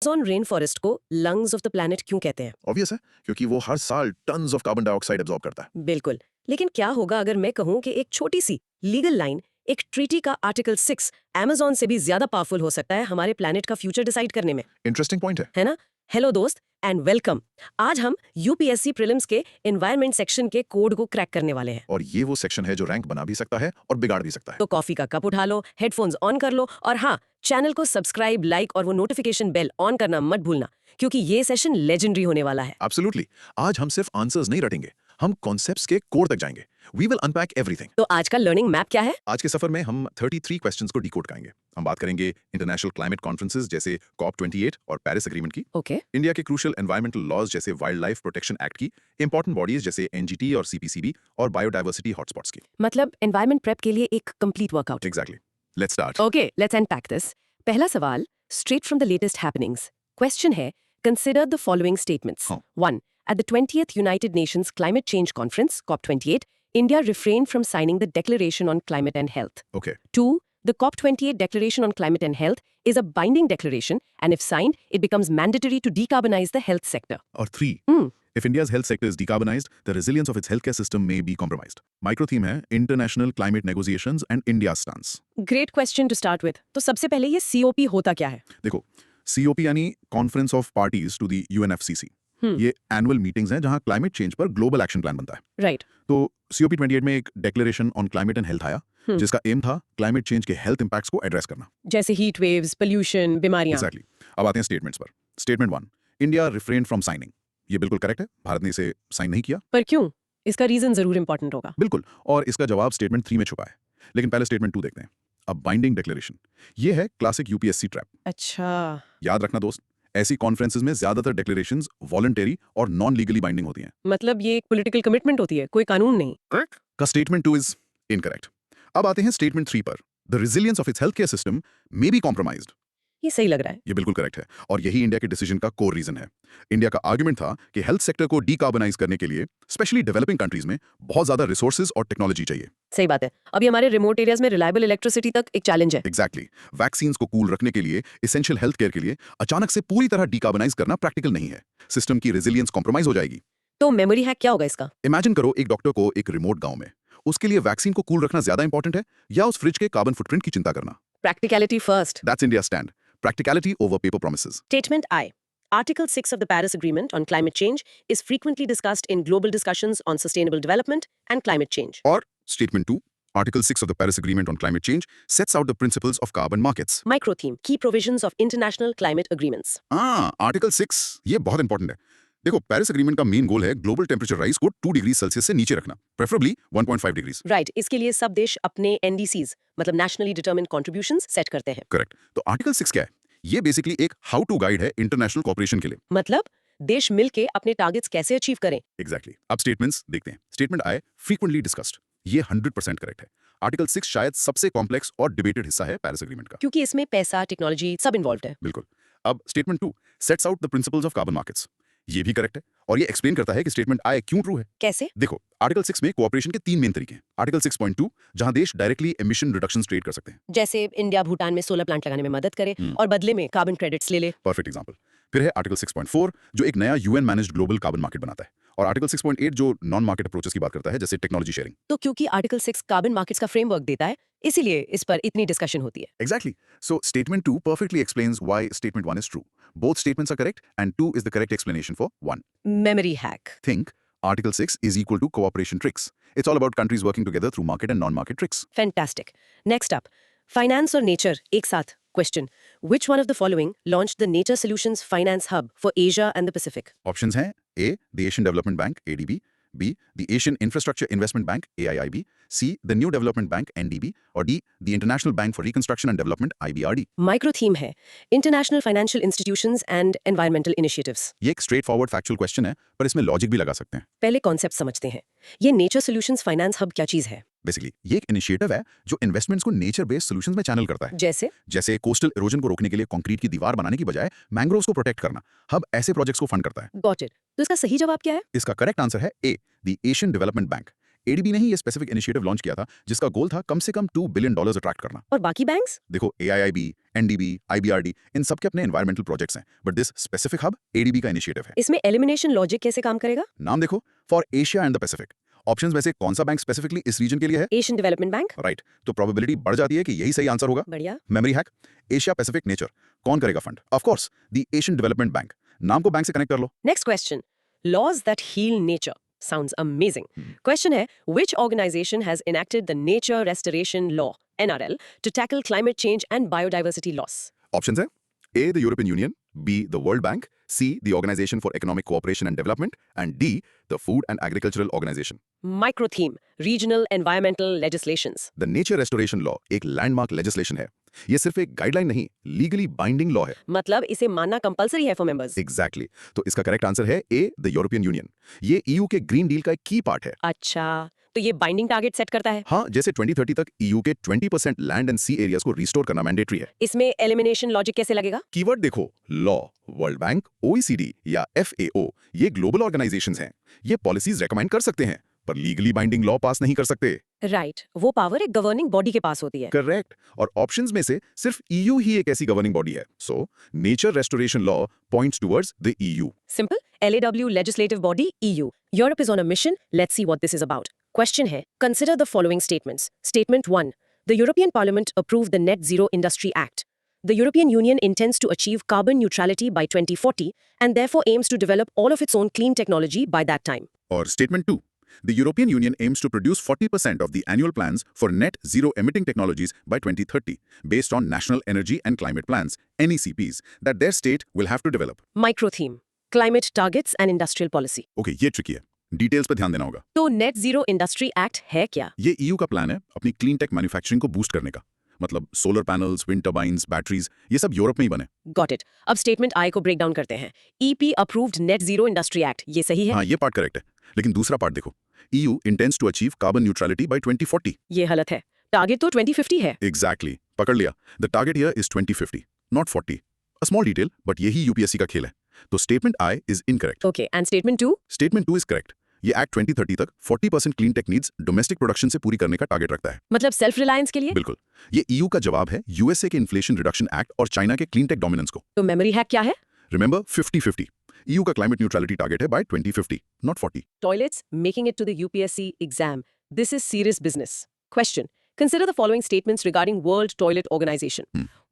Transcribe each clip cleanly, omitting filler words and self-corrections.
Amazon rain forest को lungs of the planet क्यों कहते हैं? ऑब्वियस है, क्योंकि वो हर साल tons of carbon dioxide absorb करता है। बिल्कुल। लेकिन क्या होगा अगर मैं कहूं कि एक छोटी सी लीगल लाइन, एक ट्रीटी का आर्टिकल 6 अमेज़न से भी ज्यादा पावरफुल हो सकता है हमारे प्लैनेट का फ्यूचर डिसाइड करने में, इंटरेस्टिंग पॉइंट है। है ना? हेलो दोस्त एंड वेलकम। आज हम यूपीएससी प्रीलिम्स के एनवायरनमेंट सेक्शन के कोड को क्रैक करने वाले हैं। और ये वो सेक्शन है जो रैंक बना भी सकता है और बिगाड़ भी सकता है। तो कॉफी का कप उठा लो, हेडफोन्स ऑन कर लो और हाँ, चैनल को सब्सक्राइब, लाइक और वो नोटिफिकेशन बेल ऑन करना मत भूलना, क्योंकि ये सेशन लेजेंडरी होने वाला है। एब्सोल्युटली। आज हम सिर्फ आंसर्स नहीं रटेंगे, हम कॉन्सेप्ट्स के कोर तक जाएंगे। We will unpack everything. तो आज का लर्निंग मैप क्या है? आज के सफर में हम 33 क्वेश्चंस को डिकोड करेंगे। हम बात करेंगे इंटरनेशनल क्लाइमेट कॉन्फ्रेंसेस जैसे COP28 और पेरिस एग्रीमेंट की, ओके। इंडिया के क्रूशियल एनवायरमेंटल लॉज जैसे वाइल्ड लाइफ प्रोटेक्शन एक्ट की, इंपॉर्टेंट बॉडीज जैसे NGT और CPCB और बायोडाइवर्सिटी हॉटस्पॉट्स की। मतलब एनवायरनमेंट प्रेप के लिए एक complete workout. Exactly. Let's start. Okay, let's unpack this. पहला सवाल, straight from the latest happenings. Question है, कंसिडर द फॉलोइंग स्टेटमेंट्स। हाँ। 1. At the 20th United Nations Climate Change Conference, COP28, India refrained from signing the Declaration on Climate and Health. Okay. 2. The COP28 Declaration on Climate and Health is a binding declaration, and if signed, it becomes mandatory to decarbonize the health sector. और 3. Hmm. If India's health sector is decarbonized, the resilience of its healthcare system may be compromised. Micro theme है International Climate Negotiations and India's stance. Great question to start with. तो सबसे पहले ये COP होता क्या है? देखो, COP यानी Conference of Parties to the UNFCCC. ये एनुअल मीटिंग्स हैं जहां क्लाइमेट चेंज पर ग्लोबल एक्शन प्लान बनता है। राइट। तो COP28 में एक declaration on climate and health आया, जिसका एम था क्लाइमेट चेंज के हेल्थ इंपैक्ट्स को एड्रेस करना। जैसे हीट वेव्स, पोल्यूशन, बीमारियां। एग्जैक्टली। अब आते हैं स्टेटमेंट्स पर। Statement 1, India refrain from signing. ये बिल्कुल करेक्ट है, भारत ने इसे साइन नहीं किया। पर क्यों? इसका रीजन जरूर इंपॉर्टेंट होगा। बिल्कुल, और इसका जवाब स्टेटमेंट 3 में छुपा है। लेकिन पहले स्टेटमेंट 2 देखते हैं। अ बाइंडिंग डिक्लेरेशन, ये है क्लासिक UPSC ट्रैप। अच्छा। याद रखना दोस्त, ऐसी कॉन्फ्रेंसेस में ज्यादातर डिक्लेरेशंस वॉलंटरी और नॉन लीगली बाइंडिंग होती हैं। मतलब ये एक पॉलिटिकल कमिटमेंट होती है, कोई कानून नहीं। का स्टेटमेंट 2 इज इनकरेक्ट। अब आते हैं स्टेटमेंट 3 पर। The resilience of its health care system may be compromised. ये सही लग रहा है। ये बिल्कुल करेक्ट है, और यही इंडिया के डिसीजन का कोर रीजन है। इंडिया का आर्गुमेंट था कि हेल्थ सेक्टर को डीकार्बनाइज करने के लिए स्पेशली डेवलपिंग कंट्रीज में बहुत ज्यादा रिसोर्सेज और टेक्नोलॉजी चाहिए। सही बात है। अभी हमारे रिमोट एरियाज में रिलायबल इलेक्ट्रिसिटी तक एक चैलेंज है। एग्जैक्टली। वैक्सीन्स को कूल रखने के लिए, एसेंशियल हेल्थ केयर के लिए अचानक से पूरी तरह डीकार्बनाइज करना प्रैक्टिकल नहीं है। सिस्टम की रेजिलियंस कॉम्प्रोमाइज हो जाएगी। तो मेमोरी हैक क्या होगा इसका? इमेजिन करो एक डॉक्टर को एक रिमोट गांव में, उसके लिए वैक्सीन को कूल रखना ज्यादा इंपॉर्टेंट है या उस फ्रिज के कार्बन फुटप्रिंट की चिंता करना? Practicality first. That's India stand. Practicality over paper promises. Statement I. Article 6 of the Paris Agreement on climate change is frequently discussed in global discussions on sustainable development and climate change. Or Statement 2. Article 6 of the Paris Agreement on climate change sets out the principles of carbon markets. Micro theme. Key provisions of international climate agreements. Article 6 ये बहुत important है। देखो, Paris agreement का main goal है global temperature rise को 2 degree Celsius से नीचे रखना, प्रेफरेबली 1.5 डिग्रीज। राइट। इसके लिए सब देश अपने NDCs मतलब नेशनली डिटरमिन्ड कंट्रीब्यूशंस सेट करते हैं। करेक्ट। तो आर्टिकल 6 क्या है? ये बेसिकली एक हाउ टू गाइड है इंटरनेशनल कोऑपरेशन के लिए। मतलब देश मिलके अपने टारगेट्स कैसे अचीव करें। एग्जैक्टली। अब स्टेटमेंट्स देखते हैं। स्टेटमेंट आई, फ्रीक्वेंटली डिस्कस्ड। ये 100% करेक्ट है। आर्टिकल 6 शायद सबसे कॉम्प्लेक्स और डिबेटेड हिस्सा है पेरिस एग्रीमेंट का, क्योंकि इसमें पैसा, टेक्नोलॉजी सब इन्वॉल्व है। बिल्कुल। अब statement 2 sets out the principles of carbon markets. ये भी करेक्ट है, और ये एक्सप्लेन करता है कि स्टेटमेंट आई क्यों ट्रू है। कैसे? देखो, आर्टिकल 6 में कोऑपरेशन के 3 मेन तरीके हैं। आर्टिकल 6.2 जहां देश डायरेक्टली एमिशन रिडक्शन ट्रेड कर सकते हैं, जैसे इंडिया भूटान में सोलर प्लांट लगाने में मदद करे और बदले में कार्बन क्रेडिट्स ले ले। Perfect example. फिर है आर्टिकल 6.4 जो एक नया UN managed global carbon market बनाता है, और आर्टिकल 6.8 जो नॉन मार्केट अप्रोचेस की बात करता है, जैसे टेक्नोलॉजी शेयरिंग। तो क्योंकि आर्टिकल 6 कार्बन मार्केट्स का फ्रेमवर्क देता है, इसीलिए इस पर इतनी डिस्कशन होती है। Exactly. So statement 2 perfectly explains why statement 1 is true. Both statements are correct and 2 is the correct explanation for 1. Memory hack. Think Article 6 is equal to cooperation tricks. It's all about countries working together through market and non-market tricks. Fantastic. Next up, finance और nature एक साथ. Question: Which one of the following launched the Nature Solutions Finance Hub for Asia and the Pacific? Options हैं A. The Asian Development Bank (ADB), B. The Asian Infrastructure Investment Bank (AIIB), C. The New Development Bank (NDB), और D. The International Bank for Reconstruction and Development (IBRD). Micro theme है International Financial Institutions and Environmental Initiatives. ये एक straight forward factual question है, पर इसमें logic भी लगा सकते हैं। पहले कॉन्सेप्ट समझते हैं। ये नेचर सोल्यूशंस फाइनेंस हब क्या चीज है? बेसिकली ये एक इनिशिएटिव है जो इन्वेस्टमेंट्स को नेचर बेस्ड सॉल्यूशंस में चैनल करता है। जैसे कोस्टल इरोजन को रोकने के लिए कंक्रीट की दीवार बनाने की बजाय मैंग्रोव्स को प्रोटेक्ट करना। हब ऐसे प्रोजेक्ट्स को फंड करता है। Got it. तो इसका सही जवाब क्या है? इसका करेक्ट आंसर है A, the Asian development Bank. ADB ने ही ये स्पेसिफिक इनिशिएटिव लॉन्च किया था जिसका गोल था कम से कम $2 बिलियन अट्रैक्ट करना। और बाकी बैंक्स? देखो AIIB, NDB, IBRD इन सब के अपने एनवायरमेंटल प्रोजेक्ट्स हैं, but this specific hub ADB का इनिशिएटिव है। इसमें एलिमिनेशन लॉजिक कैसे काम करेगा? नाम देखो, for Asia and the Pacific. Options में से कौन सा बैंक स्पेसिफिकली इस रीजन के लिए है? Asian development Bank. राइट, तो प्रोबेबिलिटी बढ़ जाती है कि यही सही आंसर होगा। बढ़िया। Memory hack, Asia Pacific nature, कौन करेगा fund? Of course the Asian development Bank. नाम को बैंक से कनेक्ट कर लो। Next question, lodges that heal nature sounds amazing. Question है, which organization has enacted the Nature Restoration Law NRL to tackle climate change and biodiversity loss? Options है A the European Union, B the World Bank, C the Organization for Economic Cooperation and Development and D the Food and Agricultural Organization. Micro theme, regional environmental legislations. The Nature Restoration Law एक landmark legislation है। ये सिर्फ एक guideline नहीं, legally binding law है। मतलब इसे मानना कंपलसरी है फॉर मेंबर्स। एग्जैक्टली तो इसका करेक्ट आंसर है A the European Union। ये EU के ग्रीन डील का एक की पार्ट है। अच्छा, तो ये बाइंडिंग टारगेट सेट करता है। हाँ, जैसे 2030 तक EU के 20% लैंड एंड सी एरियाज को रिस्टोर करना मैंडेटरी है। इसमें एलिमिनेशन लॉजिक कैसे लगेगा? कीवर्ड देखो, लॉ, वर्ल्ड बैंक, OECD या FAO, ये ग्लोबल ऑर्गेनाइजेशंस हैं। ये पॉलिसीज रेकमेंड कर सकते हैं पर लीगली बाइंडिंग लॉ पास नहीं कर सकते। राइट, वो पावर एक गवर्निंग बॉडी के पास होती है। करेक्ट, और ऑप्शंस में से सिर्फ EU ही एक ऐसी गवर्निंग बॉडी है। So nature restoration law points towards the EU। Simple. LAW legislative body EU. Europe is on a mission. Let's see what this is about. Question है. Consider the following statements. Statement 1. The European Parliament approved the Net Zero Industry Act. The European Union intends to achieve carbon neutrality by 2040 and therefore aims to develop all of its own clean technology by that time. और statement 2, The European Union aims to produce 40% of the annual plans for net zero emitting technologies by 2030 based on national energy and climate plans NECPs that their state will have to develop. Micro theme. Climate targets and industrial policy. Okay, ये tricky है, details पे ध्यान देना होगा। तो net zero industry act है क्या? ये EU का प्लान है अपनी क्लीन टेक मैन्युफैक्चरिंग को बूस्ट करने का। मतलब solar panels, wind turbines, batteries, ये सब यूरोप में ही बने। Got it. अब स्टेटमेंट आई को ब्रेक डाउन करते हैं। EP approved net zero industry act, ये सही है? हाँ, ये पार्ट करेक्ट है, लेकिन दूसरा पार्ट देखो, EU intends to achieve carbon neutrality by 2040. ये गलत है, टारगेट तो 2050 है। Exactly, पकड़ लिया। The target here is 2050, not 40. A small detail, but यही UPSC का खेल है। तो statement I is incorrect. Okay, and statement 2? Statement 2 is correct. ये एक्ट 2030 तक 40% clean tech needs domestic production से पूरी करने का टारगेट रखता है। मतलब सेल्फ रिलायंस के लिए? बिल्कुल, ये EU का जवाब है USA के इन्फ्लेशन रिडक्शन एक्ट और चाइना के क्लीन टेक डोमिनेंस को। तो मेमोरी हैक क्या है? रिमेंबर 50-50। EU का क्लाइमेट न्यूट्रलिटी टारगेट है bye 2050, not 40। Toilets making it to the UPSC exam. This is serious business. Question. Consider the following statements regarding World Toilet Organization.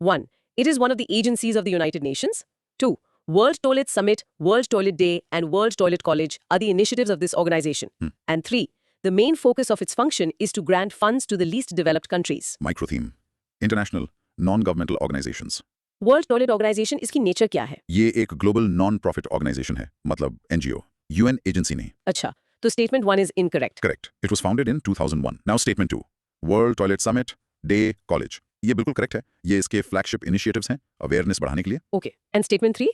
1. It is one of the agencies of the United Nations. 2. World Toilet Summit, World Toilet Day, and World Toilet College are the initiatives of this organization. And 3. The main focus of its function is to grant funds to the least developed countries. Micro theme, international non-governmental organizations। World Toilet Organization इसकी nature क्या है? ये एक global non profit organisation है, मतलब NGO, UN agency नहीं। अच्छा, तो statement 1 is incorrect. Correct. It was founded in 2001. Now statement 2. World Toilet Summit, Day, College. ये बिल्कुल करेक्ट है। ये इसके फ्लैगशिप इनिशिएटिव्स हैं अवेयरनेस बढ़ाने के लिए। Okay. And statement 3?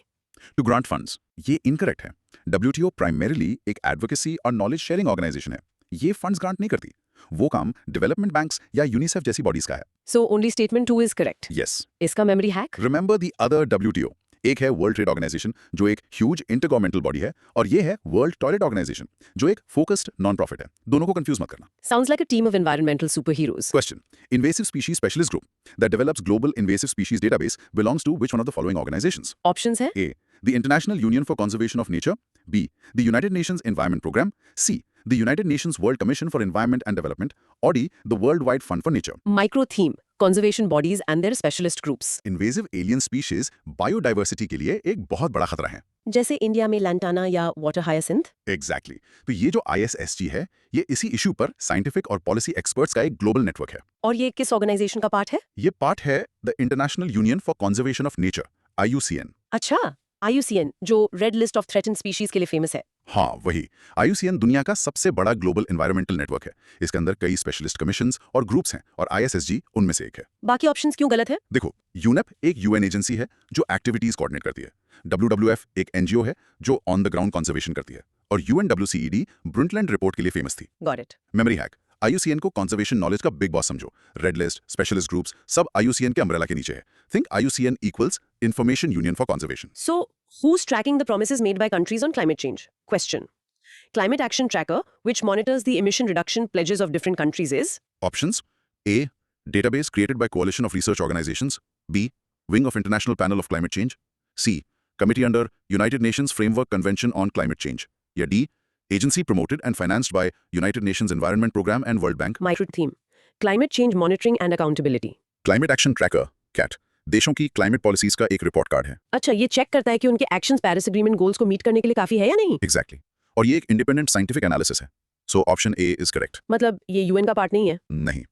To grant funds. ये इनकरेक्ट है। WTO प्राइमरीली एक एडवोकेसी और नॉलेज शेयरिंग ऑर्गेनाइजेशन है। ये फंड्स ग्रांट नहीं करती। वो काम डेवलपमेंट बैंक्स या यूनिसेफ जैसी बॉडीज का है। So only statement 2 is correct. Yes. इसका memory hack? Remember the other WTO. एक है वर्ल्ड ट्रेड ऑर्गेनाइजेशन जो एक ह्यूज इंटरगवर्नमेंटल बॉडी है और ये है वर्ल्ड टॉयलेट ऑर्गेनाइजेशन जो एक फोकस्ड नॉन प्रॉफिट है। दोनों को कंफ्यूज मत करना। Sounds like a team of environmental superheroes. Question. Invasive species specialist group that develops global invasive species database belongs to which one of the following organizations? Options है? A. The International Union for Conservation of Nature. B. The United Nations Environment Programme. C. The United Nations World Commission for Environment and Development. Or D. The Worldwide Fund for Nature. Micro theme, conservation bodies and their specialist groups. Invasive alien species biodiversity के लिए एक बहुत बड़ा खतरा है। जैसे India में lantana या वाटर हायासिंथ? Exactly. तो ये जो ISSG है, ये इसी इशू पर साइंटिफिक और पॉलिसी एक्सपर्ट्स का एक ग्लोबल नेटवर्क है। और ये किस ऑर्गेनाइजेशन का पार्ट है? ये पार्ट है the international union for conservation of nature, IUCN। अच्छा, IUCN जो red list of threatened species के लिए फेमस है। हाँ, वही। IUCN दुनिया का सबसे बड़ा ग्लोबल एनवायरमेंटल नेटवर्क है। इसके अंदर कई स्पेशलिस्ट कमीशंस और ग्रुप्स हैं और ISSG उनमें से एक है। बाकी ऑप्शंस क्यों गलत है? देखो, UNEP एक UN एजेंसी है जो एक्टिविटीज कोऑर्डिनेट करती है। WWF एक NGO है जो ऑन द ग्राउंड कंजर्वेशन करती है और UNWCED ब्रुंटलैंड रिपोर्ट के लिए फेमस थी। Got it. Memory hack, IUCN को कंजर्वेशन नॉलेज का बिग बॉस समझो। रेड लिस्ट, स्पेशलिस्ट ग्रुप्स सब IUCN के अम्ब्रेला के नीचे है। Think IUCN equals information union for conservation. So, who's tracking the promises made by countries on climate change? Question. climate action tracker, which monitors the emission reduction pledges of different countries, is? Options: A. Database created by coalition of research organizations. B. Wing of International Panel of Climate Change. C. Committee under United Nations Framework Convention on Climate Change. या D. Agency promoted and financed by United Nations Environment Program and World Bank. Micro theme: climate change monitoring and accountability. Climate Action Tracker (CAT) देशों की climate policies का एक report card है. अच्छा, ये check करता है कि उनके एक्शंस पेरिस एग्रीमेंट गोल्स को मीट करने के लिए काफी है या नहीं? Exactly. और ये एक इंडिपेंडेंट साइंटिफिक एनालिसिस है. So option A is correct. मतलब ये यूएन का पार्ट नहीं है? नहीं,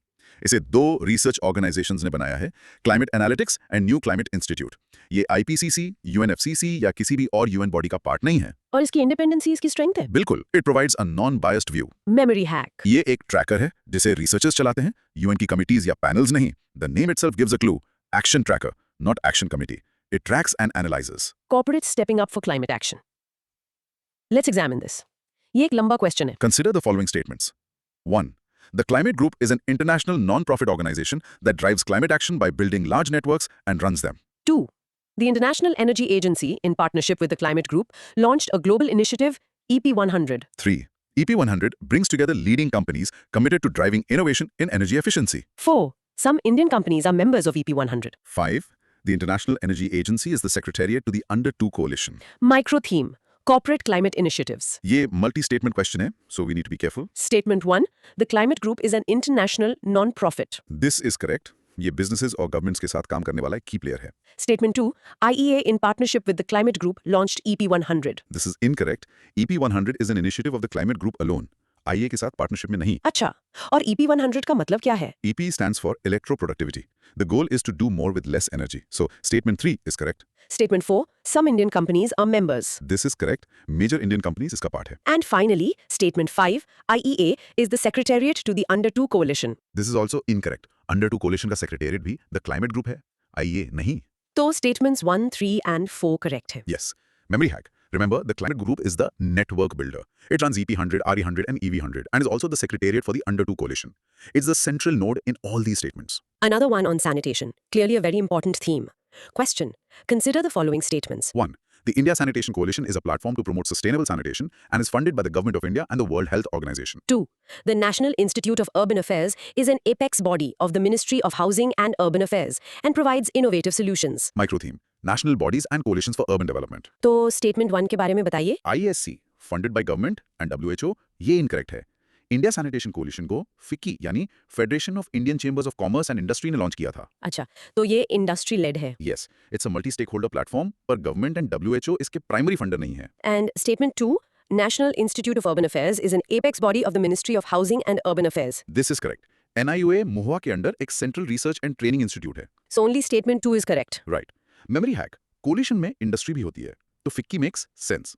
इसे 2 रिसर्च ऑर्गेनाइजेशंस ने बनाया है, climate analytics and new climate institute. ये आईपीसीसी, यूएनएफसीसी या किसी भी और यूएन बॉडी का पार्ट नहीं है. और इसकी इंडिपेंडेंसी इसकी स्ट्रेंथ है? बिल्कुल, it provides a non biased view. Memory hack: ये एक ट्रैकर है जिसे रिसर्चर्स चलाते हैं, यूएन की कमिटीज या पैनल्स नहीं. The name itself gives a clue. Action tracker, not action committee. It tracks and analyses. Corporate stepping up for climate action. Let's examine this. ये एक लंबा क्वेश्चन है. Consider the following statements. 1. The Climate Group is an international non-profit organization that drives climate action by building large networks and runs them. 2. The International Energy Agency, in partnership with the Climate Group, launched a global initiative, EP100. 3. EP100 brings together leading companies committed to driving innovation in energy efficiency. 4. Some Indian companies are members of EP100. 5. The International Energy Agency is the secretariat to the Under 2 coalition. Micro theme: corporate climate initiatives. ये multi-statement question है, so we need to be careful. Statement 1. The Climate Group is an international non-profit. This is correct. ये businesses और governments के साथ काम करने वाला एक key player है. Statement 2. IEA, in partnership with the Climate Group, launched EP100. This is incorrect. EP100 is an initiative of the Climate Group alone. IEA के साथ partnership में नहीं. अच्छा, और EP100 का मतलब क्या है? EP stands for electroproductivity. The goal is to do more with less energy. So, statement 3 is correct. Statement 4. Some Indian companies are members. This is correct. Major Indian companies इसका part है. And finally, Statement 5. IEA is the secretariat to the Under 2 coalition. This is also incorrect. Under 2 coalition का secretariat भी the climate group है. IEA नहीं. तो statements 1, 3 and 4 correct है. Yes. Memory hack. Remember, the climate group is the network builder. It runs EP100, RE100 and EV100 and is also the secretariat for the Under 2 coalition. It's the central node in all these statements. Another one on sanitation. Clearly a very important theme. Question. Consider the following statements. 1. The India Sanitation Coalition is a platform to promote sustainable sanitation and is funded by the Government of India and the World Health Organization. 2. The National Institute of Urban Affairs is an apex body of the Ministry of Housing and Urban Affairs and provides innovative solutions. Micro theme. National bodies and coalitions for urban development. तो statement 1 के बारे में बताइए. IESC, funded by government and WHO, ये incorrect है. India sanitation coalition को FICCI यानी federation of Indian chambers of commerce and industry ने लॉन्च किया था. अच्छा, तो ये इंडस्ट्री लेड है. Yes, it's a multi stakeholder platform, पर गवर्नमेंट एंड WHO इसके प्राइमरी फंडर नहीं है. And statement 2. National Institute of Urban Affairs is an apex body of the Ministry of Housing and Urban Affairs. This is correct. NIUA MoHUA के under एक central research and training institute है. So only statement 2 is correct. Right. Memory hack. Coalition में industry भी होती है, तो FICCI makes sense.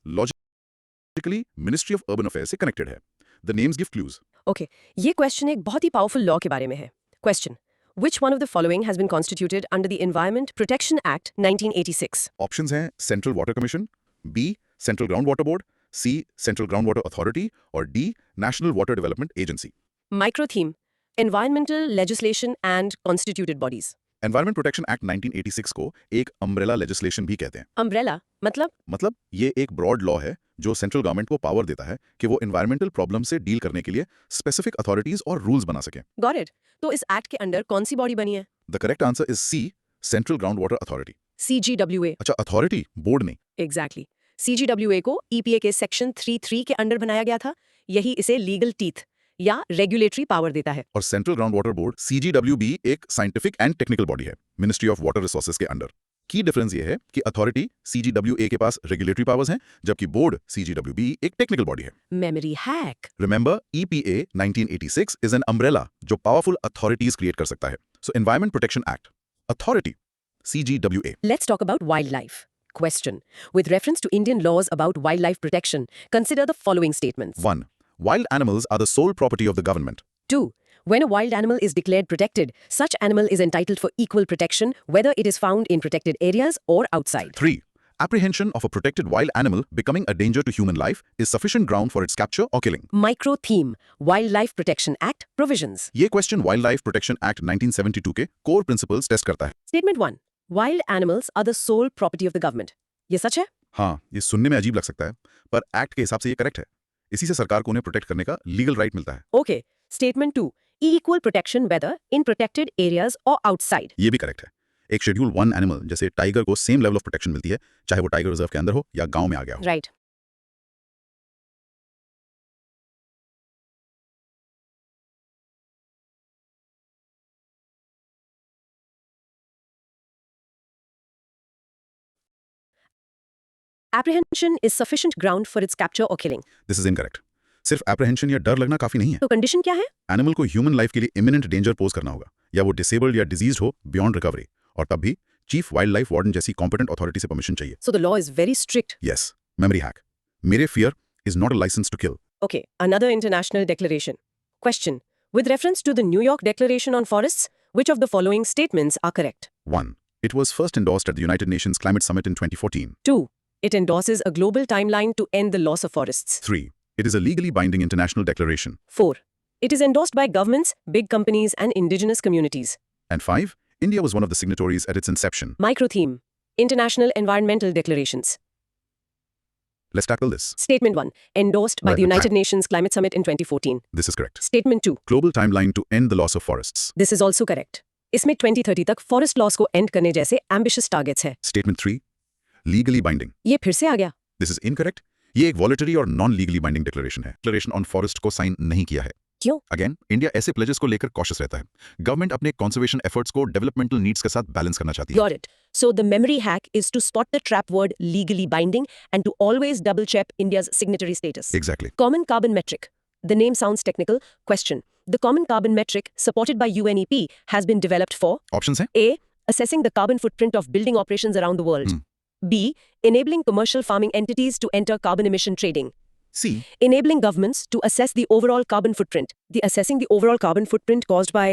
Logically ministry of urban affairs से connected है. The names give clues. Okay, ये क्वेश्चन एक बहुत ही पावरफुल लॉ के बारे में है. Question. Which one of the following has been constituted under the Environment Protection Act 1986? Options हैं Central Water Commission, B Central ground water Board, C central ground water Authority और D National Water Development Agency. Micro theme: environmental legislation and constituted bodies. Environment protection Act 1986 को एक umbrella legislation भी कहते हैं. Umbrella मतलब ये एक broad law है जो सेंट्रल गवर्नमेंट को पावर देता है कि वो एनवायरमेंटल प्रॉब्लम से डील करने के लिए स्पेसिफिक अथॉरिटीज और रूल्स बना सके. Got it. तो इस एक्ट के अंडर कौन सी बॉडी बनी है? The correct answer is C central ground water authority. CGWA. अच्छा, अथॉरिटी, बोर्ड नहीं. Exactly. CGWA को EPA के सेक्शन 3(3) के अंडर बनाया गया था. यही इसे लीगल टीथ या रेगुलेटरी पावर देता है। और central ground water board CGWB एक साइंटिफिक एंड टेक्निकल बॉडी है, मिनिस्ट्री ऑफ वाटर रिसोर्सेज के अंडर। की डिफरेंस ये है कि अथॉरिटी CGWA के पास रेगुलेटरी पावर्स हैं, जबकि बोर्ड CGWB एक टेक्निकल बॉडी है। Memory hack. Remember, EPA 1986 is an umbrella जो पावरफुल अथॉरिटीज क्रिएट कर सकता है। सो environment protection act, authority CGWA। Let's talk about wildlife. Question. With reference to Indian laws about wildlife protection, consider the following statements. 1. Wild animals are the sole property of the government. 2. When a wild animal is declared protected, such animal is entitled for equal protection whether it is found in protected areas or outside. 3. Apprehension of a protected wild animal becoming a danger to human life is sufficient ground for its capture or killing. Micro theme. Wildlife Protection Act provisions. ये question wild life protection act 1972 के core principles test करता है। Statement 1. Wild animals are the sole property of the government. ये सच है? हाँ, ये सुनने में अजीब लग सकता है, पर एक्ट के हिसाब से ये करेक्ट है। इसी से सरकार को उन्हें प्रोटेक्ट करने का लीगल राइट मिलता है। Okay. Statement 2. Equal protection whether in protected areas or outside. ये भी करेक्ट है। एक शेड्यूल 1 एनिमल जैसे टाइगर को सेम लेवल ऑफ प्रोटेक्शन मिलती है, चाहे वो टाइगर रिजर्व के अंदर हो या गांव में आ गया हो। Right. Apprehension is sufficient ground for its capture or killing. This is incorrect. सिर्फ एप्रहेंशन या डर लगना काफी नहीं है। तो कंडीशन क्या है? एनिमल को ह्यूमन लाइफ के लिए इमिनेंट डेंजर पोज करना होगा, या वो डिसेबल्ड या डिजीज्ड हो बियॉन्ड रिकवरी, और तब भी चीफ वाइल्ड लाइफ वार्डन जैसी कॉम्पिटेंट अथॉरिटी से परमिशन चाहिए। So the law is very strict. Yes, memory hack. Mere fear is not a licence to kill. Okay, another international declaration. Question. With reference to the New York Declaration on Forests, which of the following statements are correct? 1. It was first endorsed at the United Nations Climate Summit in 2014. 2. It endorses a global timeline to end the loss of forests. 3. It is a legally binding international declaration. 4. It is endorsed by governments, big companies, and indigenous communities. And 5. India was one of the signatories at its inception. Micro theme. International Environmental Declarations. Let's tackle this. Statement 1. Endorsed by Right, the the United Nations Climate Summit in 2014. This is correct. Statement 2. Global timeline to end the loss of forests. This is also correct. इसमें 2030 तक forest loss को and करने जैसे ambitious targets हैं। Statement 3. Legally binding. ये फिर से आ गया। This is incorrect. ये एक वॉलेटरी और नॉन लीगली बाइंडिंग डिक्लेरेशन है। डिक्लेरेशन ऑन फॉरेस्ट को साइन नहीं किया है। क्यों? अगेन, इंडिया ऐसे प्लेजेस को लेकर कॉशियस रहता है। गवर्नमेंट अपने कंजर्वेशन एफर्ट्स को डेवलपमेंटल नीड्स के साथ बैलेंस करना चाहती है। Got it. So the memory hack is to spot the trap word legally binding and to always double check India's signatory status. Exactly. Common carbon metric. The name sounds technical. Question. The common carbon metric supported by UNEP has been developed for options हैं? A. Assessing the carbon footprint of building operations around the world. B. Enabling commercial farming entities to enter carbon emission trading. C. Enabling governments to assess the overall carbon footprint. The assessing the overall carbon footprint caused by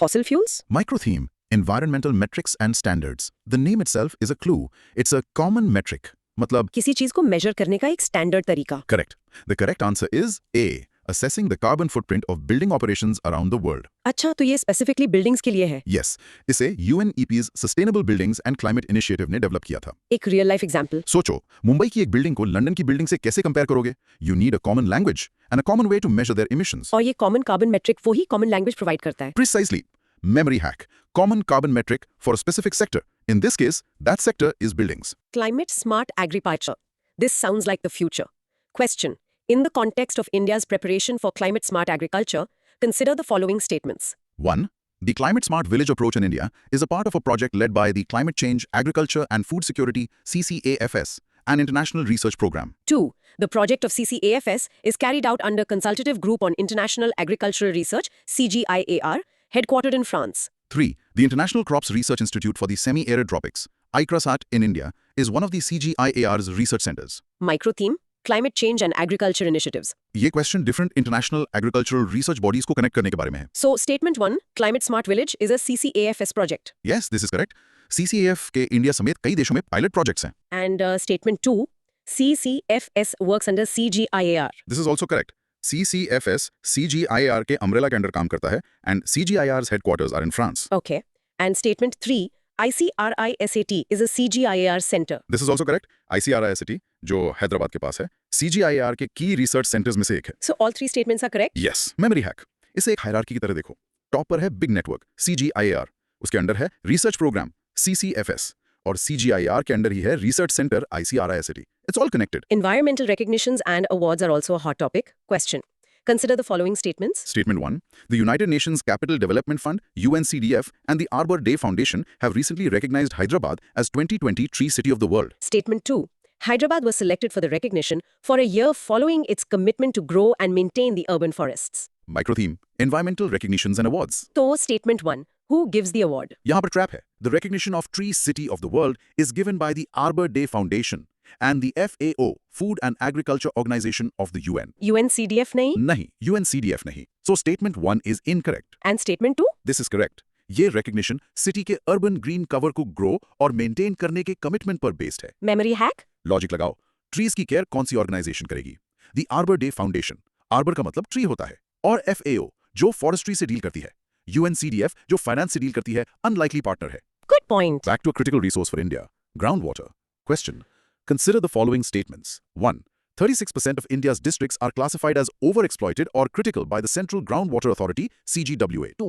fossil fuels? Microtheme. Environmental metrics and standards. The name itself is a clue. It's a common metric. मतलब किसी चीज को major करने का एक standard तरीका। correct. The correct answer is A. Assessing the carbon footprint of building operations around the world. अच्छा, तो ये स्पेसिफिकली बिल्डिंग्स के लिए है। Yes. इसे UNEP's Sustainable Buildings and Climate Initiative ने डेवलप किया था। एक रियल लाइफ एग्जांपल। सोचो, मुंबई की एक बिल्डिंग को लंदन की बिल्डिंग से कैसे कंपेयर करोगे? You need a common language and a common way to measure their emissions. और ये कॉमन कार्बन मेट्रिक वही कॉमन लैंग्वेज प्रोवाइड करता है। Precisely. Memory hack. Common carbon metric for a specific sector. In this case, that sector is buildings. Climate smart agriculture. This sounds like the future. Question. In the context of India's preparation for climate smart agriculture, consider the following statements. 1. The climate smart village approach in India is a part of a project led by the Climate Change, Agriculture and Food Security CCAFS, an international research program. 2. The project of CCAFS is carried out under Consultative Group on International Agricultural Research CGIAR, headquartered in France. 3. The International Crops Research Institute for the Semi-Arid Tropics, ICRASAT in India, is one of the CGIAR's research centers. Micro theme. Climate change and agriculture initiatives. ये question different international agricultural research bodies को connect करने के बारे में है। So, statement 1, Climate Smart Village is a CCAFS project. Yes, this is correct. CCAF के India समेत कई देशों में पायलट प्रोजेक्ट्स हैं। And statement 2, CCFS works under CGIAR. This is also correct. CCFS CGIAR के अम्ब्रेला के अंडर काम करता है and CGIAR's headquarters are in France. Okay. And statement 3, ICRISAT is a CGIAR center. This is also correct. ICRISAT जो हैदराबाद के पास है CGIAR के की रिसर्च सेंटर्स में से एक है। So, all three statements are correct? Yes, memory hack. इसे एक हायरार्की की तरह देखो। टॉप पर है बिग नेटवर्क CGIAR, उसके अंडर है रिसर्च प्रोग्राम CCFS और CGIAR के अंडर ही है research centre ICRISAT. It's all connected. Environmental recognitions and awards are also a hot topic. Question. Consider the following statements. Statement 1. The United Nations Capital Development Fund, UNCDF, and the Arbor Day Foundation have recently recognized Hyderabad as 2020 Tree City of the World. Statement 2. Hyderabad was selected for the recognition for a year following its commitment to grow and maintain the urban forests. Microtheme, Environmental Recognitions and Awards. So, Statement 1. Who gives the award? यहाँ पर trap है. The recognition of Tree City of the World is given by the Arbor Day Foundation and the FAO, Food and Agriculture Organization of the UN. UNCDF नहीं? नहीं, UNCDF नहीं. So statement 1 is incorrect. And Statement 2? This is correct. ये recognition city के urban green cover को grow और maintain करने के commitment पर बेस्ड है. Memory hack? लॉजिक लगाओ. ट्रीज की केयर कौन सी ऑर्गेनाइजेशन करेगी? The arbor day foundation. Arbor का मतलब ट्री होता है. और FAO जो फॉरेस्ट्री से डील करती है. UNCDF जो फाइनेंस से डील करती है, अनलाइकली पार्टनर है. Good point. Back to a critical resource for India, groundwater. Question. Consider the following statements. 1. 36% of India's districts are classified as overexploited or critical by the Central Groundwater Authority, CGWA. 2.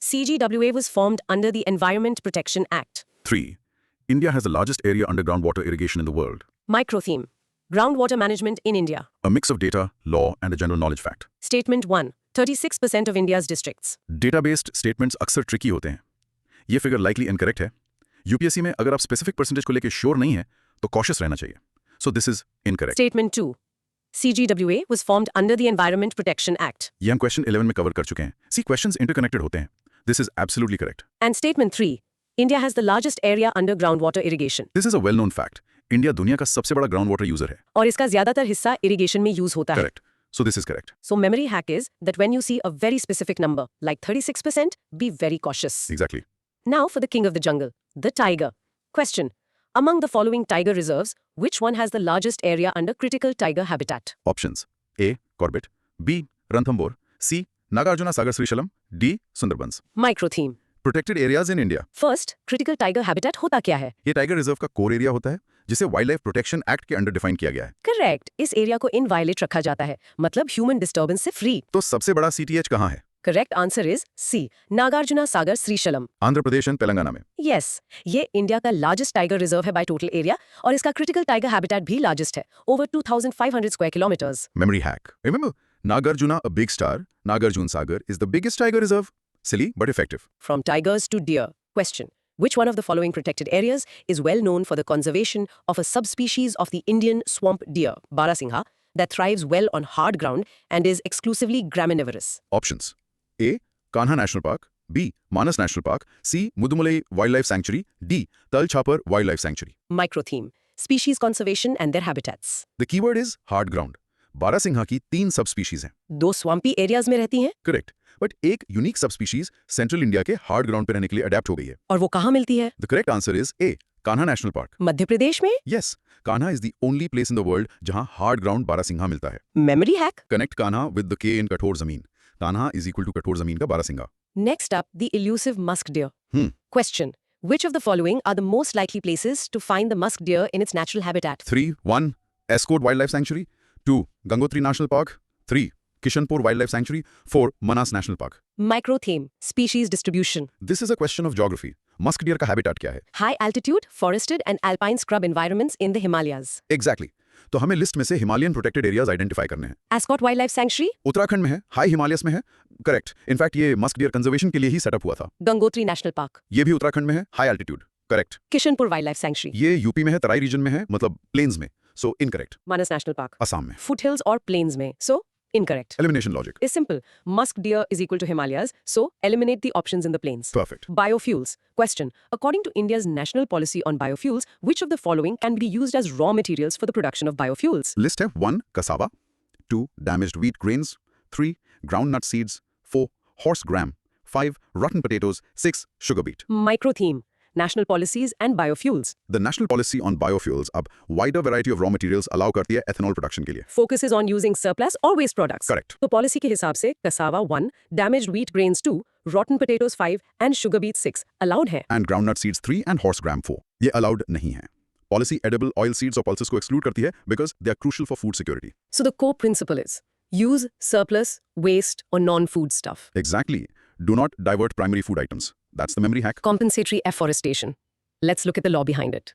CGWA was formed under the Environment Protection Act. 3. India has the largest area under groundwater irrigation in the world. Microtheme. Groundwater management in India. A mix of data, law, and a general knowledge fact. Statement 1. 36% of India's districts. Data-based statements अक्सर tricky होते हैं. ये figure likely incorrect है. UPSC में अगर आप specific percentage को लेके sure नहीं है, तो cautious रहना चाहिए. So this is incorrect. Statement 2. CGWA was formed under the Environment Protection Act. ये हम question 11 में cover कर चुके हैं. See, questions interconnected होते हैं. This is absolutely correct. And Statement 3. India has the largest area under groundwater irrigation. This is a well-known fact. India दुनिया का सबसे बड़ा groundwater user है. और इसका ज्यादातर हिस्सा irrigation में use होता है. Correct. So this is correct. So memory hack is that when you see a very specific number, like 36%, be very cautious. Exactly. Now for the king of the jungle, the tiger. Question. Among the following tiger reserves, which one has the largest area under critical tiger habitat? Options. A. Corbett. B. Ranthambore. C. Nagarjuna Sagar Srishalam. D. Sundarbans. Microtheme. Protected areas in India. First, critical tiger habitat होता क्या है? ये tiger reserve का core area होता है, जिसे wild life protection act के under define किया गया है. Correct. इस एरिया को inviolate रखा जाता है, मतलब human disturbance से free. तो सबसे बड़ा CTH कहाँ है? Correct answer is C. Nagarjuna Sagar Srishalam. Andhra Pradesh and Telangana में. Yes, ये इंडिया का largest tiger reserve है by total area और इसका critical tiger habitat भी largest है, over 2,500 square kilometers. Memory hack. Remember, Nagarjuna, a big star, Nagarjun Sagar is the biggest tiger reserve. Silly but effective. From tigers to deer. Question. Which one of the following protected areas is well known for the conservation of a subspecies of the Indian swamp deer, Barasingha, that thrives well on hard ground and is exclusively graminivorous? Options. A. Kanha National Park. B. Manas National Park. C. Mudumalai Wildlife Sanctuary. D. Tal Chapar Wildlife Sanctuary. Microtheme. Species conservation and their habitats. The keyword is hard ground. Barasingha की 3 सबस्पीशीज हैं. 2 swampy areas में रहती हैं correct. But एक unique सबस्पीशीज central India के hard ground पे रहने के लिए अडेप्ट हो गई है. और वो कहाँ मिलती है? The correct answer is A. Kanha National Park. Madhya Pradesh में? Yes. Kanha is the only place in the world जहां हार्ड ग्राउंड बारासिंघा मिलता है. Memory hack? Connect Kanha with the K in कठोर जमीन. कान्हा इज इक्वल टू कठोर जमीन का barasingha. Next up, the elusive musk deer. Hmm. Question. Which of the following are the most likely places to find the musk deer in its natural habitat? 3. 1. Escort Wildlife Sanctuary. 2. Gangotri National Park. 3. Kishanpur Wildlife Sanctuary. 4. Manas National Park. Microtheme. Species distribution. This is a question of geography. Musk deer का habitat क्या है? High altitude, forested and alpine scrub environments in the Himalayas. Exactly. तो हमें list में से Himalayan protected areas identify करने हैं. Ascot Wildlife Sanctuary? Uttarakhand में है, हाई हिमालयस में है. करेक्ट. इनफैक्ट ये मस्क डियर कंजर्वेशन के लिए ही सेटअप हुआ था. Gangotri National Park. ये भी उत्तराखंड में है, high altitude. Correct. Kishanpur Wildlife Sanctuary. ये यूपी में है, तराई रीजन में है, मतलब प्लेन्स में. So incorrect. Manas National Park. Assam में. Foothills or plains में. So, incorrect. Elimination logic. Is simple. Musk deer is equal to Himalayas, so eliminate the options in the plains. Perfect. Biofuels. Question. According to India's national policy on biofuels, which of the following can be used as raw materials for the production of biofuels? List है. 1. cassava. 2. damaged wheat grains. 3. groundnut seeds. 4. horse gram. 5. rotten potatoes. 6. sugar beet. Microtheme. National policies and biofuels. The national policy on biofuels अब wider variety of raw materials allow करती है ethanol production के लिए. Focuses on using surplus or waste products. Correct. तो policy के हिसाब से cassava 1, damaged wheat grains 2, rotten potatoes 5 and sugar beet 6 allowed है. And groundnut seeds 3 and horse gram 4. ये allowed नहीं है. Policy edible oil seeds और pulses को exclude करती है because they are crucial for food security. So the core principle is use surplus, waste or non-food stuff. Exactly. Do not divert primary food items. That's the memory hack. Compensatory afforestation. Let's look at the law behind it.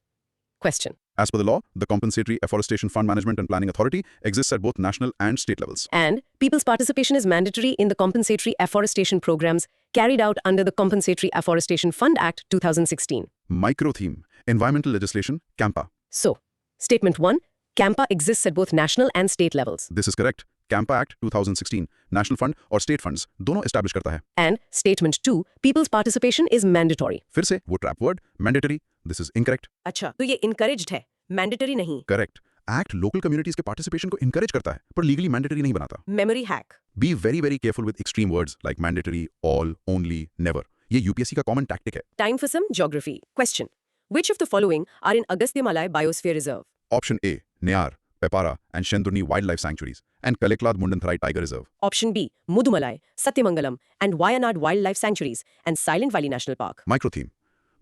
Question. As per the law, the Compensatory Afforestation Fund Management and Planning Authority exists at both national and state levels. And people's participation is mandatory in the compensatory afforestation programs carried out under the Compensatory Afforestation Fund Act 2016. Micro theme, environmental legislation, CAMPA. So, Statement 1, CAMPA exists at both national and state levels. This is correct. CAMPA Act 2016, National Fund और State Funds दोनों establish करता है. And Statement 2, people's participation is mandatory. फिर से वो trap word, mandatory. This is incorrect. अच्छा, तो ये encouraged है, mandatory नहीं. Correct. Act local communities के participation को encourage करता है, पर legally mandatory नहीं बनाता. Memory hack. Be very, very careful with extreme words like mandatory, all, only, never. ये UPSC का common tactic है. Time for some geography. Question. Which of the following are in Agastyamalai Biosphere Reserve? Option A, Neyar, Pepara and Shendurni Wildlife Sanctuaries and Kaleklad Mundantharai Tiger Reserve. Option B, Mudumalai, Satyamangalam, and Wayanad Wildlife Sanctuaries and Silent Valley National Park. Micro theme,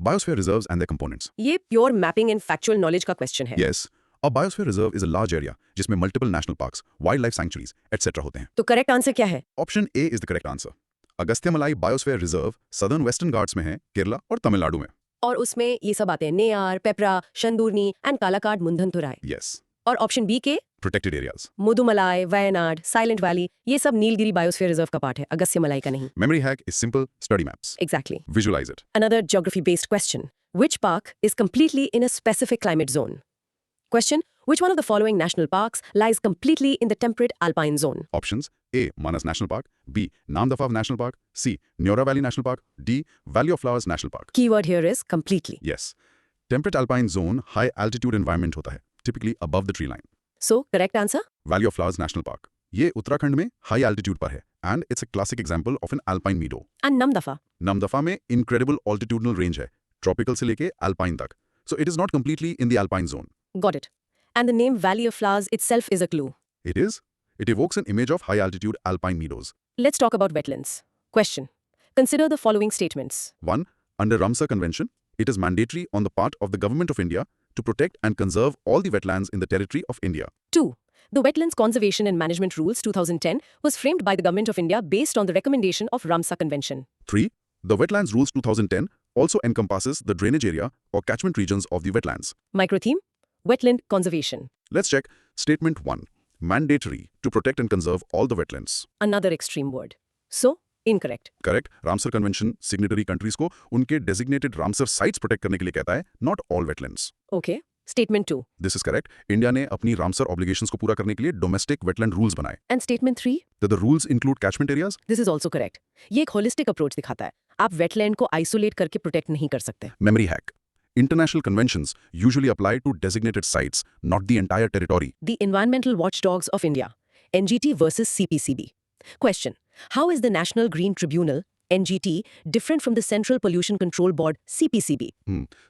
biosphere reserves and their components. ये pure mapping and factual knowledge का question है. Yes, a biosphere reserve is a large area जिसमें multiple national parks, wildlife sanctuaries, etc. होते हैं. तो correct answer क्या है? Option A is the correct answer. Agastyamalai Biosphere Reserve Southern Western Ghats में है, केरला और तमिलनाडु में. और उसमें ये सब आते हैं नेयार, पेपरा, शंदूरनी एंड कालाकाड मुंदनथुराई. Yes, और ऑप्शन बी के protected areas. Mudumalai, Wayanad, silent valley ये सब नीलगिरी बायोस्फीयर रिजर्व का पार्ट है, अगस्त्यमलाई का नहीं. Memory hack is simple, study maps. Exactly. Visualize it. Another geography-based question. Which park is completely in a specific climate zone? Question. Which one of the following national parks lies completely in the temperate alpine zone? Options A. Manas National Park, B. Namdapha National Park, C. Neora Valley National Park, D. Valley of Flowers National Park. Keyword here is completely. Yes. Temperate alpine zone high altitude environment होता है, typically above the tree line. So, correct answer? Valley of Flowers National Park. ये उत्तराखंड में high altitude पर है and it's a classic example of an alpine meadow. And Namdapha. Namdapha में incredible altitudinal range है, tropical से लेके alpine तक. So it is not completely in the alpine zone. Got it. And the name Valley of Flowers itself is a clue. It is. It evokes an image of high altitude alpine meadows. Let's talk about wetlands. Question. Consider the following statements. 1. Under Ramsar Convention, it is mandatory on the part of the Government of India to protect and conserve all the wetlands in the territory of India. 2. The Wetlands Conservation and Management Rules 2010 was framed by the Government of India based on the recommendation of Ramsar Convention. 3. The Wetlands Rules 2010 also encompasses the drainage area or catchment regions of the wetlands. Microtheme. Wetland conservation. Let's check Statement 1. Mandatory to protect and conserve all the wetlands. Another extreme word. So, incorrect. Correct. Ramsar Convention signatory countries को उनके designated Ramsar sites protect करने के लिए कहता है, not all wetlands. Okay. Statement 2. This is correct. India ने अपनी Ramsar obligations को पूरा करने के लिए domestic wetland rules बनाए. And statement 3. The rules include catchment areas. This is also correct. ये एक holistic approach दिखाता है. आप wetland को isolate करके protect नहीं कर सकते. Memory hack. International conventions usually apply to designated sites, not the entire territory. The Environmental Watchdogs of India. NGT versus CPCB. Question. How is the National Green Tribunal, NGT, different from the Central Pollution Control Board, CPCB?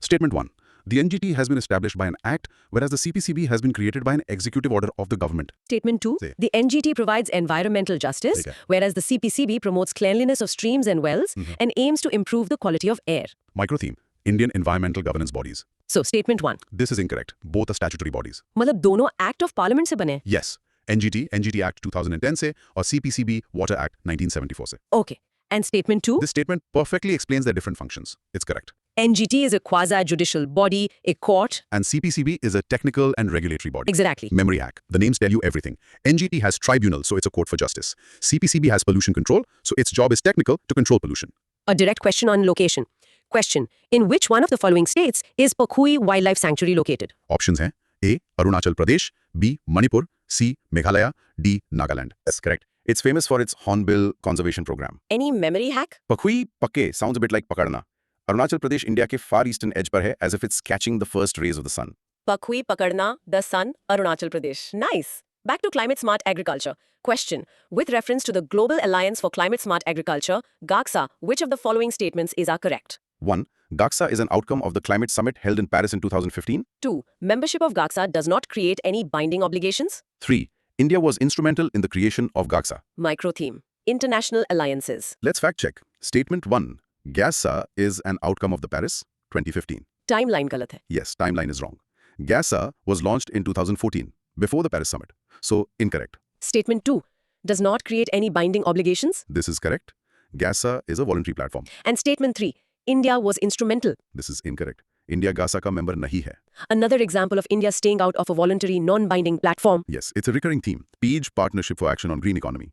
Statement 1. The NGT has been established by an act, whereas the CPCB has been created by an executive order of the government. Statement 2. Say. The NGT provides environmental justice, Okay. whereas the CPCB promotes cleanliness of streams and wells and aims to improve the quality of air. Microtheme. Indian environmental governance bodies. So, statement 1. This is incorrect. Both are statutory bodies. मतलब दोनों Act of Parliament से बने? Yes. NGT Act 2010 से और CPCB Water Act 1974 से. Okay. And statement 2? This statement perfectly explains their different functions. It's correct. NGT is a quasi-judicial body, a court. And CPCB is a technical and regulatory body. Exactly. Memory hack. The names tell you everything. NGT has tribunal, so it's a court for justice. CPCB has pollution control, so its job is technical to control pollution. A direct question on location. Question. In which one of the following states is Pakhui Wildlife Sanctuary located? Options हैं A. Arunachal Pradesh, B. Manipur, C. Meghalaya, D. Nagaland. That's correct. It's famous for its hornbill conservation program. Any memory hack? Pakhui Pakke sounds a bit like Pakadna. Arunachal Pradesh India के far eastern edge पर है as if it's catching the first rays of the sun. Pakhui Pakadna, the sun, Arunachal Pradesh. Nice. Back to climate smart agriculture. Question. With reference to the Global Alliance for Climate Smart Agriculture, GACSA, which of the following statements is correct? 1. GACSA is an outcome of the climate summit held in Paris in 2015. 2. Membership of GACSA does not create any binding obligations. 3. India was instrumental in the creation of GACSA. Microtheme. International alliances. Let's fact check. Statement 1. GACSA is an outcome of the Paris 2015. Timeline galat hai. Yes, timeline is wrong. GACSA was launched in 2014, before the Paris summit. So, incorrect. Statement 2. Does not create any binding obligations. This is correct. GACSA is a voluntary platform. And statement 3. India was instrumental. This is incorrect. India गासा का member नहीं है. Another example of India staying out of a voluntary non-binding platform. Yes, it's a recurring theme. PAGE, Partnership for Action on Green Economy.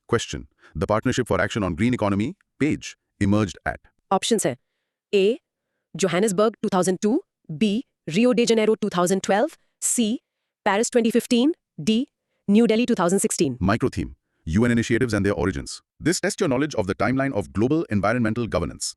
Question. The Partnership for Action on Green Economy, PAGE, emerged at Options है A. Johannesburg 2002, B. Rio de Janeiro 2012, C. Paris 2015, D. New Delhi 2016. Microtheme, UN initiatives and their origins. This tests your knowledge of the timeline of global environmental governance.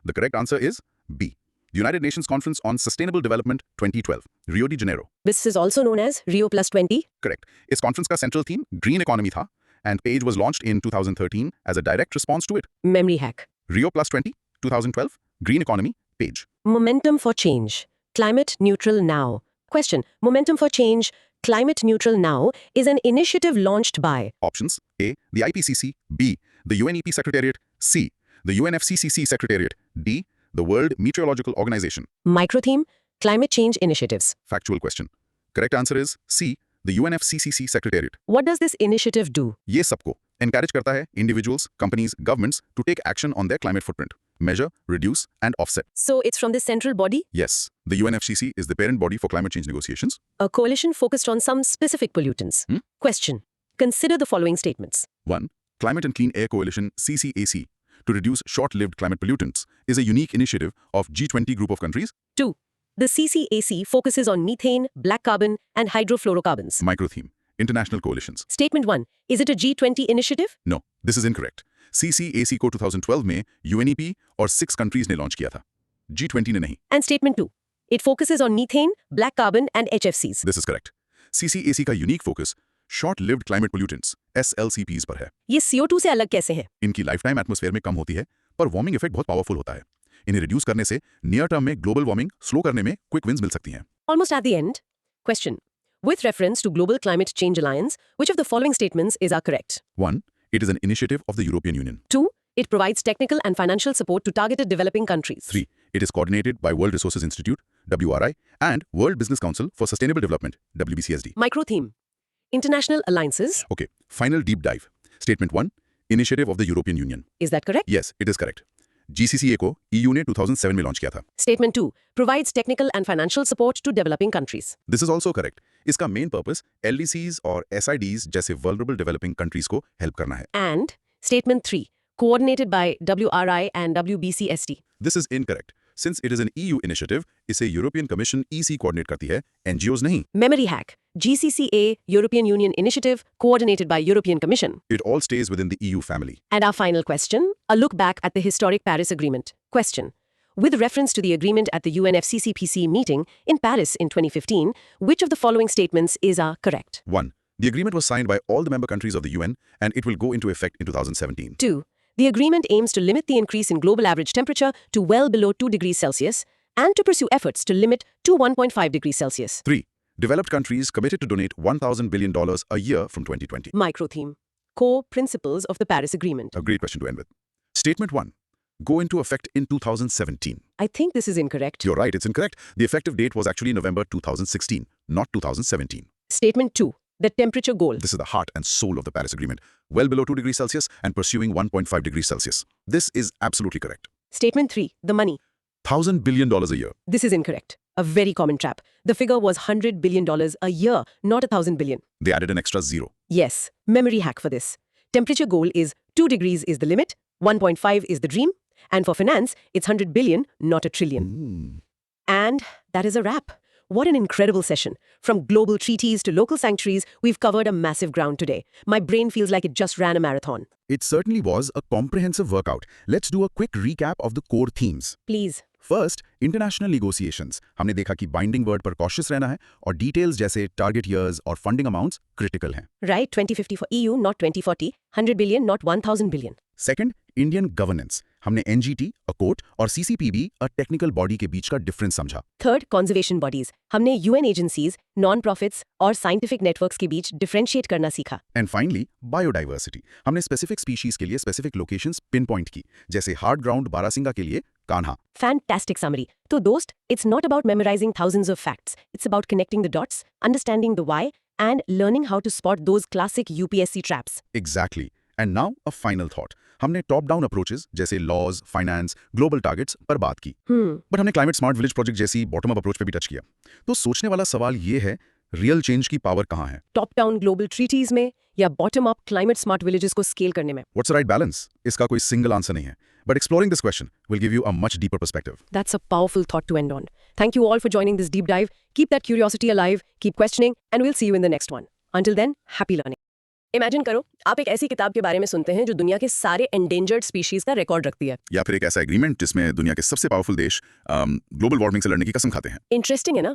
The correct answer is B. United Nations Conference on Sustainable Development 2012, Rio de Janeiro. This is also known as Rio Plus 20. Correct. इस conference का central theme green economy था, and PAGE was launched in 2013 as a direct response to it. Memory hack. Rio Plus 20, 2012, green economy, PAGE. Momentum for change. Climate neutral now. Question. Momentum for change. Climate neutral now is an initiative launched by Options: A. The IPCC, B. The UNEP Secretariat, C. The UNFCCC Secretariat, D. The World Meteorological Organization. Microtheme Climate Change Initiatives. Factual question. Correct answer is C. The UNFCCC Secretariat. What does this initiative do? ये सबको encourage करता है individuals, companies, governments to take action on their climate footprint, measure, reduce, and offset. So it's from this central body, Yes, the UNFCCC is the parent body for climate change negotiations. a coalition focused on some specific pollutants. Question. Consider the following statements. 1. Climate and Clean Air Coalition CCAC to reduce short-lived climate pollutants is a unique initiative of G20 group of countries. 2. The CCAC focuses on methane, black carbon, and hydrofluorocarbons. Microtheme, international coalitions. Statement 1. Is it a G20 initiative? No, this is incorrect. CCAC को 2012 में UNEP और 6 countries ने launch किया था. G20 ने नहीं. And statement 2. It focuses on methane, black carbon, and HFCs. This is correct. CCAC का unique focus short-lived climate pollutants SLCPs पर है. ये CO2 से अलग कैसे हैं? इनकी लाइफटाइम एटमॉस्फेयर में कम होती है, पर वार्मिंग इफेक्ट बहुत पावरफुल होता है. इन्हें रिड्यूस करने से नियर टर्म में ग्लोबल वार्मिंग स्लो करने में क्विक विन्स मिल सकती हैं. Almost at the end. Question. With reference to Global Climate Change Alliance, which of the following statements is correct? 1. It is an initiative of the European Union. 2. It provides technical and financial support to targeted developing countries. 3. It is coordinated by World Resources Institute, WRI, and World Business Council for Sustainable Development, WBCSD. Microtheme. International alliances. Okay, final deep dive. Statement 1. Initiative of the European Union. Is that correct? Yes, it is correct. GCCA को EU ने 2007 में launch किया था. Statement 2. Provides technical and financial support to developing countries. This is also correct. इसका main purpose LDCs और SIDs जैसे vulnerable developing countries को help करना है. And Statement 3. Coordinated by WRI and WBCSD. This is incorrect. Since it is an EU initiative, इसे European Commission EC coordinate करती है, NGOs नहीं. Memory hack. GCCA, European Union Initiative, coordinated by European Commission. It all stays within the EU family. And our final question, a look back at the historic Paris Agreement. Question. With reference to the agreement at the UNFCCC meeting in Paris in 2015, which of the following statements is correct? 1. The agreement was signed by all the member countries of the UN, and it will go into effect in 2017. 2. The agreement aims to limit the increase in global average temperature to well below 2 degrees Celsius and to pursue efforts to limit to 1.5 degrees Celsius. 3. Developed countries committed to donate $1,000 billion a year from 2020. Microtheme. Core principles of the Paris Agreement. A great question to end with. Statement 1. Go into effect in 2017. I think this is incorrect. You're right, it's incorrect. The effective date was actually November 2016, not 2017. Statement 2. The temperature goal. This is the heart and soul of the Paris Agreement. Well below 2 degrees Celsius and pursuing 1.5 degrees Celsius. This is absolutely correct. Statement 3. The money. $1,000 billion a year. This is incorrect. A very common trap. The figure was $100 billion a year, not 1,000 billion. They added an extra zero. Yes, memory hack for this. Temperature goal is 2 degrees is the limit, 1.5 is the dream, and for finance, it's 100 billion, not a trillion. And that is a wrap. What an incredible session. From global treaties to local sanctuaries, we've covered a massive ground today. My brain feels like it just ran a marathon. It certainly was a comprehensive workout. Let's do a quick recap of the core themes. Please. First, international negotiations. हमने देखा कि binding word पर cautious रहना है और details जैसे target years और funding amounts critical हैं. Right, 2050 for EU, not 2040. 100 billion, not 1,000 billion. Second, Indian governance. हमने NGT, a court, और CCPB, a technical body के बीच का डिफरेंस समझा. Third, conservation bodies. हमने UN agencies, non-profits और scientific networks के बीच differentiate करना सीखा. And finally, biodiversity. हमने स्पेसिफिक स्पीशीज के लिए स्पेसिफिक लोकेशंस पिन पॉइंट की, जैसे हार्ड ग्राउंड बारासिंगा के लिए कान्हा. Fantastic summary. तो दोस्त, it's not about memorizing thousands of facts. It's about connecting the dots, understanding the why, and learning how to spot those classic UPSC traps. Exactly. And now a final thought. हमने top down approaches जैसे laws, finance, global targets पर बात की, but हमने climate smart village project जैसी bottom up approach पे भी touch किया। तो सोचने वाला सवाल ये है, रियल चेंज की पावर कहाँ है? टॉप डाउन ग्लोबल ट्रीटीज में या bottom up climate smart villages को स्केल करने में? What's the right balance? इसका कोई सिंगल आंसर नहीं है, but exploring this question will give you a much deeper perspective. That's a powerful thought to end on. Thank you all for joining this deep dive. Keep that curiosity alive, keep questioning, and we'll see you in the next one. Until then, happy learning. Imagine करो आप एक ऐसी किताब के बारे में सुनते हैं जो दुनिया के सारे एंडेंजर्ड स्पीशीज का रिकॉर्ड रखती है। या फिर एक ऐसा एग्रीमेंट जिसमें दुनिया के सबसे पावरफुल देश ग्लोबल वार्मिंग से लड़ने की कसम खाते हैं। इंटरेस्टिंग है ना?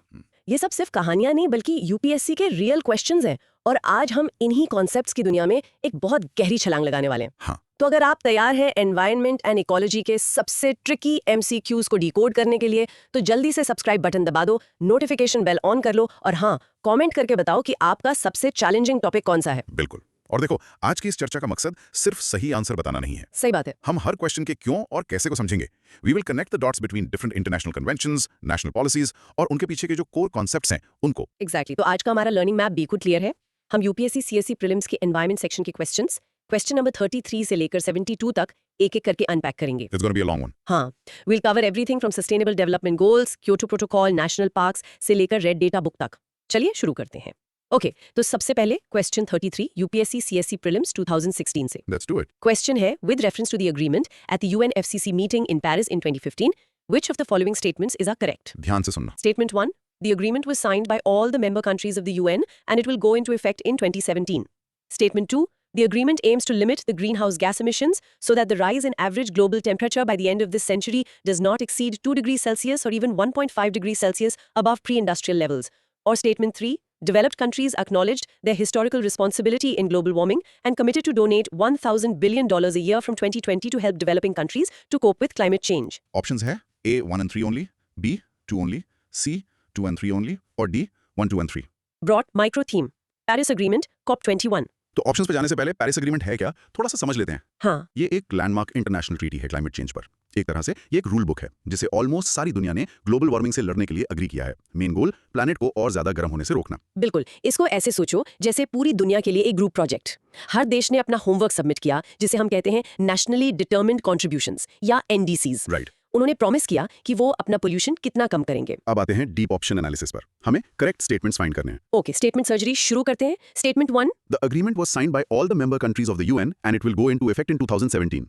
ये सब सिर्फ कहानियां नहीं बल्कि यूपीएससी के रियल क्वेश्चंस हैं और आज हम इन्हीं कॉन्सेप्ट्स की दुनिया में एक बहुत गहरी छलांग लगाने वाले हैं। हाँ, तो अगर आप तैयार हैं एनवायरनमेंट एंड इकोलॉजी के सबसे ट्रिकी एमसीक्यूज को डिकोड करने के लिए, तो जल्दी से सब्सक्राइब बटन दबा दो, नोटिफिकेशन बेल ऑन कर लो और हाँ, कमेंट करके बताओ कि आपका सबसे चैलेंजिंग टॉपिक कौन सा है। बिल्कुल। और देखो, आज की इस चर्चा का मकसद सिर्फ सही आंसर बताना नहीं है। सही बात है। हम हर क्वेश्चन के क्यों और कैसे को समझेंगे। We will connect the dots between different international conventions, national policies और उनके पीछे के जो कोर कॉन्सेप्ट्स हैं उनको। एग्जैक्टली। तो आज का हमारा लर्निंग मैप बिल्कुल क्लियर है। हम यूपीएससी सीएससी प्रीलिम्स के एनवायरनमेंट सेक्शन के क्वेश्चन नंबर 33 से लेकर 72 तक एक-एक करके अनपैक करेंगे। It's gonna be a long one. हाँ, we'll cover everything from sustainable development goals, Kyoto Protocol, national parks से लेकर रेड डेटा बुक तक। चलिए शुरू करते हैं। ओके, तो सबसे पहले क्वेश्चन 33 यूपीएससी सीएससी प्रीलिम्स 2016 से। Let's do it. क्वेश्चन है, with reference to the agreement at the UNFCCC meeting in Paris in 2015, which of the following statements is correct? ध्यान से सुनना। Statement 1, the agreement was signed by all the member countries of the UN and it will go into effect in 2017. Statement 2, the agreement aims to limit the greenhouse gas emissions so that the rise in average global temperature by the end of this century does not exceed 2 degrees Celsius or even 1.5 degrees Celsius above pre-industrial levels. Or Statement 3, developed countries acknowledged their historical responsibility in global warming and committed to donate $1,000 billion a year from 2020 to help developing countries to cope with climate change. Options है A 1 and 3 only, B 2 only, C 2 and 3 only और D 1 2 and 3। Broad micro theme, Paris Agreement, COP21. तो options पे जाने से पहले Paris agreement है क्या, थोड़ा सा समझ लेते हैं। हाँ, ये एक लैंडमार्क इंटरनेशनल ट्रीटी है क्लाइमेट चेंज पर। एक तरह से ये एक रूल बुक है जिसे ऑलमोस्ट सारी दुनिया ने ग्लोबल वार्मिंग से लड़ने के लिए अग्री किया है। मेन गोल प्लैनेट को और ज्यादा गर्म होने से रोकना। बिल्कुल। इसको ऐसे सोचो जैसे पूरी दुनिया के लिए एक ग्रुप प्रोजेक्ट। हर देश ने अपना होमवर्क सबमिट किया जिसे हम कहते हैं नेशनली डिटर्मिन्ड कॉन्ट्रीब्यूशंस या एनडीसीज। राइट। उन्होंने प्रॉमिस किया कि वो अपना पोल्यूशन कितना कम करेंगे। अब आते हैं डीप ऑप्शन एनालिसिस पर। हमें करेक्ट स्टेटमेंट्स फाइंड करने हैं। ओके, स्टेटमेंट सर्जरी शुरू करते हैं। Statement 1, the agreement was signed by all the member countries of the UN and it will go into effect in 2017।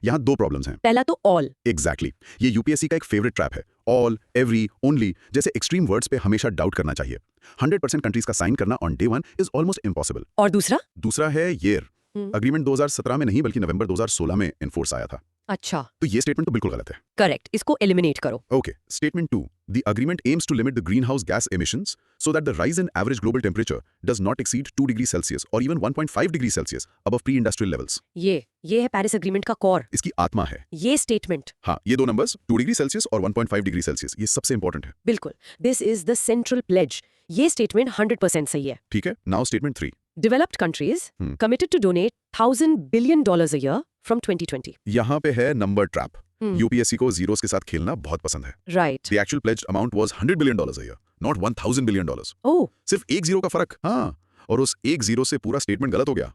यहाँ दो प्रॉब्लम्स हैं। पहला तो ऑल। एग्जैक्टली। ये यूपीएससी का एक फेवरेट ट्रैप है। ऑल, एवरी, ओनली जैसे एक्सट्रीम वर्ड्स पे हमेशा डाउट करना चाहिए। 100% कंट्रीज का साइन करना on day 1 is almost impossible. और दूसरा है ईयर। अग्रीमेंट 2017 में नहीं बल्कि नवंबर 2016 में एनफोर्स आया था। अच्छा, तो ये स्टेटमेंट तो बिल्कुल गलत है। करेक्ट। इसको एलिमिनेट करो। Okay, statement 2. The agreement aims to limit the greenhouse gas emissions so that the rise in average global temperature does not exceed 2 degrees Celsius or even 1.5 degrees Celsius above pre-industrial levels. ये है Paris agreement का core. इसकी आत्मा है। ये statement. हाँ, ये दो नंबर्स 2 डिग्री सेल्सियस और 1.5 डिग्री सेल्सियस ये सबसे इंपॉर्टेंट है। बिल्कुल। This is the central pledge. ये स्टेटमेंट 100% सही है। ठीक है, now statement 3. Developed countries committed to donate $1,000 billion a year from 2020. यहाँ पे है नंबर ट्रैप। यूपीएससी को जीरोस के साथ खेलना बहुत पसंद है। Right. The actual pledged amount was $100 billion a year, not $1,000 billion. Oh, सिर्फ एक जीरो का फर्क। हाँ, और उस एक जीरो से पूरा स्टेटमेंट गलत हो गया।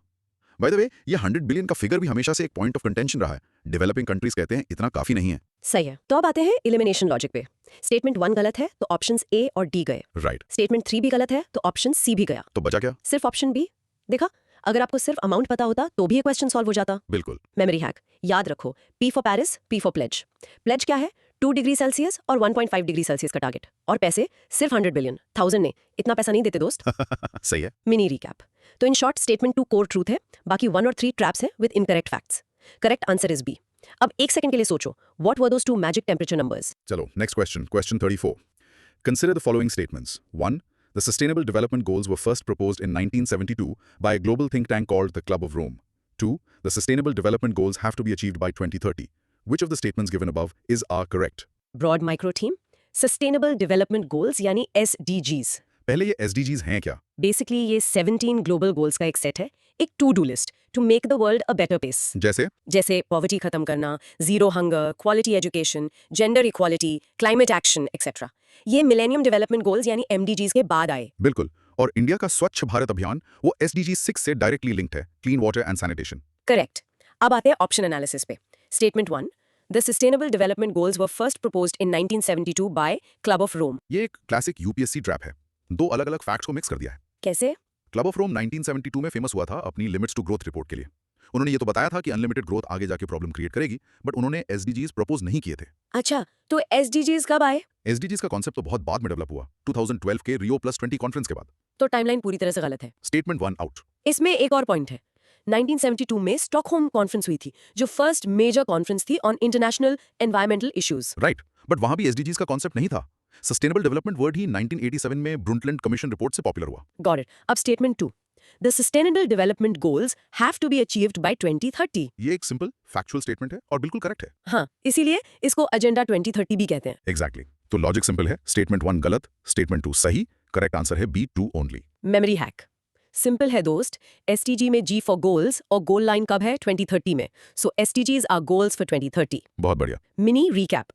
बाय द वे, ये 100 बिलियन का फिगर भी हमेशा से एक पॉइंट ऑफ कंटेंशन रहा है। डेवलपिंग कंट्रीज कहते हैं इतना काफी नहीं है। सही है। तो अब आते हैं एलिमिनेशन लॉजिक पे। स्टेटमेंट 1 गलत है तो ऑप्शंस ए और डी गए। राइट। स्टेटमेंट 3 भी गलत है तो ऑप्शन सी भी गया। तो बचा क्या? सिर्फ ऑप्शन बी। देखा, अगर आपको सिर्फ अमाउंट पता होता तो भी ये क्वेश्चन सॉल्व हो जाता। बिल्कुल। मेमोरी हैक याद रखो, P for Paris, P for pledge. Pledge क्या है? 2 डिग्री सेल्सियस और 1.5 डिग्री सेल्सियस का टारगेट। और पैसे सिर्फ 100 बिलियन, 1000 ने। इतना पैसा नहीं देते दोस्त। सही है। Mini recap. तो in short statement 2 core truth है, बाकी 1 और 3 ट्रैप्स हैं with incorrect facts. Correct answer is B. अब एक सेकंड के लिए सोचो, what were those 2 magic temperature numbers? चलो, next question, question 34. Consider the following statements. 1. The Sustainable Development Goals were first proposed in 1972 by a global think tank called the Club of Rome. 2. The Sustainable Development Goals have to be achieved by 2030. Which of the statements given above are correct? Broad micro theme, sustainable development goals यानी SDGs। पहले ये SDGs हैं क्या? Basically ये 17 global goals का एक set है, एक to do list to make the world a better place. जैसे पॉवर्टी खत्म करना, zero hunger, quality education, gender equality, climate action etcetera. ये मिलेनियम डेवलपमेंट गोल्स यानी MDGs के बाद आए। बिल्कुल। और इंडिया का स्वच्छ भारत अभियान वो SDG 6 से डायरेक्टली लिंक्ड है, clean water and sanitation. Correct. अब आते हैं ऑप्शन एनालिसिस पे। Statement 1, the sustainable development goals were first proposed in 1972 by club of Rome. ये एक क्लासिक यूपीएससी ट्रैप है। दो अलग अलग फैक्ट्स को मिक्स कर दिया है। कैसे? क्लब ऑफ रोम 1972 में फेमस हुआ था अपनी लिमिट्स टू ग्रोथ रिपोर्ट के लिए। उन्होंने ये तो बताया था कि अनलिमिटेड ग्रोथ आगे जाके प्रॉब्लम क्रिएट करेगी, बट उन्होंने एसडीजीज प्रपोज नहीं किए थे। अच्छा, तो एसडीजीज कब आए? एसडीजीज का कॉन्सेप्ट तो बहुत बाद में डेवलप हुआ, 2012 के रियो प्लस 20 कॉन्फ्रेंस के बाद। तो टाइमलाइन पूरी तरह से गलत है। Statement 1 out. इसमें एक और पॉइंट है। 1972 में स्टॉकहोम कॉन्फ्रेंस हुई थी, जो फर्स्ट मेजर कॉन्फ्रेंस थी on international environmental issues. Right, but वहां भी एसडीजीज का कॉन्सेप्ट नहीं था। सस्टेनेबल डेवलपमेंट वर्ड ही 1987 में ब्रुंटलैंड कमीशन रिपोर्ट से पॉपुलर हुआ। Got it. अब statement 2, the sustainable development goals have to be achieved by 2030। ये एक सिंपल फैक्चुअल स्टेटमेंट है और बिल्कुल करेक्ट है। हाँ, इसीलिए इसको एजेंडा 2030 भी कहते हैं। एग्जैक्टली तो लॉजिक सिंपल है। स्टेटमेंट 1 गलत, स्टेटमेंट 2 सही। करेक्ट आंसर है B 2 only. Memory hack simple है दोस्त। एसटीजी में जी फॉर गोल्स और गोल लाइन कब है? 2030 में। सो एसटीजीज आर गोल्स फॉर 2030। बहुत बढ़िया। Mini recap,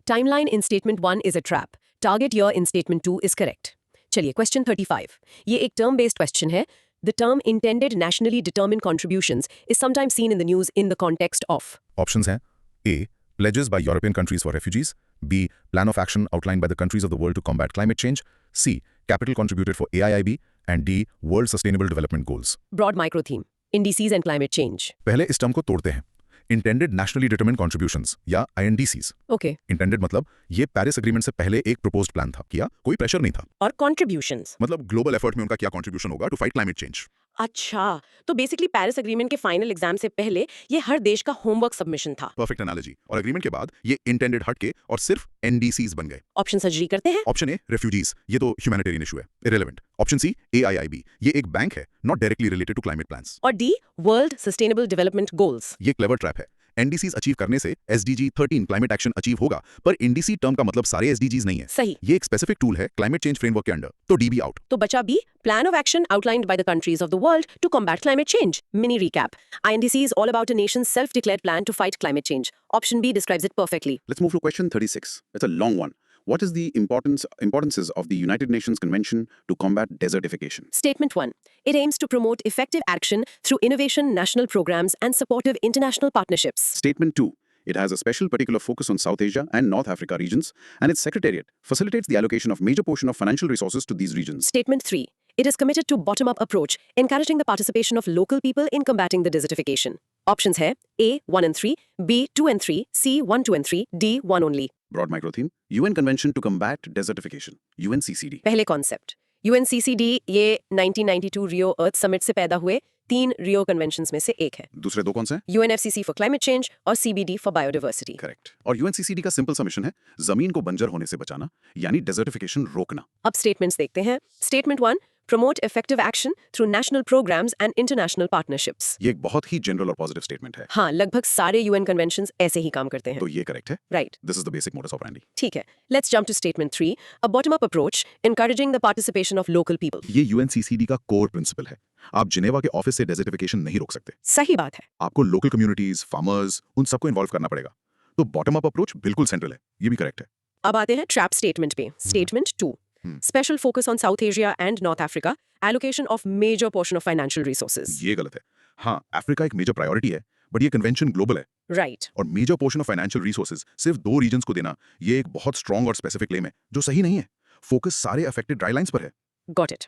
timeline in statement 1 is a trap, target year in statement 2 is correct. चलिए क्वेश्चन 35, ये एक टर्म बेस्ड क्वेश्चन है। The term intended nationally determined contributions is sometimes seen in the news in the context of. Options हैं ए pledges by European countries for refugees, B plan of action outlined by the countries of the world to combat climate change, C capital contributed for AIIB, and D World Sustainable Development Goals. Broad micro theme, indices and climate change. पहले इस term को तोड़ते हैं। Intended nationally determined contributions या INDCs। Okay. Intended मतलब ये Paris agreement से पहले एक प्रपोज्ड प्लान था, किया कोई प्रेशर नहीं था। और कॉन्ट्रीब्यूशंस मतलब ग्लोबल एफर्ट में उनका क्या कॉन्ट्रीब्यूशन होगा टू फाइट क्लाइमेट चेंज। अच्छा, तो बेसिकली पेरिस एग्रीमेंट के फाइनल एग्जाम से पहले ये हर देश का होमवर्क सबमिशन था। Perfect analogy. और एग्रीमेंट के बाद ये इंटेंडेड हट के और सिर्फ NDCs बन गए। ऑप्शन सर्जरी करते हैं। ऑप्शन ए रेफ्यूजीज, ये तो ह्यूमैनिटेरियन इशू है, इरेलेवेंट। ऑप्शन सी AIIB, ये एक बैंक है, not directly related to climate plans. और D world sustainable development goals. ये क्लेवर ट्रैप है। NDCs अचीव करने से SDG 13 क्लाइमेट एक्शन अचीव होगा, पर NDC टर्म का मतलब सारे SDGs नहीं है। सही। ये एक स्पेसिफिक टूल है क्लाइमेट चेंज फ्रेमवर्क के अंडर, तो डी भी आउट। तो बचा B, plan of action outlined by the countries of the world to combat climate change. Mini recap, INDC is all about a nation's self-declared plan to fight climate change. Option B describes it perfectly. Let's move to question 36. It's a long one. What is the importances of the United Nations Convention to combat desertification? Statement 1. It aims to promote effective action through innovation, national programs, and supportive international partnerships. Statement 2. It has a special particular focus on South Asia and North Africa regions, and its secretariat facilitates the allocation of major portion of financial resources to these regions. Statement 3. It is committed to bottom-up approach, encouraging the participation of local people in combating the desertification. Options है A 1 and 3, B 2 and 3, C 1, 2 and 3, D 1 only. Broad micro theme. UN Convention to combat desertification. UNCCD. पहले concept UNCCD ये 1992 रियो अर्थ summit से पैदा हुए 3 रियो conventions में से एक है। दूसरे दो कौन से हैं? UNFCCC फॉर क्लाइमेट चेंज और CBD फॉर बायोडाइवर्सिटी। करेक्ट। और UNCCD का सिंपल सा मिशन है जमीन को बंजर होने से बचाना, यानी डेजर्टिफिकेशन रोकना। अब स्टेटमेंट्स देखते हैं। Statement 1, promote effective action through national programs and international partnerships. ये एक बहुत ही जनरल और पॉजिटिव स्टेटमेंट है। हाँ, लगभग सारे UN कन्वेंशंस ऐसे ही काम करते हैं। तो ये करेक्ट है। Right. This is the basic modus operandi. ठीक है, let's jump to statement 3, a bottom-up approach encouraging the participation of local people. ये UNCCD का कोर प्रिंसिपल है। आप जिनेवा के ऑफिस से डेजर्टिफिकेशन नहीं रोक सकते। सही बात है। आपको लोकल कम्युनिटीज, फार्मर्स, उन सबको इन्वॉल्व करना पड़ेगा। तो बॉटम अप अप्रोच बिल्कुल सेंट्रल है, ये भी करेक्ट है। अब आते हैं ट्रैप स्टेटमेंट पे। Statement 2, special focus on South Asia and North Africa, allocation of major portion of financial resources. ये गलत है। हाँ, अफ्रीका एक मेजर प्रायोरिटी है, बट ये कन्वेंशन ग्लोबल है। राइट। और major portion of financial resources सिर्फ 2 रीजन्स को देना, ये एक बहुत स्ट्रॉन्ग और स्पेसिफिक क्लेम है, जो सही नहीं है। फोकस सारे अफेक्टेड ड्राई लाइंस पर है। Got it.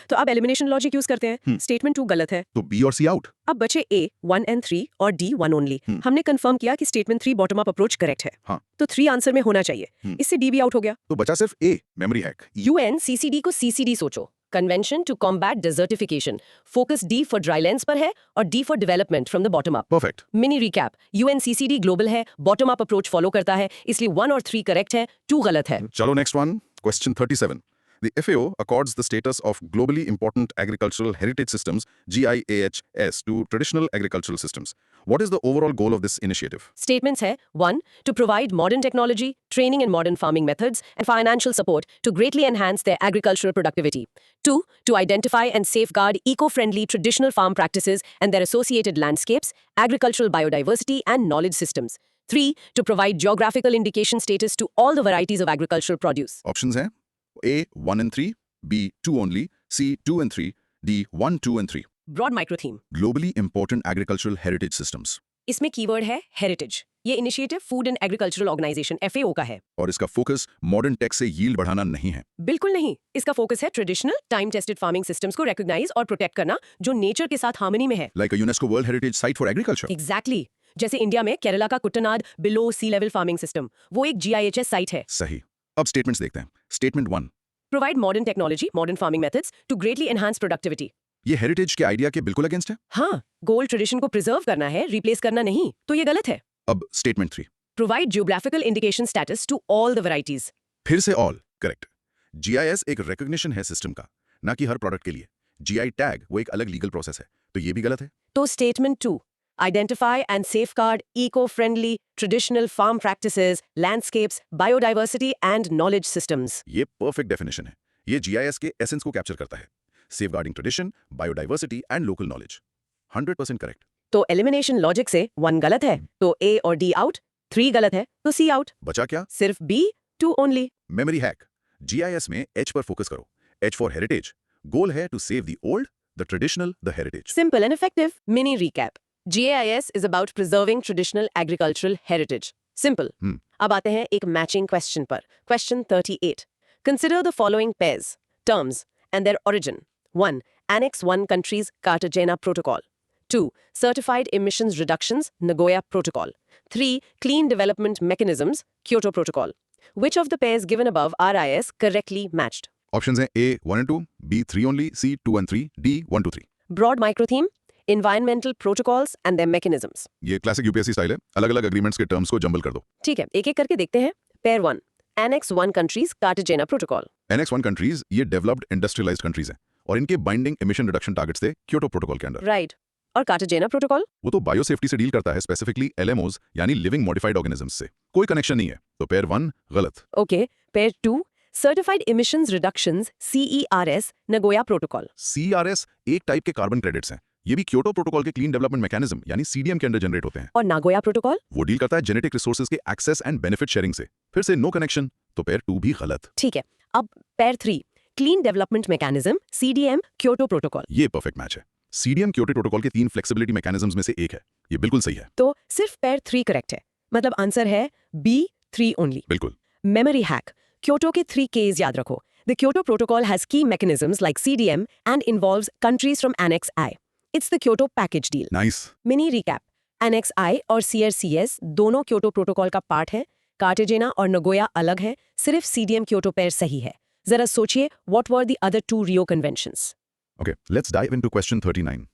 तो अब एलिमिनेशन लॉजिक यूज करते हैं। स्टेटमेंट 2 गलत है, तो बी और सी आउट। अब बचे A 1 and 3 और D 1 ओनली। हमने कंफर्म किया कि statement 3 bottom up approach correct है। हाँ। तो 3 आंसर में होना चाहिए, इससे D भी आउट हो गया। तो बचा सिर्फ ए, मेमोरी हैक। UNCCD को CCD सोचो, convention to combat desertification. Focus D for dry lands पर है और D for development from the bottom up. Perfect. Mini recap, UNCCD global है, बॉटम अप अप्रोच फॉलो करता है, इसलिए 1 और 3 करेक्ट है, 2 गलत है। चलो next one, question 37. The FAO accords the status of globally important agricultural heritage systems GIAHS to traditional agricultural systems. What is the overall goal of this initiative? Statements है 1, to provide modern technology, training in modern farming methods, and financial support to greatly enhance their agricultural productivity. 2, to identify and safeguard eco-friendly traditional farm practices and their associated landscapes, agricultural biodiversity, and knowledge systems. 3, to provide geographical indication status to all the varieties of agricultural produce. Options हैं A 1 and 3, B 2 only, C 2 and 3, D 1, 2 and 3. Broad micro theme. Globally important agricultural heritage systems. इसमें keyword है heritage. ये initiative food and agricultural organisation FAO का है। और इसका focus modern tech से yield बढ़ाना नहीं है। बिल्कुल नहीं, इसका फोकस है traditional time tested farming systems को रिकॉग्नाइज और प्रोटेक्ट करना जो नेचर के साथ हार्मनी में है। Like a UNESCO world heritage site for agriculture. Exactly जैसे इंडिया में केरला का Kuttanad below sea level farming system, वो एक GIHS साइट है। सही। अब स्टेटमेंट्स देखते हैं। Statement 1, provide modern technology modern farming methods to greatly enhance productivity. ये हेरिटेज के आइडिया के बिल्कुल अगेंस्ट है। हाँ, गोल्ड ट्रेडिशन को प्रिजर्व करना है, रिप्लेस करना नहीं, तो ये गलत है। अब statement 3, provide geographical indication status to all the varieties. फिर से ऑल करेक्ट। GIS एक रिकॉग्निशन है सिस्टम का, ना कि हर प्रोडक्ट के लिए। GI टैग वो एक अलग लीगल प्रोसेस है, तो ये भी गलत है। तो statement 2, identify and safeguard eco-friendly traditional farm practices, landscapes, biodiversity and knowledge systems. ये परफेक्ट डेफिनेशन है। ये GIS के एसेंस को कैप्चर करता है। Safeguarding tradition, biodiversity and local knowledge. 100% correct. तो एलिमिनेशन लॉजिक से 1 गलत है, तो A और D आउट, 3 गलत है, तो C आउट, बचा क्या? सिर्फ B, 2 only. Memory hack. GIS में H पर फोकस करो। H for heritage. गोल है to save the old, the traditional, the heritage. Simple and effective. Mini recap. GIS is about preserving traditional agricultural heritage. Simple. अब आते हैं एक matching question पर. Question 38. Consider the following pairs, terms, and their origin. 1. Annex 1 countries Cartagena Protocol. 2. Certified emissions reductions Nagoya Protocol. 3. Clean development mechanisms Kyoto Protocol. Which of the pairs given above RIS correctly matched? Options हैं A 1 and 2, B 3 only, C 2 and 3, D 1 to 3। Broad micro theme, environmental protocols and their mechanisms. ये classic UPSC style है। अलग-अलग agreements के terms को jumble कर दो। ठीक है, एक एक करके देखते हैं। Pair 1, Annex 1 countries Cartagena Protocol. Annex 1 countries ये डेवलप्ड इंडस्ट्रियलाइज्ड कंट्रीज हैं और इनके बाइंडिंग एमिशन रिडक्शन टारगेट्स थे क्योटो प्रोटोकॉल के अंडर। Right. और Cartagena Protocol? वो तो बायोसेफ्टी से डील करता है, स्पेसिफिकली LMOs यानी लिविंग मॉडिफाइड ऑर्गेनिजम्स से। कोई कनेक्शन नहीं है, तो पेयर 1 गलत। Okay. Pair 2, Certified Emissions Reductions CERS Nagoya Protocol. CERS एक टाइप के कार्बन क्रेडिट्स हैं। ये भी क्योटो प्रोटोकॉल के क्लीन डेवलपमेंट मैकेनिज्म यानी CDM के अंडर जनरेट होते हैं। और Nagoya Protocol? वो डील करता है जेनेटिक रिसोर्सेज के एक्सेस एंड बेनिफिट शेयरिंग से। फिर से नो कनेक्शन, तो पेयर 2 भी गलत। ठीक है, अब pair 3, Clean Development Mechanism CDM Kyoto Protocol. ये परफेक्ट मैच है। CDM क्योटो प्रोटोकॉल के 3 फ्लेक्सिबिलिटी मैकेनिज्म्स में से एक है। ये बिल्कुल सही है। तो सिर्फ पेयर 3 करेक्ट है, मतलब आंसर है B 3 only. बिल्कुल। Memory hack. Kyoto के 3 Ks याद रखो. The Kyoto Protocol has key mechanisms like CDM and involves countries from Annex I. It's the Kyoto Package Deal. Nice. Mini recap. Annex I और CRCS दोनों Kyoto Protocol का part है. Cartagena और Nagoya अलग है. सिर्फ CDM Kyoto पेयर सही है. जरा सोचिए, what were the other 2 Rio conventions? Okay, let's dive into question 39.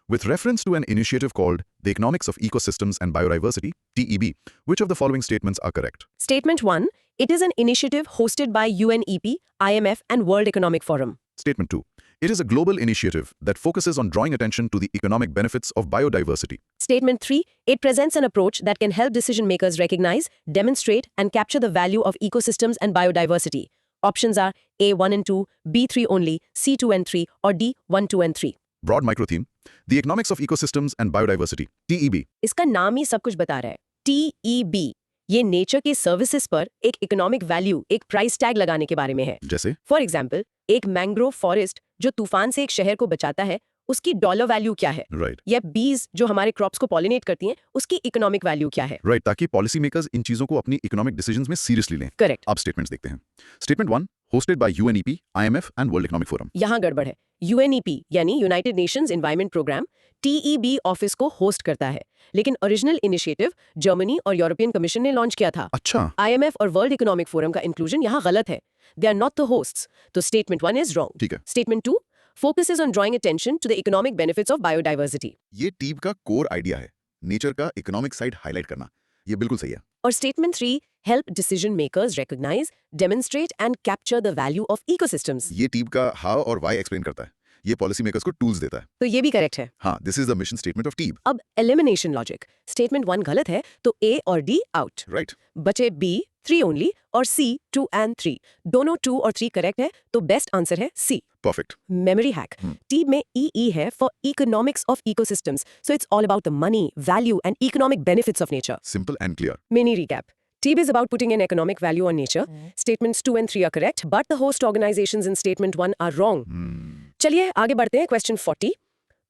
With reference to an initiative called the Economics of Ecosystems and Biodiversity, TEB, which of the following statements are correct? Statement 1. It is an initiative hosted by UNEP, IMF and World Economic Forum. Statement 2. It is a global initiative that focuses on drawing attention to the economic benefits of biodiversity. Statement 3. It presents an approach that can help decision makers recognize, demonstrate and capture the value of ecosystems and biodiversity. Options are A 1 and 2, B 3 only, C 2 and 3 or D 1 2 and 3. Broad micro theme. The Economics of Ecosystems and Biodiversity, TEB. इसका नाम ही सब कुछ बता रहा है. TEB. ये nature के services पर एक इकोनॉमिक वैल्यू, एक प्राइस टैग लगाने के बारे में है. जैसे फॉर एग्जाम्पल, एक मैंग्रोव फॉरेस्ट जो तूफान से एक शहर को बचाता है, उसकी डॉलर वैल्यू क्या है? राइट या बीज जो हमारे क्रॉप्स को पॉलिनेट करती हैं, उसकी इकोनॉमिक वैल्यू क्या है? राइट, ताकि पॉलिसी मेकर्स इन चीजों को अपनी इकोनॉमिक डिसीजंस में सीरियसली लें। करेक्ट. अब स्टेटमेंट्स देखते हैं। Statement 1, hosted by UNEP, IMF and World Economic Forum. यहाँ गड़बड़ है. UNEP यानी United Nations environment programme TEB office को होस्ट करता है, लेकिन ओरिजिनल इनिशिएटिव जर्मनी और यूरोपियन कमीशन ने लॉन्च किया था. अच्छा, IMF और वर्ल्ड इकोनॉमिक फोरम का इंक्लूजन यहाँ गलत है. They are not the hosts. तो स्टेटमेंट 1 इज रॉन्ग. ठीक है। Statement 2 focuses on drawing attention to the economic benefits of biodiversity. ये टीब का कोर आइडिया है, नेचर का इकोनॉमिक साइड हाईलाइट करना। ये बिल्कुल सही है। और statement 3 help decision makers recognize, demonstrate and capture the value of ecosystems. ये टीब का हाउ और व्हाई एक्सप्लेन करता है। ये पॉलिसी मेकर्स को टूल्स देता है। तो ये भी करेक्ट है. हाँ, this is the mission statement of TEEB. अब एलिमिनेशन लॉजिक. स्टेटमेंट 1 गलत है, तो A और D आउट. राइट। बचे B 3 ओनली और C 2 and 3. दोनों 2 और 3 करेक्ट है, तो बेस्ट आंसर है C. Perfect. Memory hack. TEB में EE है for economics of ecosystems. So it's all about the money, value and economic benefits of nature. Simple and clear. Mini recap. TEB is about putting in economic value on nature. Statements 2 and 3 are correct, but the host organizations in statement 1 are wrong. चलिए आगे बढ़ते हैं. Question 40.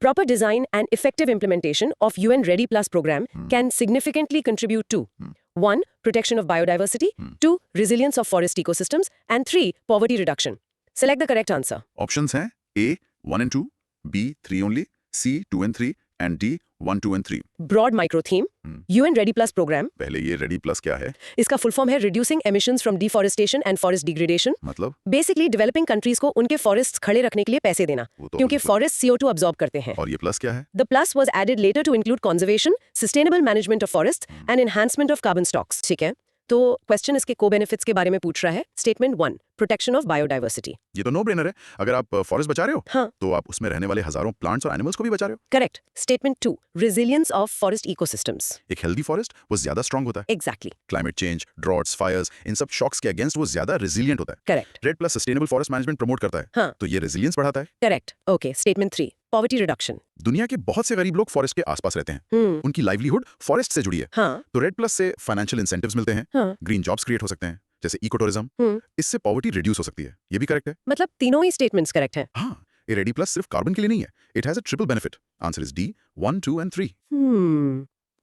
Proper design and effective implementation of UN Ready Plus program can significantly contribute to 1. Protection of biodiversity, 2. Resilience of forest ecosystems, and 3. Poverty reduction. Select the correct answer. Options हैं A 1 and 2, B 3 only, C 2 and 3, and D 1, 2 and 3. Broad micro theme, UN Ready Plus program. पहले ये ready plus क्या है? इसका full form है Reducing Emissions from Deforestation and Forest Degradation. मतलब basically developing countries को उनके फॉरेस्ट खड़े रखने के लिए पैसे देना, वो तो क्योंकि बिल्कुल। फॉरेस्ट CO2 अब्सॉर्ब करते हैं. और ये प्लस क्या है? The plus was added later to include conservation, sustainable management of forests, and enhancement of carbon stocks. ठीक है? तो क्वेश्चन इसके को-बेनिफिट्स के बारे में पूछ रहा है. Statement 1, protection of biodiversity. ये तो नो ब्रेनर है. अगर आप फॉरेस्ट बचा रहे हो हाँ. तो आप उसमें रहने वाले हजारों प्लांट्स और एनिमल्स को भी बचा रहे हो. Correct. Statement 2, resilience of forest ecosystems. एक हेल्दी फॉरेस्ट वो ज्यादा स्ट्रांग होता है. Exactly. Climate change, droughts, fires, इन सब शॉक्स के अगेंस्ट वो ज्यादा रेजिलिएंट होता है. Correct. REDD plus sustainable forest management promote करता है. हाँ. तो ये रेजिलियंस बढ़ाता है. Correct. Okay. Statement 3, poverty reduction. दुनिया के बहुत से गरीब लोग फॉरेस्ट के आसपास रहते हैं. उनकी लाइवलीहुड फॉरेस्ट से जुड़ी है. हाँ. तो रेड प्लस से फाइनेंशियल इंसेंटिव्स मिलते हैं. हाँ. ग्रीन जॉब्स क्रिएट हो सकते हैं, जैसे इको टूरिज्म. इससे पॉवर्टी रिड्यूस हो सकती है. ये भी करेक्ट है. मतलब तीनों ही स्टेटमेंट्स करेक्ट हैं. हाँ, ये रेडी प्लस सिर्फ कार्बन के लिए नहीं है. It has a triple benefit. Answer is D 1, 2 and 3.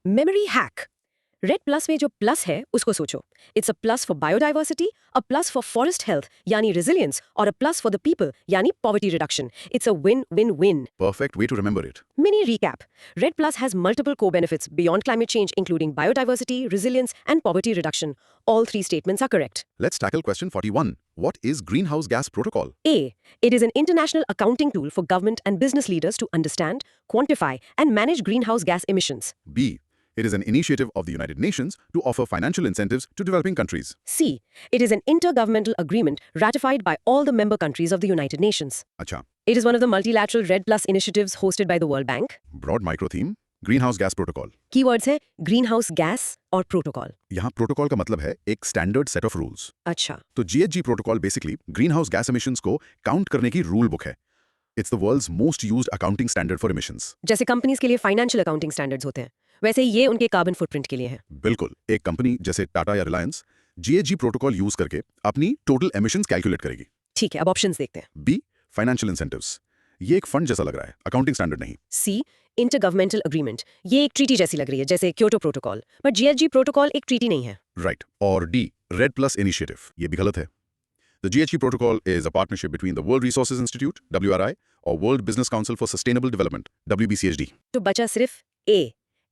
Memory hack. Red plus में जो प्लस है उसको सोचो. It's a plus for biodiversity, a plus for forest health यानी रेजिलियंस, और अ प्लस फॉर द पीपल यानी poverty reduction. It's a win win win. Perfect way to remember it. Mini recap. Red Plus has multiple co-benefits beyond climate change, including biodiversity, resilience, and poverty reduction. All three statements are correct. Let's tackle question 41. What is greenhouse gas protocol? A. It is an international accounting tool for government and business leaders to understand, quantify, and manage greenhouse gas emissions. B. It is an initiative of the United Nations to offer financial incentives to developing countries. C. It is an intergovernmental agreement ratified by all the member countries of the United Nations. अच्छा, It is one of the multilateral Red Plus initiatives hosted by the World Bank. broad micro theme, greenhouse gas protocol. Keywords है greenhouse gas और protocol. यहाँ protocol का मतलब है एक standard set of rules. अच्छा. तो GHG protocol basically greenhouse gas emissions को काउंट करने की रूल बुक है. It's the world's most used accounting standard for emissions. जैसे कंपनीज के लिए फाइनेंशियल अकाउंटिंग स्टैंडर्ड्स होते हैं, वैसे ही ये उनके कार्बन फुटप्रिंट के लिए है. बिल्कुल. एक कंपनी जैसे टाटा या रिलायंस GHG प्रोटोकॉल यूज करके अपनी टोटल एमिशंस कैलकुलेट करेगी. ठीक है, अब ऑप्शंस देखते हैं. Be financial incentives. ये एक फंड जैसा लग रहा है, अकाउंटिंग स्टैंडर्ड नहीं. सी इंटरगवर्नमेंटल अग्रीमेंट. ये एक ट्रीटी जैसी लग रही है, जैसे Kyoto protocol. But GHG protocol एक ट्रीटी नहीं है. राइट. और डी रेड प्लस इनिशिएटिव. ये भी गलत है. The GHG protocol is a partnership between the World Resources Institute WRI or World Business Council for Sustainable Development WBCHD. तो बचा सिर्फ A,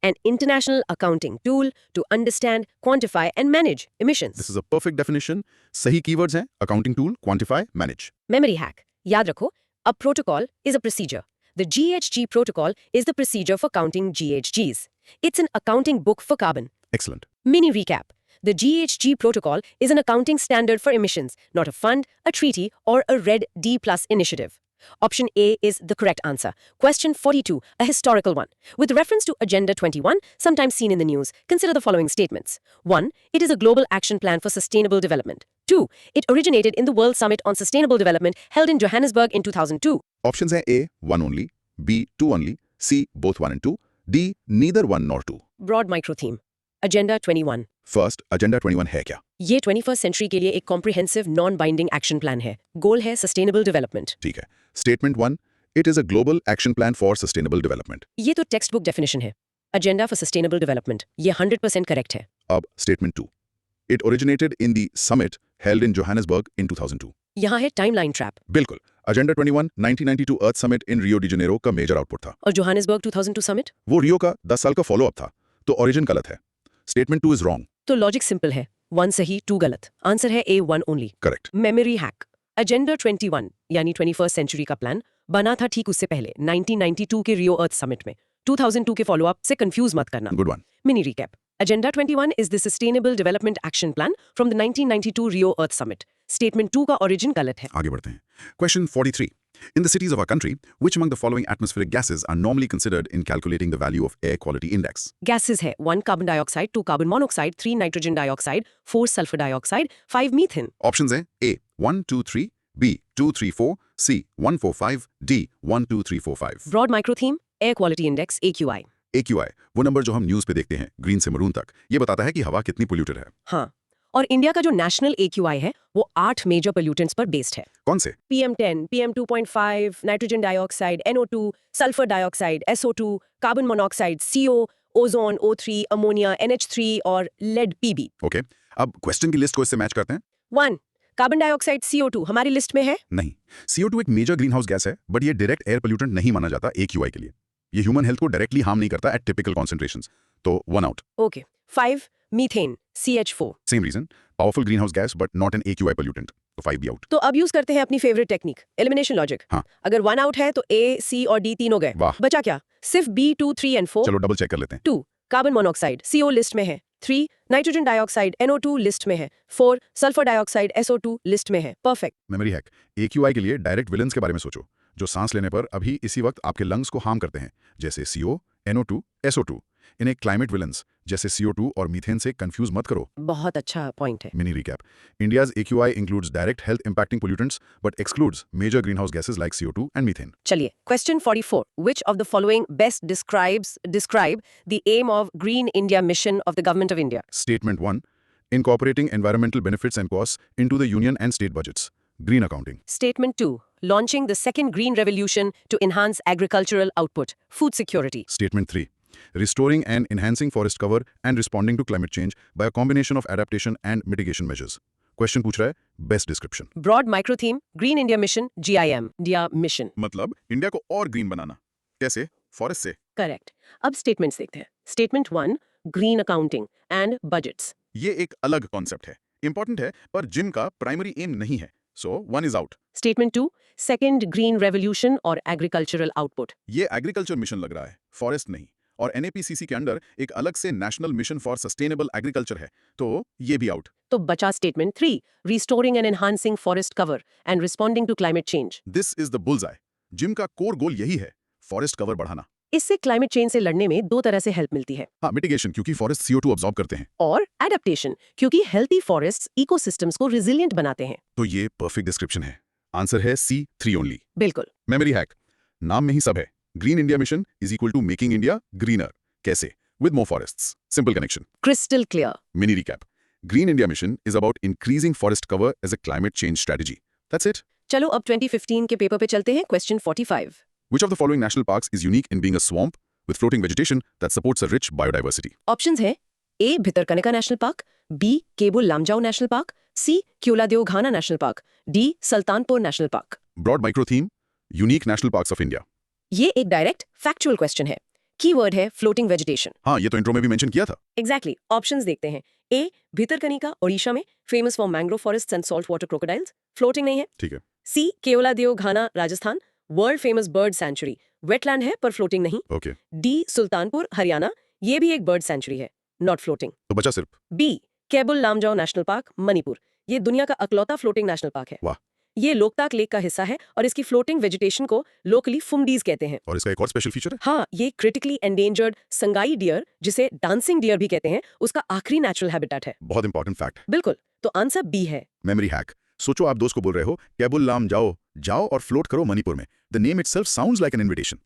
an international accounting tool to understand, quantify and manage emissions. This is a perfect definition. सही keywords हैं accounting tool, quantify, manage. Memory hack. याद रखो, a protocol is a procedure. The GHG protocol is the procedure for counting GHGs. It's an accounting book for carbon. Excellent. Mini recap. The GHG protocol is an accounting standard for emissions, not a fund, a treaty, or a Red D Plus initiative. Option A is the correct answer. Question 42, a historical one. With reference to Agenda 21, sometimes seen in the news, consider the following statements. 1. It is a global action plan for sustainable development. 2. It originated in the World Summit on Sustainable Development held in Johannesburg in 2002. Options हैं A 1 only, B 2 only, C both 1 and 2, D neither 1 nor 2. Broad micro theme. Agenda 21. First, Agenda 21 है क्या? ये 21st century के लिए एक comprehensive non binding action plan है. गोल है sustainable development. ठीक है. Statement 1. It is a global action plan for sustainable development. ये तो टेक्स्ट बुक डेफिनेशन है. Agenda for sustainable development. ये 100% करेक्ट है. अब Statement 2. It originated in the summit held in Johannesburg in 2002. यहाँ है टाइमलाइन ट्रैप. बिल्कुल. Agenda 21 1992 earth summit in Rio de Janeiro का मेजर आउटपुट था. और जोहानिसबर्ग 2002 समिट. वो रियो का 10 साल का फॉलोअप था. तो ओरिजिन गलत है. Statement 2 is wrong. तो लॉजिक सिंपल है. 1 सही 2 गलत. आंसर है A 1 only. Correct. Memory hack. Agenda 21 यानी 21st सेंचुरी का प्लान बना था ठीक उससे पहले 1992 के रियो अर्थ समिट में. 2002 के फॉलोअप से कंफ्यूज मत करना. Good one. Mini recap. Agenda 21 is the Sustainable Development Action Plan from the 1992 Rio Earth Summit. Statement 2 का origin गलत है. आगे बढ़ते हैं. Question 43. In the cities of our country, which among the following atmospheric gases are normally considered in calculating the value of air quality index? Gases है 1 carbon dioxide, 2 carbon monoxide, 3 nitrogen dioxide, 4 sulfur dioxide, 5 methane. Options हैं A 1 2 3, B 2 3 4, C 1 4 5, D 1 2 3 4 5. Broad micro theme, Air Quality Index AQI. AQI वो number जो हम news पे देखते हैं green से maroon तक, ये बताता है कि हवा कितनी पोल्यूटेड है. हाँ, और इंडिया का जो नेशनल AQI है वो 8 मेजर पोल्यूटेंट्स पर बेस्ड है। कौन से? PM10, PM2.5, nitrogen dioxide, NO2, sulphur dioxide, SO2, carbon monoxide, CO, ozone, O3, ammonia, NH3 और लेड PB। ओके, अब क्वेश्चन की लिस्ट को इससे मैच करते हैं। 1. कार्बन डाइऑक्साइड CO2 हमारी लिस्ट में है? नहीं, CO2 एक मेजर ग्रीन हाउस गैस है, बट ये डायरेक्ट एयर पोल्यूटेंट नहीं माना जाता AQI के लिए। ये ह्यूमन हेल्थ को डायरेक्टली हार्म नहीं करता एट टिपिकल कॉन्सेंट्रेशंस, तो 1 out. Okay. 5. Methane CH4। Same reason, powerful green house gas but not an AQI pollutant, तो 5 भी आउट। तो अब यूज करते हैं अपनी फेवरेट टेक्निक, एलिमिनेशन लॉजिक। हाँ। अगर 1 आउट है तो A, C और D तीनों गए। वाह। बचा क्या? सिर्फ B, 2, 3 एंड 4। चलो डबल चेक कर लेते हैं। 2. कार्बन मोनोऑक्साइड CO लिस्ट में है। 3. नाइट्रोजन डाइऑक्साइड NO2 लिस्ट में है। 4. सल्फर डाइऑक्साइड SO2 लिस्ट में है। परफेक्ट। मेमोरी हैक, AQI के लिए डायरेक्ट विलेंस के बारे में सोचो, जो सांस लेने पर अभी इसी वक्त आपके लंग्स को हार्म करते हैं, जैसे CO, NO2, SO2। इन्हें क्लाइमेट विलेंस जैसे CO2 और मीथेन से कंफ्यूज मत करो। बहुत अच्छा पॉइंट है। Mini recap, India's AQI includes direct health impacting pollutants but excludes major greenhouse gases like CO2 and methane. चलिए, question 44. Which of the following best describe the aim of Green India mission of the Government of India? Statement 1, incorporating environmental benefits and costs into the union and state budgets. Green accounting. Statement 2. Launching the second green revolution to enhance agricultural output, food security. Statement 3, restoring and enhancing forest cover and responding to climate change by a combination of adaptation and mitigation measures. Question पूछ रहा है best description, Broad micro theme, Green India Mission, GIM, India Mission. मतलब India को और green बनाना। कैसे? Forest से। Correct. अब statements देखते हैं। Statement 1. Green accounting and budgets. ये एक अलग कॉन्सेप्ट है, इंपॉर्टेंट है, पर जिम का प्राइमरी एम नहीं है, सो 1 is out. Statement 2. Second green revolution और agricultural output. ये एग्रीकल्चर मिशन लग रहा है, फॉरेस्ट नहीं। और NAPCC के अंडर एक अलग से national mission for sustainable agriculture है, तो ये भी आउट। तो बचा statement 3. Restoring and enhancing forest cover and responding to climate change. This is the bullseye. Gym का कोर गोल यही है, फॉरेस्ट कवर बढ़ाना। इससे क्लाइमेट चेंज से लड़ने में दो तरह से हेल्प मिलती है। हाँ, मिटिगेशन, क्योंकि फॉरेस्ट CO2 अब्सॉर्ब करते हैं। और एडेप्टेशन, क्योंकि हेल्थी फॉरेस्ट्स इकोसिस्टम्स को रिजिलिएंट बनाते हैं। तो ये परफेक्ट डिस्क्रिप्शन है। आंसर है C3 ओनली। बिल्कुल। मेमोरी हैक, नाम में ही सब है। Green India Mission is equal to making India greener. कैसे? With more forests. Simple connection. Crystal clear. Mini recap, Green India Mission is about increasing forest cover as a climate change strategy. That's it. चलो अब 2015 के paper पे चलते हैं। Question 45. Which of the following national parks is unique in being a swamp with floating vegetation that supports a rich biodiversity? Options है A. Bhitarkanika National park, B. Keibul Lamjao national park, C. Keoladeo Ghana national Park, D. Sultanpur National Park. Broad micro theme, unique national parks of India. ये एक direct factual question है। Keyword है floating vegetation. हाँ, ये तो intro में भी मेंशन किया था। एग्जैक्टली। ऑप्शंस देखते हैं। A. भितरकनिका ओडिशा में, famous for mangrove forest and salt water crocodiles, floating नहीं है। ठीक है। C. Keoladeo Ghana Rajasthan, world famous bird sanctuary, wetland है पर फ्लोटिंग नहीं। Okay, D. सुल्तानपुर हरियाणा, ये भी एक बर्ड सेंचुरी है, नॉट फ्लोटिंग। तो बचा सिर्फ। B. Keibul Lamjao national park, Manipur, ये दुनिया का अकलौता फ्लोटिंग नेशनल पार्क है। वाह। ये लोकताक लेक का हिस्सा है और इसकी फ्लोटिंग वेजिटेशन को लोकली फुमडीज कहते हैं। और इसका एक और स्पेशल फीचर है। हाँ, ये क्रिटिकली एंडेंजर्ड संगाई डियर, जिसे डांसिंग डियर भी कहते हैं, उसका आखिरी नेचुरल हैबिटेट है। बहुत इंपॉर्टेंट फैक्ट। बिल्कुल। तो आंसर B है। मेमोरी हैक, सोचो आप दोस्त को बोल रहे हो केबुल लाम जाओ जाओ और फ्लोट करो मणिपुर में। The name itself sounds like an invitation.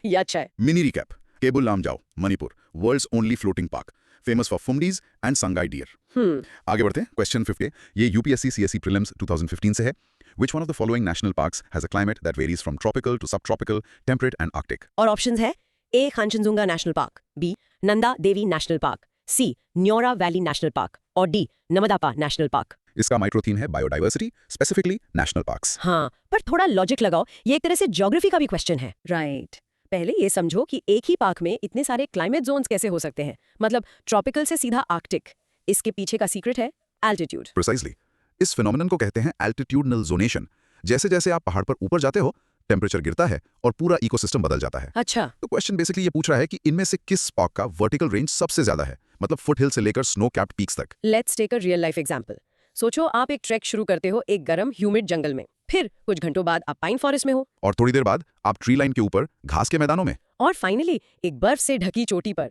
ये अच्छा है। Mini recap, Keibul Lamjao Manipur, world's only floating park, famous for phumdis and sangai deer. आगे बढ़ते हैं। क्वेश्चन 50, ये UPSC CSE प्रीलिम्स 2015 से है। Which one of the following national parks has a climate that varies from tropical to subtropical, temperate and arctic? और options है A. Khangchendzonga national park, B. Nanda Devi national park, C. Neora valley national park और D. Namdapha national park. इसका micro theme है biodiversity, specifically national parks. हाँ, पर थोड़ा logic लगाओ, ये एक तरह से ज्योग्राफी का भी क्वेश्चन है। राइट। पहले ये समझो कि एक ही पार्क में इतने सारे क्लाइमेट जोन्स कैसे हो सकते हैं, मतलब ट्रॉपिकल से सीधा आर्कटिक। इसके पीछे का सीक्रेट है एल्टीट्यूड। प्रिसाइजली, इस फिनोमेनन को कहते हैं एल्टीट्यूडनल जोनेशन। जैसे जैसे आप पहाड़ पर ऊपर जाते हो, टेम्परेचर गिरता है और पूरा इकोसिस्टम बदल जाता है। अच्छा। तो क्वेश्चन बेसिकली ये पूछ रहा है कि इनमें से किस पार्क का वर्टिकल रेंज सबसे ज्यादा है, मतलब फुट हिल से लेकर स्नो कैप्ड पीक्स तक। Let's take a real life example. सोचो आप एक ट्रैक शुरू करते हो एक गर्म ह्यूमिड जंगल में, फिर कुछ घंटों बाद आप पाइन फॉरेस्ट में हो, और थोड़ी देर बाद आप ट्री लाइन के ऊपर घास के मैदानों में, और फाइनली एक बर्फ से ढकी चोटी पर।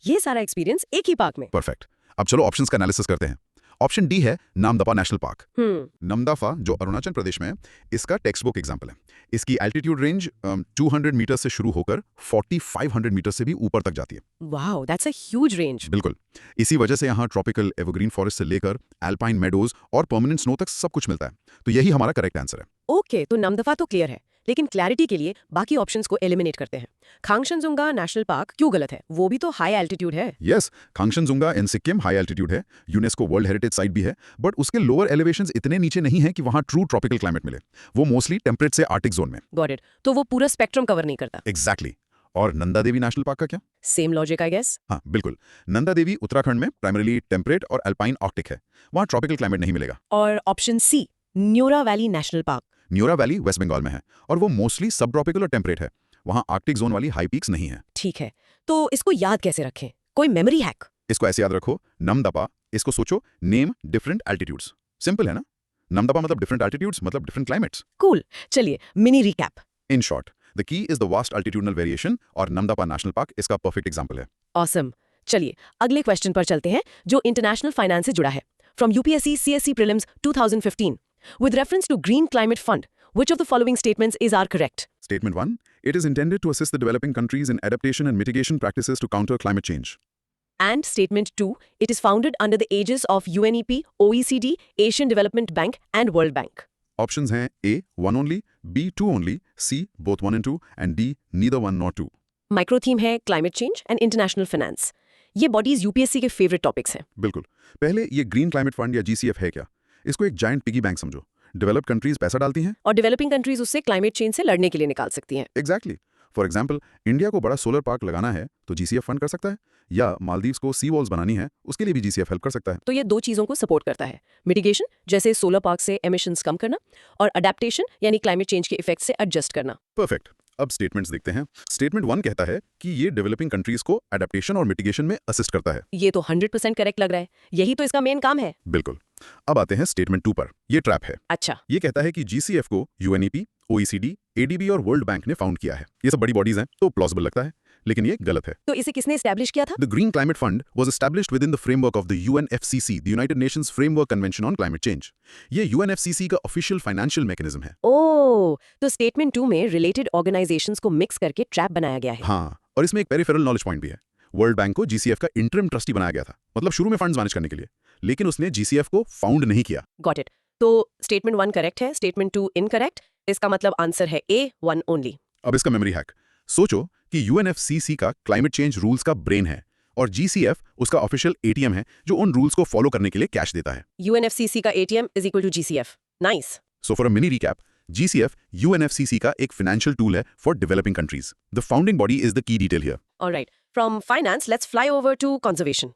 ये सारा एक्सपीरियंस एक ही पार्क में। परफेक्ट। अब चलो ऑप्शंस का एनालिसिस करते हैं। ऑप्शन डी है नामदफा नेशनल पार्क। हम्म नामदफा जो अरुणाचल प्रदेश में है, इसका टेक्स्ट बुक एग्जाम्पल है। इसकी एल्टीट्यूड रेंज 200 मीटर से शुरू होकर 4500 मीटर से भी ऊपर तक जाती है। Wow, that's a huge range. बिल्कुल, इसी वजह से यहाँ ट्रॉपिकल एवरग्रीन फॉरेस्ट से लेकर एल्पाइन मेडोज और परमानेंट स्नो तक सब कुछ मिलता है। तो यही हमारा करेक्ट आंसर है। ओके, तो नामदफा तो क्लियर है, लेकिन क्लैरिटी के लिए बाकी ऑप्शंस को एलिमिनेट करते हैं। खांगशनजुंगा नेशनल पार्क क्यों गलत है? वो भी तो हाई एल्टीट्यूड है। यस, खांगशनजुंगा इन सिक्किम हाई एल्टीट्यूड है, यूनेस्को वर्ल्ड हेरिटेज साइट भी है, बट उसके लोअर एलिवेशंस इतने नीचे नहीं है कि वहाँ ट्रू ट्रॉपिकल क्लाइमेट मिले। वो मोस्टली टेम्परेट से आर्टिक जोन में। Got it. तो वो पूरा स्पेक्ट्रम कवर नहीं करता। एग्जैक्टली। और नंदा देवी नेशनल पार्क का क्या? Same logic I guess. हाँ बिल्कुल, नंदा देवी उत्तराखंड में प्राइमरीली टेम्परेट और अल्पाइन आर्कटिक है, वहाँ ट्रॉपिकल क्लाइमेट नहीं मिलेगा। और option C, Neora valley national park. Neora valley west Bengal में है और वो मोस्टली सब ट्रॉपिकल और टेम्परेट है, वहाँ आर्कटिक जोन वाली हाई पीक्स नहीं है। ठीक है, तो इसको याद कैसे रखें? कोई मेमोरी हैक? इसको ऐसे याद रखो, नमदपा, इसको सोचो नेम डिफरेंट एल्टीट्यूड्स। सिंपल है ना? नमदपा मतलब डिफरेंट एल्टीट्यूड्स मतलब डिफरेंट क्लाइमेट्स। कूल। चलिए mini recap. In short, the key is the vast altitudinal variation और नमदपा नेशनल पार्क इसका परफेक्ट एग्जांपल है। ऑसम। चलिए अगले क्वेश्चन पर चलते हैं, जो इंटरनेशनल फाइनेंस से जुड़ा है। From UPSC CSC prelims 2015 with reference to Green Climate Fund, which of the following statements is are correct? Statement 1, it is intended to assist the developing countries in adaptation and mitigation practices to counter climate change. And statement 2, it is founded under the aegis of UNEP, OECD, Asian Development Bank and World Bank. Options हैं A, 1 only, B, 2 only, C, both 1 and 2, and D, neither 1 nor 2. Micro theme है climate change and international finance. ये bodies UPSC के favourite topics हैं। बिल्कुल। पहले ये green climate fund या GCF है क्या? इसको एक जायंट पिगी बैंक समझो। डेवलप्ड कंट्रीज पैसा डालती हैं और डेवलपिंग कंट्रीज उससे क्लाइमेट चेंज से लड़ने के लिए निकाल सकती हैं। एग्जैक्टली। फॉर एग्जाम्पल, इंडिया को बड़ा सोलर पार्क लगाना है तो जीसीएफ फंड कर सकता है, या मालदीव्स को सी वॉल्स बनानी है उसके लिए भी जीसीएफ हेल्प कर सकता है। तो ये दो चीजों को सपोर्ट करता है, मिटिगेशन जैसे सोलर पार्क से एमिशंस कम करना, और अडेप्टेशन यानी क्लाइमेट चेंज के इफेक्ट से एडजस्ट करना। परफेक्ट। अब स्टेटमेंट्स देखते हैं। स्टेटमेंट 1 कहता है कि ये डेवलपिंग कंट्रीज को अडेप्टेशन और मिटिगेशन में असिस्ट करता है। ये तो 100% करेक्ट लग रहा है, यही तो इसका मेन काम है। बिल्कुल। अब आते हैं स्टेटमेंट 2 पर। ये ट्रैप है। अच्छा। ये कहता है कि जीसीएफ को यूएनईपी, ओईसीडी, एडीबी और वर्ल्ड बैंक ने फाउंड किया है। ये सब बड़ी बॉडीज हैं तो प्लॉजिबल लगता है, लेकिन ये गलत है। तो इसे किसने एस्टैब्लिश किया था? The Green Climate Fund was established within the framework of the UNFCCC, the United Nations Framework Convention on Climate Change. ये UNFCCC का ऑफिशियल फाइनेंशियल मैकेनिज्म है। ओह, तो स्टेटमेंट 2 में रिलेटेड ऑर्गेनाइजेशंस को मिक्स करके ट्रैप बनाया गया है। हाँ, और इसमें एक पेरिफेरल नॉलेज पॉइंट भी है। वर्ल्ड बैंक को जीसीएफ का इंटरिम ट्रस्टी बनाया गया था, मतलब शुरू में फंड्स मैनेज करने के लिए, लेकिन उसने जीसीएफ को फाउंड नहीं किया। Got it. तो स्टेटमेंट 1 करेक्ट है, स्टेटमेंट 2 इनकरेक्ट। इसका मतलब आंसर है A, 1 ओनली। अब इसका मेमोरी हैक। सोचो कि यूएनएफसीसी का क्लाइमेट चेंज रूल्स का ब्रेन है और जीसीएफ उसका ऑफिशियल एटीएम है जो उन रूल्स को फॉलो करने के लिए कैश देता है। UNFCCC का ATM is equal to GCF. Nice. So for a mini recap, GCF UNFCCC का एक financial tool है for developing countries. The founding body is the key detail here. All right. From finance, let's fly over to conservation.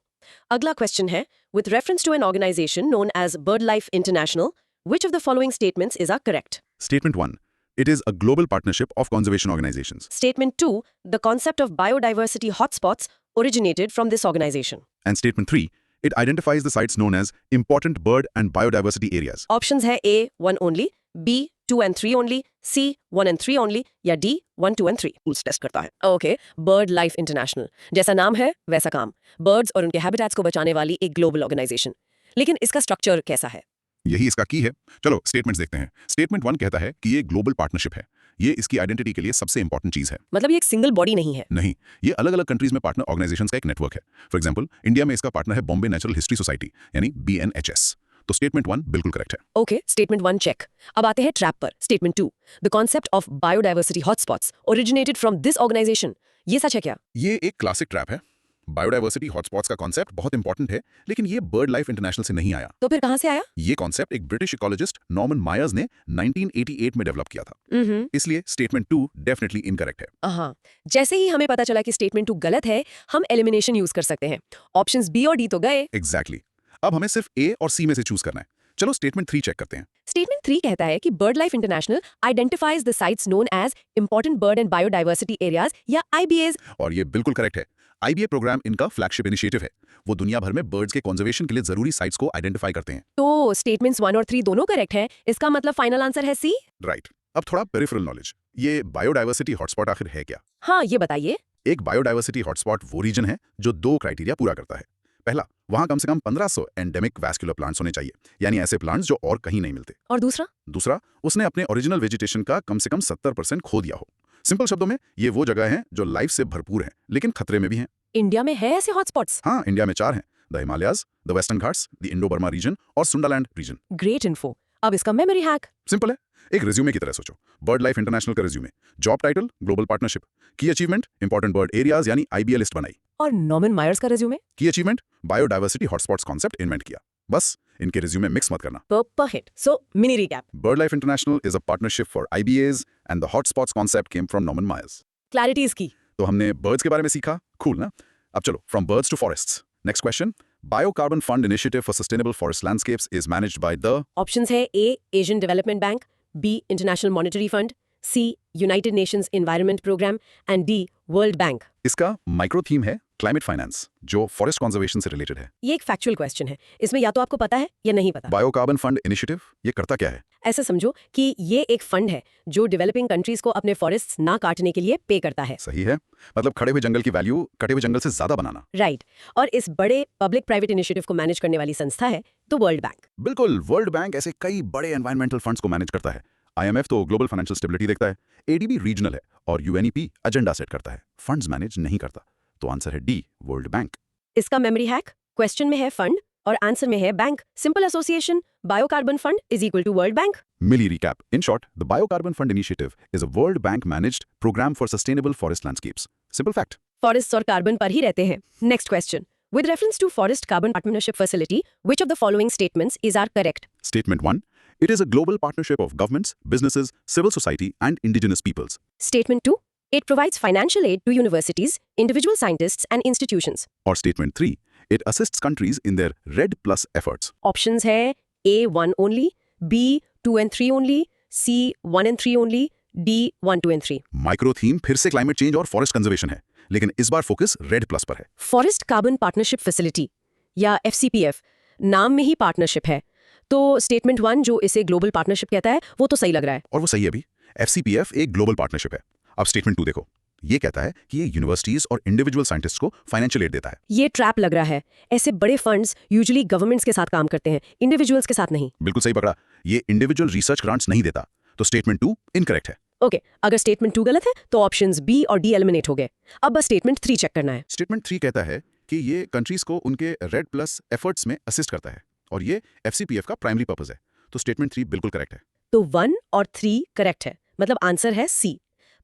अगला question है, with reference to an organization known as BirdLife International, which of the following statements is correct? Statement 1. It is a global partnership of conservation organizations. Statement 2, the concept of biodiversity hotspots originated from this organization. And Statement 3. It identifies the sites known as important bird and biodiversity areas. Options है A, 1 only, B, 2 and 3 only, C, 1 and 3 only, या D, 1, 2 and 3. Rules test करता है। Okay, Bird Life International. जैसा नाम है वैसा काम। Birds और उनके हैबिटेट्स को बचाने वाली एक ग्लोबल ऑर्गेनाइजेशन। लेकिन इसका स्ट्रक्चर कैसा है? यही इसका की है। चलो स्टेटमेंट्स देखते हैं। स्टेटमेंट 1 कहता है कि ये ग्लोबल पार्टनरशिप है। ये इसकी आइडेंटिटी के लिए सबसे इंपॉर्टेंट चीज है। मतलब ये एक सिंगल बॉडी नहीं है। नहीं, ये अलग अलग कंट्रीज में पार्टनर ऑर्गेनाइजेशंस का एक नेटवर्क है। फॉर एग्जांपल, इंडिया में इसका पार्टनर है बॉम्बे नेचुरल हिस्ट्री सोसाइटी यानी BNHS। तो स्टेटमेंट 1 बिल्कुल करेक्ट है। Okay, statement 1 check. अब आते हैं ट्रैप पर। Statement 2, the concept of biodiversity hotspots originated from this organization. ये सच है क्या? ये एक क्लासिक ट्रैप है। बायोडाइवर्सिटी हॉटस्पॉट्स का कॉन्सेप्ट बहुत इंपॉर्टेंट है, लेकिन ये बर्ड लाइफ इंटरनेशनल से नहीं आया। तो फिर कहां से आया? ये कॉन्सेप्ट एक ब्रिटिश इकोलॉजिस्ट नॉर्मन मायर्स ने 1988 में डेवलप किया था। इसलिए स्टेटमेंट 2 डेफिनेटली इनकरेक्ट है। हाँ, जैसे ही हमें पता चला कि स्टेटमेंट 2 गलत है, हम एलिमिनेशन यूज कर सकते हैं। ऑप्शंस B और D तो गए। एग्जैक्टली। अब हमें सिर्फ A और C में से चूज करना है। चलो स्टेटमेंट 3 चेक करते हैं। स्टेटमेंट 3 कहता है कि bird life international identifies the sites known as important bird and biodiversity areas या IBAs। और ये बिल्कुल करेक्ट है। IBA प्रोग्राम इनका फ्लैगशिप इनिशिएटिव है। वो दुनिया भर में बर्ड्स के कंजर्वेशन के लिए जरूरी साइट्स को आइडेंटिफाई करते हैं। तो स्टेटमेंट्स 1 और 3 दोनों करेक्ट है। इसका मतलब फाइनल आंसर है C। राइट। अब थोड़ा पेरिफेरल नॉलेज। ये बायोडाइवर्सिटी हॉटस्पॉट आखिर है क्या? हाँ, ये बताइए। एक बायोडाइवर्सिटी हॉटस्पॉट वो रीजन है जो 2 क्राइटेरिया पूरा करता है। पहला, वहां कम से कम 1500 एंडेमिक वैस्कुलर प्लांट्स होने चाहिए, यानी ऐसे प्लांट्स जो और कहीं नहीं मिलते। और दूसरा? दूसरा, उसने अपने ओरिजिनल वेजिटेशन का कम से कम 70% खो दिया हो। सिंपल शब्दों में, ये वो जगह हैं जो लाइफ से भरपूर हैं, लेकिन खतरे में भी हैं। इंडिया में है ऐसे हॉटस्पॉट्स? हाँ, इंडिया में 4 हैं: the Himalayas, the western Ghats, the Indo Burma region और सुंडालैंड रीजन। Great info. अब इसका मेमोरी हैक? सिंपल है, एक रिज्यूमे की तरह सोचो। बर्ड लाइफ इंटरनेशनल का resume. Job title, global partnership. की अचीवमेंट, इंपॉर्टेंट बर्ड एरियाज यानी IBA लिस्ट बनाई। और नॉर्मन मायर्स का रिज्यूमे? की achievement, biodiversity hotspots concept invent किया। बस इनके रिज्यूमे मिक्स मत करना। पर hit. So mini recap. Bird Life International is a partnership for IBAs and the hotspots concept came from Norman Myers. Clarity इसकी। तो हमने birds के बारे में सीखा, cool ना? अब चलो, from birds to forests. Next question. Biocarbon Fund Initiative for Sustainable Forest Landscapes is managed by the... options है A Asian development bank, B international monetary fund, C united Nations environment programme and D world bank. इसका micro theme है climate finance, जो forest conservation से related है। ये एक factual question है, इसमें या तो आपको पता है या नहीं पता। बायोकार्बन फंड इनिशिएटिव, ये करता क्या है? ऐसा समझो कि ये एक फंड है जो डेवलपिंग कंट्रीज को अपने फॉरेस्ट ना काटने के लिए पे करता है। सही है, मतलब खड़े हुए जंगल की वैल्यू कटे हुए जंगल से ज्यादा बनाना। राइट। और इस बड़े पब्लिक प्राइवेट इनिशिएटिव को मैनेज करने वाली संस्था है तो वर्ल्ड बैंक। बिल्कुल, वर्ल्ड बैंक ऐसे कई बड़े एनवायरमेंटल फंड्स को मैनेज करता है। IMF तो ग्लोबल फाइनेंशियल स्टेबिलिटी देखता है, ADB रीजनल है और UNEP एजेंडा सेट करता है, फंड्स मैनेज नहीं करता। तो आंसर है D, वर्ल्ड बैंक। इसका मेमोरी हैक? क्वेश्चन में है फंड और आंसर में है bank. Simple association, biocarbon fund is equal to world bank. Milli recap. In short, the Biocarbon Fund Initiative is a World Bank managed program for sustainable forest landscapes. Simple fact. Forest और carbon पर ही रहते हैं। Next question. With reference to Forest Carbon Partnership Facility, which of the following statements is are correct? Statement 1. It is a global partnership of governments, businesses, civil society and indigenous peoples. Statement 2. It provides financial aid to universities, individual scientists and institutions. Or Statement 3. It assists countries in their RED Plus efforts. Options है A 1 only, B 2 and 3 only, C 1 and 3 only, D 1 2 and 3. Micro theme फिर से climate change और forest conservation है, लेकिन इस बार focus RED Plus पर है। Forest carbon partnership facility या FCPF, नाम में ही पार्टनरशिप है, तो स्टेटमेंट 1 जो इसे ग्लोबल पार्टनरशिप कहता है वो तो सही लग रहा है। और वो सही है भी। FCPF एक ग्लोबल पार्टनरशिप है। अब स्टेटमेंट 2 देखो, ये कहता है कि ये यूनिवर्सिटीज और इंडिविजुअल साइंटिस्ट को फाइनेंशियल एड देता है। ये ट्रैप लग रहा है। ऐसे बड़े फंड्स यूजुअली गवर्नमेंट्स के साथ काम करते हैं, इंडिविजुअल्स के साथ नहीं। बिल्कुल सही पकड़ा, ये इंडिविजुअल रिसर्च ग्रांट्स नहीं देता। तो स्टेटमेंट 2 इनकरेक्ट है। ओके, अगर स्टेटमेंट 2 गलत है तो ऑप्शंस B और D एलिमिनेट हो गए। अब बस स्टेटमेंट 3 चेक करना है। स्टेटमेंट 3 कहता है कि ये कंट्रीज को उनके RED Plus एफर्ट्स में असिस्ट करता है और ये FCPF का प्राइमरी पर्पस है। तो स्टेटमेंट 3 बिल्कुल करेक्ट है। तो 1 और 3 करेक्ट है, मतलब आंसर है C।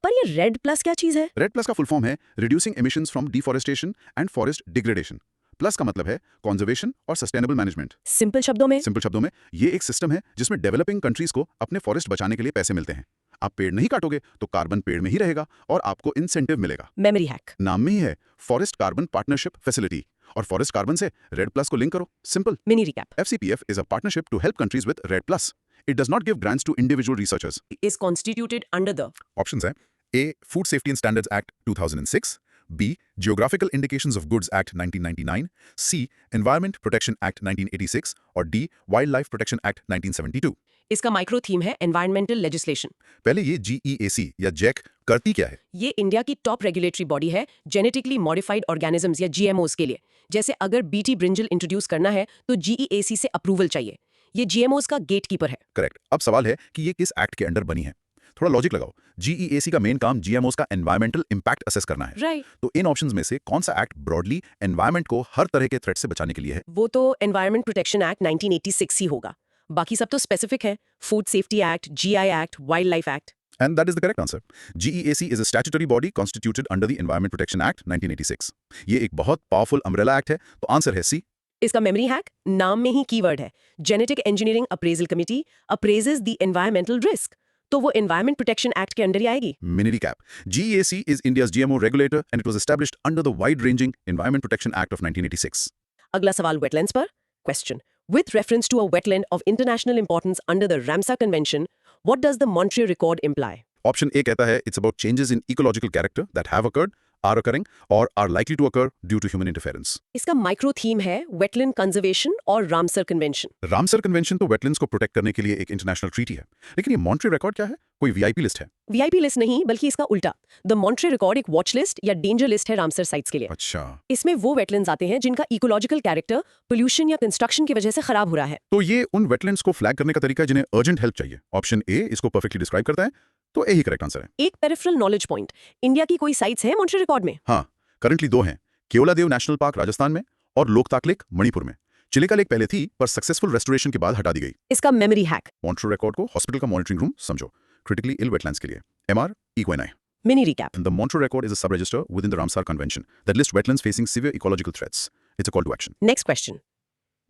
पर ये रेड प्लस क्या चीज है? RED Plus का फुल फॉर्म है reducing emissions from deforestation and forest degradation. Plus का मतलब है कॉन्जर्वेशन और सस्टेनेबल मैनेजमेंट। सिंपल शब्दों में ये एक सिस्टम है जिसमें डेवलपिंग कंट्रीज को अपने फॉरेस्ट बचाने के लिए पैसे मिलते हैं। आप पेड़ नहीं काटोगे तो कार्बन पेड़ में ही रहेगा और आपको इंसेंटिव मिलेगा। Memory hack. नाम में ही है फॉरेस्ट कार्बन पार्टनरशिप फैसिलिटी और फॉरेस्ट कार्बन से RED Plus को लिंक करो। Simple. Mini recap. FCPF is a partnership to help countries with RED Plus. It does not give grants to individual researchers. Is constituted under the Options हैं A. Food Safety and Standards Act 2006, B. Geographical Indications of Goods Act 1999, C. Environment Protection Act 1986 और D. Wildlife Protection Act 1972. इसका micro theme है environmental legislation. पहले ये GEAC या JEC करती क्या है? ये इंडिया की टॉप रेगुलेटरी बॉडी है जेनेटिकली मॉडिफाइड ऑर्गेनिजम्स या GMOs के लिए। जैसे अगर BT ब्रिंजल इंट्रोड्यूस करना है तो GEAC से अप्रूवल चाहिए। ये GMOs का गेटकीपर है। करेक्ट। अब सवाल है कि ये किस एक्ट के अंडर बनी है? थोड़ा लॉजिक लगाओ। GEAC का मेन काम GMOs का एनवायरमेंटल इंपैक्ट असेस करना है। राइट। तो इन ऑप्शंस में से कौन सा एक्ट ब्रॉडली एनवायरमेंट को हर तरह के थ्रेट से बचाने के लिए है? वो तो एनवायरमेंट प्रोटेक्शन एक्ट 1986 ही होगा। बाकी सब तो स्पेसिफिक है, food safety act, GI act, wild life act. And that is the correct answer. GEAC is a statutory body constituted under the Environment Protection Act 1986. ये एक बहुत पावरफुल अम्ब्रेला एक्ट है, तो आंसर है C. इसका memory hack? नाम में ही कीवर्ड है। Genetic engineering appraisal committee appraises the environmental risk, तो वो एनवायरमेंट प्रोटेक्शन एक्ट के अंडर ही आएगी। Mini recap. GEAC is India's GMO regulator and it was established under the wide-ranging Environment Protection Act of 1986. अगला सवाल wetlands पर। Question: With reference to a wetland of international importance under the Ramsar Convention, what does the Montreal Accord imply? Option A कहता है it's about changes in ecological character that have occurred are occurring or are likely to occur due to human interference. इसका micro theme है wetland conservation और Ramsar convention. Ramsar convention तो wetlands को protect करने के लिए एक इंटरनेशनल ट्रीटी है, लेकिन ये मॉन्ट्रियल रिकॉर्ड क्या है? कोई वीआईपी लिस्ट है? वीआईपी लिस्ट नहीं, बल्कि इसका उल्टा। द मॉन्ट्रियल रिकॉर्ड एक वॉच लिस्ट या डेंजर लिस्ट है रामसर साइट्स के लिए। अच्छा, इसमें वो वेटलैंड्स आते हैं जिनका इकोलॉजिकल कैरेक्टर पोल्यूशन या कंस्ट्रक्शन की वजह से खराब हो रहा है। तो ये उन वेटलैंड्स को फ्लैग करने का तरीका है जिन्हें अर्जेंट हेल्प चाहिए। ऑप्शन ए इसको परफेक्टली डिस्क्राइब करता है, तो यही करेक्ट आंसर है। एक पेरिफेरल नॉलेज पॉइंट, इंडिया की कोई साइट्स है मॉन्ट्रियल रिकॉर्ड में? हाँ, करंटली 2 हैं, केवलादेव नेशनल पार्क राजस्थान में और लोकताक लेक मणिपुर में। चिलिका लेक पहले थी पर सक्सेसफुल रेस्टोरेशन के बाद हटा दी गई। इसका मेमोरी हैक, मॉन्ट्रियल रिकॉर्ड को हॉस्पिटल का मॉनिटरिंग रूम समझो, क्रिटिकली इल वेटलैंड्स के लिए MR Equine Eye. Mini recap. The Montreux Record is a sub-register within the Ramsar Convention that lists wetlands facing severe ecological threats. It's a call to action. Next question.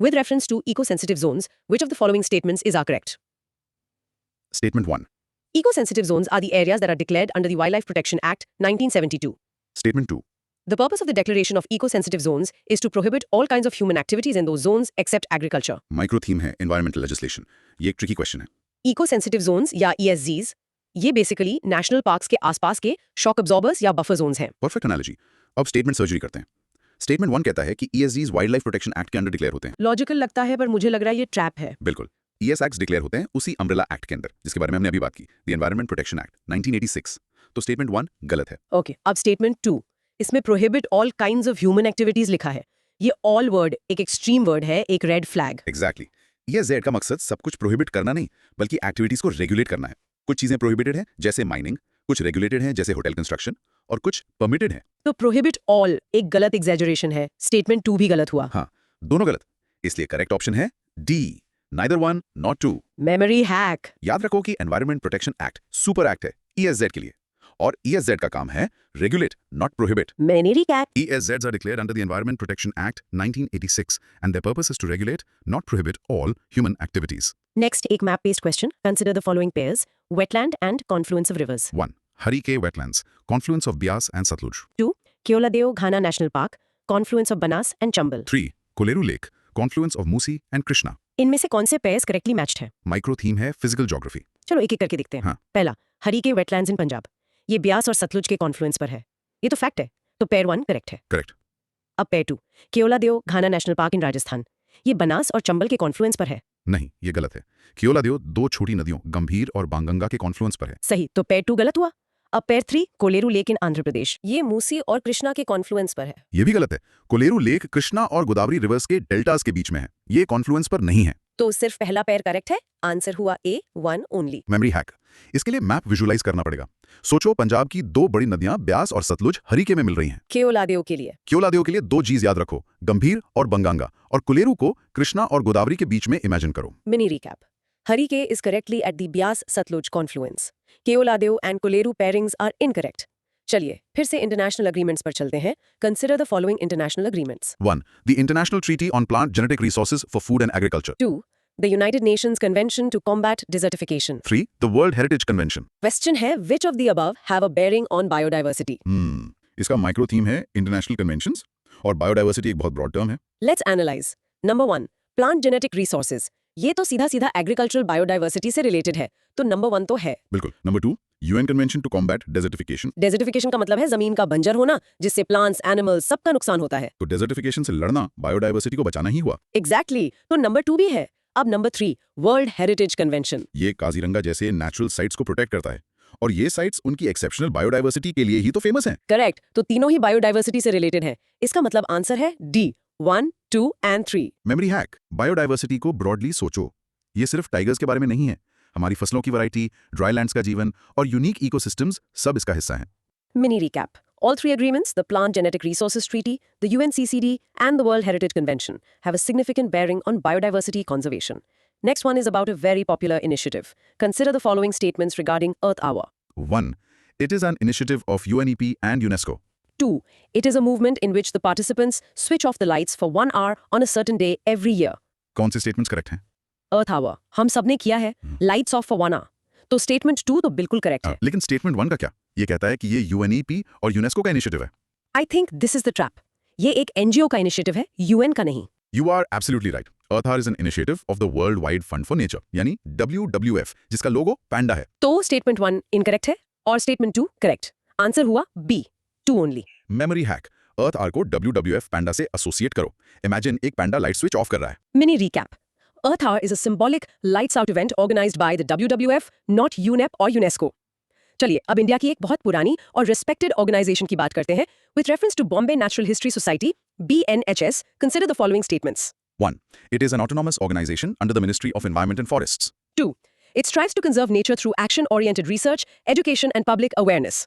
With reference to eco-sensitive zones, which of the following statements is correct? Statement 1. Eco-sensitive zones are the areas that are declared under the Wildlife Protection Act 1972. Statement 2. The purpose of the declaration of eco-sensitive zones is to prohibit all kinds of human activities in those zones except agriculture. Micro theme है environmental legislation. ये एक tricky question है. Eco-sensitive zones या ESZs, ये basically national parks के आसपास के shock absorbers या बफर जोन्स हैं। Perfect analogy. अब स्टेटमेंट सर्जरी करते हैं। स्टेटमेंट 1 कहता है कि ESZs wild life protection act के अंडर डिक्लेयर होते हैं। लॉजिकल लगता है, पर मुझे लग रहा है ये ट्रैप है। बिल्कुल। ES एक्ट्स डिक्लेयर होते हैं उसी अम्ब्रेला एक्ट के अंदर, जिसके बारे में हमने अभी बात की, द एनवायरनमेंट प्रोटेक्शन एक्ट 1986। तो स्टेटमेंट 1 गलत है। ओके, अब स्टेटमेंट 2, इसमें prohibit all kinds of human activities लिखा है। ये ऑल वर्ड एक एक्सट्रीम वर्ड है, एक रेड फ्लैग। एग्जैक्टली। ESZ का मकसद सब कुछ प्रोहिबिट करना नहीं, बल्कि एक्टिविटीज को रेगुलेट करना है। कुछ चीजें प्रोहिबिटेड हैं जैसे माइनिंग, कुछ रेगुलेटेड हैं जैसे होटल कंस्ट्रक्शन, और कुछ परमिटेड हैं। तो प्रोहिबिट ऑल एक गलत एग्जैजरेशन है, स्टेटमेंट 2 भी गलत हुआ। हाँ, दोनों गलत। इसलिए करेक्ट ऑप्शन है D, neither one not two। Memory hack, याद रखो कि environment protection act super act है ESZ के लिए, और ESZ का काम है रेगुलेट नॉट प्रोहिबिट। मैंने recap. ESZs are declared under the Environment Protection Act 1986 and their purpose is to regulate, not prohibit, all human activities. Next एक map based question. Consider the following pairs, wetland and confluence of rivers. 1. Harike wetlands, confluence of Bias and Satluj. 2. Keoladeo Ghana national park, confluence of Banas and Chambal. 3. Koleru Lake, confluence of Musi and Krishna. इनमें से कौन से pairs correctly matched है? Micro theme है physical geography. चलो एक एक करके देखते हैं। हाँ। पहला, हरीके वेटलैंड्स इन पंजाब, ये ब्यास और सतलुज के कॉन्फ्लुएंस पर है। ये तो फैक्ट है, तो पेयर 1 करेक्ट है। Correct. अब pair 2, Keoladeo Ghana national park इन राजस्थान, ये बनास और चंबल के कॉन्फ्लुएंस पर है। नहीं, ये गलत है। केवलादेव 2 छोटी नदियों गंभीर और बांगंगा के कॉन्फ्लुएंस पर है। सही, तो पेयर 2 गलत हुआ। अब pair 3, Kolleru lake in Andhra Pradesh, ये मूसी और कृष्णा के कॉन्फ्लुएंस पर है। ये भी गलत है। कोलेरू लेक कृष्णा और गोदावरी रिवर्स के डेल्टास के बीच में है, ये कॉन्फ्लुएंस पर नहीं है। तो सिर्फ पहला पेयर करेक्ट है, आंसर हुआ A1 ओनली। मेमोरी हैक, इसके लिए मैप विजुअलाइज करना पड़ेगा। सोचो पंजाब की 2 बड़ी नदियां ब्यास और सतलुज हरीके में मिल रही हैं। केवलादेव के लिए केवलादेव के लिए 2 चीज याद रखो, गंभीर और बंगांगा, और कुलेरू को कृष्णा और गोदावरी के बीच में इमेजिन करो। Mini recap, Harike is correctly at the Bias Satluj confluence. Keoladeo and Kolleru pairings are incorrect. चलिए फिर से इंटरनेशनल एग्रीमेंट्स पर चलते हैं। Consider the following international agreements. 1. The International Treaty on Plant Genetic Resources for Food and Agriculture. 2. The United Nations Convention to Combat Desertification. 3. The World Heritage Convention. Question है, which of the above have a bearing on biodiversity? इसका micro theme है international conventions, और biodiversity एक बहुत broad term है। Let's analyze. Number 1, plant genetic resources. ये तो सीधा सीधा एग्रीकल्चरल बायोडाइवर्सिटी से रिलेटेड है, तो नंबर 1 तो है। बिल्कुल। Number 2, UN Convention to Combat Desertification. Desertification का मतलब है जमीन का बंजर होना, जिससे प्लांट्स, एनिमल्स सबका नुकसान होता है। तो डेजर्टिफिकेशन से लड़ना बायोडाइवर्सिटी को बचाना ही हुआ। एग्जैक्टली, तो नंबर 2 भी है। अब नंबर 3, वर्ल्ड हेरिटेज कन्वेंशन। ये काजीरंगा जैसे नेचुरल साइट्स को प्रोटेक्ट करता है, और ये साइट्स उनकी एक्सेप्शनल बायोडाइवर्सिटी के लिए ही तो फेमस हैं। करेक्ट, तो तीनों ही बायोडाइवर्सिटी से रिलेटेड हैं। इसका मतलब आंसर है D, 1, 2 and 3। Memory hack, biodiversity को ब्रॉडली सोचो। ये सिर्फ टाइगर्स के बारे में नहीं है, हमारी फसलों की वैरायटी, ड्राई लैंड्स का जीवन और यूनिक इकोसिस्टम्स सब इसका हिस्सा हैं। Mini recap. All 3 agreements, the Plant Genetic Resources Treaty, the UNCCD, and the World Heritage Convention, have a significant bearing on biodiversity conservation. Next one is about a very popular initiative. Consider the following statements regarding Earth Hour. 1. It is an initiative of UNEP and UNESCO. 2. It is a movement in which the participants switch off the lights for 1 hour on a certain day every year. कौन से statements correct हैं? Earth Hour, हम सबने किया है, lights off for 1 hour. तो statement 2 तो बिल्कुल करेक्ट है। लेकिन स्टेटमेंट 1 का क्या? ये कहता है कि ये UNEP और यूनेस्को का इनिशिएटिव है। I think this is the trap. ये एक NGO का इनिशिएटिव है, UN का नहीं। You are absolutely right. Earth Hour is an initiative of the World Wide Fund for Nature, यानी WWF, जिसका लोगो पैंडा है। तो स्टेटमेंट 1 इनकरेक्ट है और स्टेटमेंट 2 करेक्ट। आंसर हुआ B, 2 only. Memory hack, earth hour को WWF पैंडा से एसोसिएट करो। इमेजिन एक पैंडा लाइट स्विच ऑफ कर रहा है। Mini recap. Earth Hour is a symbolic lights out event organized by the WWF, not UNEP or UNESCO. चलिए अब India की एक बहुत पुरानी और रिस्पेक्टेड ऑर्गेनाइजेशन की बात करते हैं with reference to Bombay natural history society BNHS. Consider the following statements. 1. It is an autonomous organization under the Ministry of Environment and Forests. 2. It strives to conserve nature through action-oriented research, education and public awareness.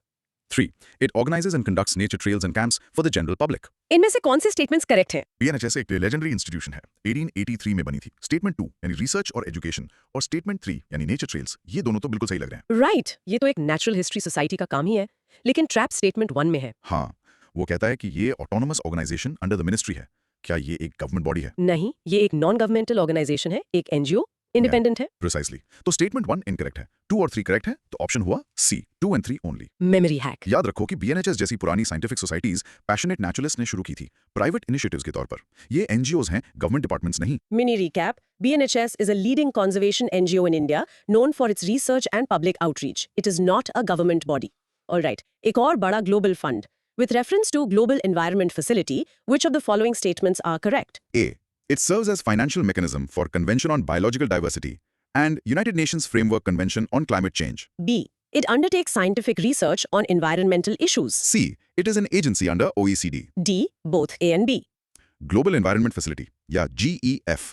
3. It organizes and conducts nature trails and camps for the general public. इनमें से कौन से statements correct हैं? BNHS एक legendary institution है, 1883 में बनी थी। स्टेटमेंट 2 यानी रिसर्च और एजुकेशन और स्टेटमेंट 3 यानी नेचर ट्रेल्स, ये दोनों तो बिल्कुल सही लग रहे हैं। राइट, ये तो एक नेचुरल हिस्ट्री सोसाइटी का काम ही है, लेकिन ट्रैप स्टेटमेंट 1 में है। हाँ, वो कहता है कि ये autonomous organization under the ministry है। क्या ये एक गवर्नमेंट बॉडी है? नहीं, ये एक नॉन गवर्नमेंटल ऑर्गेनाइजेशन है, एक एनजीओ, इंडिपेंडेंट है। प्रिसाइसली। तो स्टेटमेंट 1 इनकरेक्ट है, 2 और 3 करेक्ट है, तो ऑप्शन हुआ C, 2 and 3 only. Memory hack. याद रखो कि BNHS जैसी पुरानी साइंटिफिक सोसाइटीज पैशनेट नेचुरलिस्ट ने शुरू की थी, प्राइवेट इनिशिएटिव्स के तौर पर। ये NGOs हैं, गवर्नमेंट डिपार्टमेंट्स नहीं। Mini recap. BNHS is a leading conservation NGO in India, known for its research and public outreach. It is not a government body. Alright, एक और बड़ा global fund. With reference to Global Environment Facility, which of the following statements are correct? A. It serves as financial mechanism for Convention on Biological Diversity and United Nations Framework Convention on Climate Change. B. It undertakes scientific research on environmental issues. C. It is an agency under OECD. D. Both A and B. Global Environment Facility या GEF.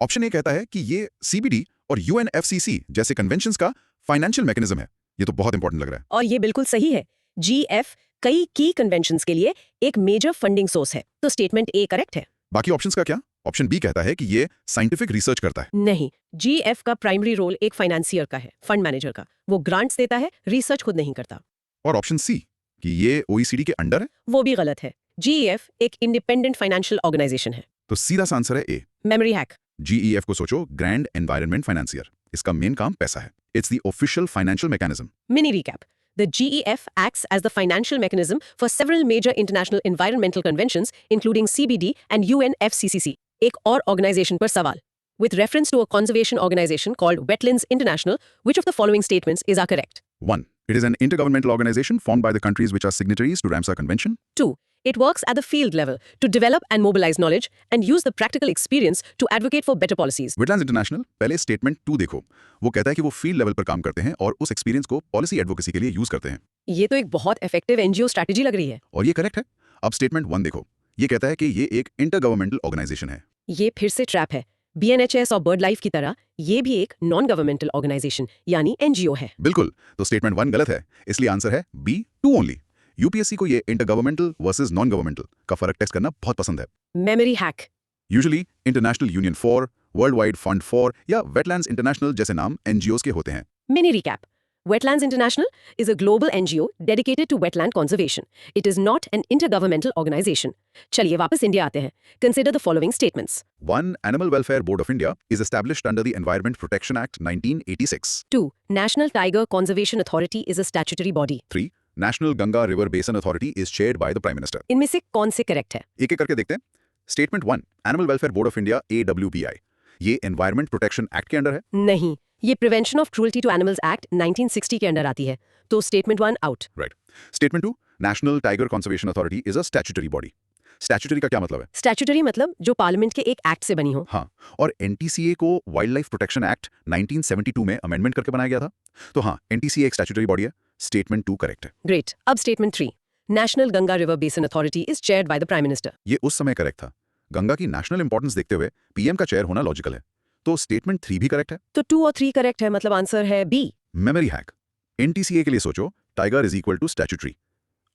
Option A कहता है कि ये CBD और UNFCCC जैसे conventions का financial mechanism है। ये तो बहुत इंपॉर्टेंट लग रहा है। और ये बिल्कुल सही है। GF कई की कन्वेंशंस के लिए एक मेजर फंडिंग सोर्स है, तो स्टेटमेंट ए करेक्ट है। बाकी ऑप्शंस का क्या? ऑप्शन बी कहता है कि ये साइंटिफिक रिसर्च करता है। नहीं, GF का प्राइमरी रोल एक फाइनेंसियर का है, फंड मैनेजर का। वो ग्रांट्स देता है, रिसर्च खुद नहीं करता। और ऑप्शन सी कि ये OECD के अंडर है, वो भी गलत है। GEF एक इंडिपेंडेंट फाइनेंशियल ऑर्गेनाइजेशन है। तो सीधा सा आंसर है ए। Memory hack. GEF को सोचो ग्रैंड एनवायरनमेंट फाइनेंसियर। इसका मेन काम पैसा है। It's the official financial mechanism. Mini recap. The GEF acts as the financial mechanism for several major international environmental conventions, including CBD and UNFCCC. एक और organization पर सवाल. With reference to a conservation organization called Wetlands International, which of the following statements is correct? 1. It is an intergovernmental organization formed by the countries which are signatories to Ramsar Convention. 2. It works at the field level to develop and mobilize knowledge and use the practical experience to advocate for better policies. Wetlands International, पहले statement 2 देखो। वो कहता है कि वो field level पर काम करते हैं और उस एक्सपीरियंस को पॉलिसी एडवोकेसी के लिए यूज करते हैं। ये तो एक बहुत effective NGO strategy लग रही है। और ये करेक्ट है। अब स्टेटमेंट 1 देखो। ये कहता है कि ये एक इंटरगवर्नमेंटल ऑर्गेनाइजेशन है। ये फिर से ट्रैप है। BNHS और बर्ड लाइफ की तरह ये भी एक नॉन गवर्नमेंटल ऑर्गेनाइजेशन यानी NGO है। बिल्कुल, तो स्टेटमेंट 1 गलत है, इसलिए आंसर है B, 2 ओनली। UPSC को ये इंटरगवर्नमेंटल वर्सेस नॉन गवर्नमेंटल का फर्क टेस्ट करना बहुत पसंद है। Memory hack. Usually international union for, world wide fund for या वेटलैंड्स इंटरनेशनल जैसे नाम NGOs के होते हैं। Mini recap. Wetlands International is a global NGO dedicated to wetland conservation. It is not an intergovernmental organization. चलिए वापस India आते हैं. Consider the following statements. 1. Animal Welfare Board of India is established under the Environment Protection Act 1986. 2. National Tiger Conservation Authority is a statutory body. 3. National Ganga River Basin Authority is chaired by the Prime Minister. इनमें से कौन से correct है? एक एक करके देखते हैं। Statement 1, animal welfare board of India AWBI, ये एनवायरमेंट प्रोटेक्शन एक्ट के अंडर है। नहीं, ये prevention of cruelty to animals act 1960 के अंडर आती है, तो statement 1 out. Right. Statement 2, national tiger conservation authority is a statutory body. Statutory का क्या मतलब है? स्टैट्यूटरी मतलब जो पार्लियामेंट के एक एक्ट से बनी हो। हाँ, और NTCA को वाइल्ड लाइफ प्रोटेक्शन एक्ट 1972 में अमेंडमेंट करके बनाया गया था। तो हाँ, NTCA एक स्टैट्यूटरी बॉडी है। स्टेटमेंट 2 करेक्ट है। ग्रेट। अब statement 3, national Ganga river basin authority is chaired by the prime minister. ये उस समय करेक्ट था। गंगा की नेशनल इंपॉर्टेंस देखते हुए PM का चेयर होना लॉजिकल है। तो स्टेटमेंट 3 भी करेक्ट है। तो 2 और 3 करेक्ट है, मतलब आंसर है B। Memory hack. NTCA के लिए सोचो tiger is equal to statutory,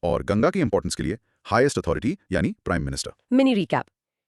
और गंगा की इंपॉर्टेंस के लिए हाईएस्ट अथॉरिटी यानी prime minister. Mini recap.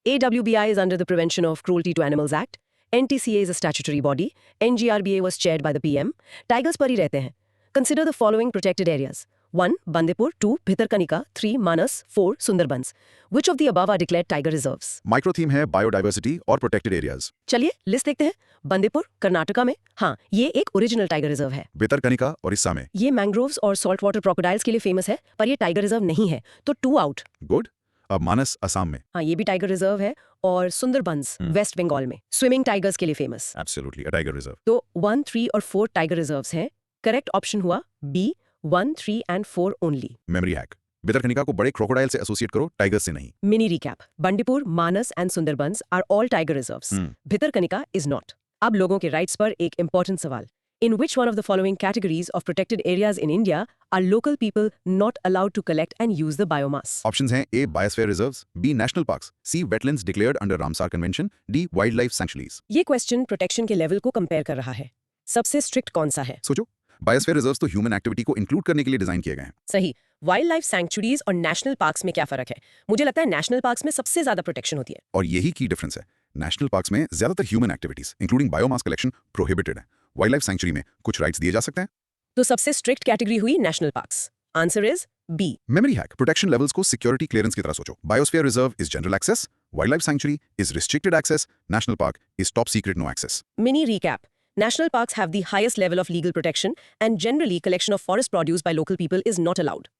AWBI is under the Prevention of Cruelty to Animals Act. NTCA is a statutory body. NGRBA was chaired by the PM. Tigers पर ही रहते हैं. Consider the following protected areas. 1. Bandipur. 2. Bhitarkanika. 3. Manas. 4. Sundarbans. Which of the above are declared tiger reserves? Micro theme है biodiversity और protected areas. चलिए list देखते हैं। बंदीपुर कर्नाटका में, हाँ ये एक ओरिजिनल टाइगर रिजर्व है। भितरकनिका ओडिशा में। ये मैंग्रोव्स और सॉल्ट वाटर क्रोकोडाइल्स के लिए फेमस है, पर ये टाइगर रिजर्व नहीं है, तो 2 आउट। गुड। अब मानस असम में। हाँ ये भी टाइगर रिजर्व है, और सुंदरबंस वेस्ट बंगाल में स्विमिंग टाइगर्स के लिए famous. Absolutely a tiger reserve. तो 1, 3 और 4 टाइगर रिजर्व्स हैं। करेक्ट ऑप्शन हुआ B, 1, 3 and 4 only. Memory hack. Bhitarkanika को बड़े क्रोकोडाइल से एसोसिएट करो, टाइगर्स से नहीं। Mini recap. Bandipur, Manas and Sundarbans are all tiger reserves. Bhitarkanika is not. अब लोगों के राइट्स पर एक important सवाल. In which one of the following categories of protected areas in India are local people not allowed to collect and use the biomass? Options हैं A biosphere reserves, B national parks, C wetlands declared under Ramsar convention, D wild life sanctuaries. ये question protection के level को compare कर रहा है. सबसे strict कौन सा है? सोचो, बायोस्फीयर रिजर्व्स तो ह्यूमन एक्टिविटी को इंक्लूड करने के लिए डिजाइन किए गए हैं। सही. वाइल्ड लाइफ सैंक्चुरीज और नेशनल पार्क्स में क्या फर्क है? मुझे लगता है नेशनल पार्क्स में सबसे ज्यादा प्रोटेक्शन होती है. और यही की डिफरेंस है। नेशनल पार्क्स में ज्यादातर human activities including biomass collection prohibited है। वाइल्ड लाइफ सैंक्चुरी में कुछ राइट्स दिए जा सकते हैं। तो सबसे स्ट्रिक्ट कैटेगरी हुई national parks. Answer is B. Memory hack, protection levels को सिक्योरिटी क्लियरेंस की तरह सोचो। Biosphere reserve is general access, wild life sanctuary is restricted access, national park is top secret no access. Mini recap. National parks have the highest level of legal protection and generally collection of forest produce by local people is not allowed.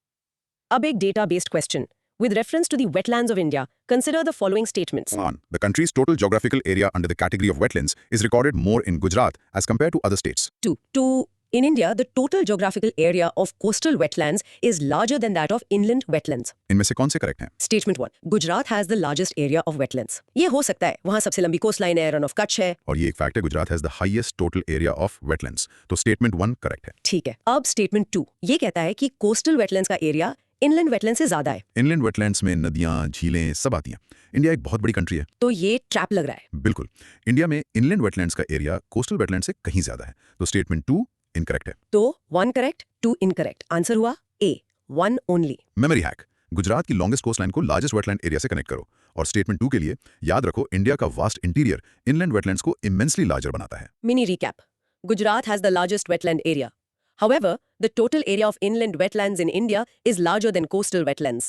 अब एक data-based question. With reference to the wetlands of India, consider the following statements. 1. The country's total geographical area under the category of wetlands is recorded more in Gujarat as compared to other states. 2. In India, the total geographical area of coastal wetlands is larger than that of inland wetlands. इनमें से कौन से correct हैं? Statement 1. Gujarat has the largest area of wetlands. ये हो सकता है, वहाँ सबसे लंबी coastline है, run of Kutch है. और ये एक फैक्ट है, Gujarat has the highest total area of wetlands. तो स्टेटमेंट 1 करेक्ट है। ठीक है. अब statement 2. ये कहता है कि coastal wetlands का एरिया inland wetlands से ज्यादा है. इनलैंड वेटलैंड्स में नदियां, झीलें सब आती हैं। इंडिया एक बहुत बड़ी कंट्री है। तो ये ट्रैप लग रहा है. बिल्कुल, इंडिया में इनलैंड वेटलैंड्स का एरिया कोस्टल वेटलैंड से कहीं ज्यादा है। तो स्टेटमेंट 2 इनकरेक्ट है। तो 1 करेक्ट, 2 इनकरेक्ट. आंसर हुआ ए, 1 ओनली. मेमोरी हैक, गुजरात की लॉन्गेस्ट कोस्ट लाइन को लार्जेस्ट वेटलैंड एरिया से कनेक्ट करो। और स्टेटमेंट 2 के लिए याद रखो, इंडिया का वास्ट इंटीरियर इनलैंड वेटलैंड्स को इमेंसली लार्जर बनाता है। Mini recap. Gujarat has the largest wetland area. However, the total area of inland wetlands in India is larger than coastal wetlands.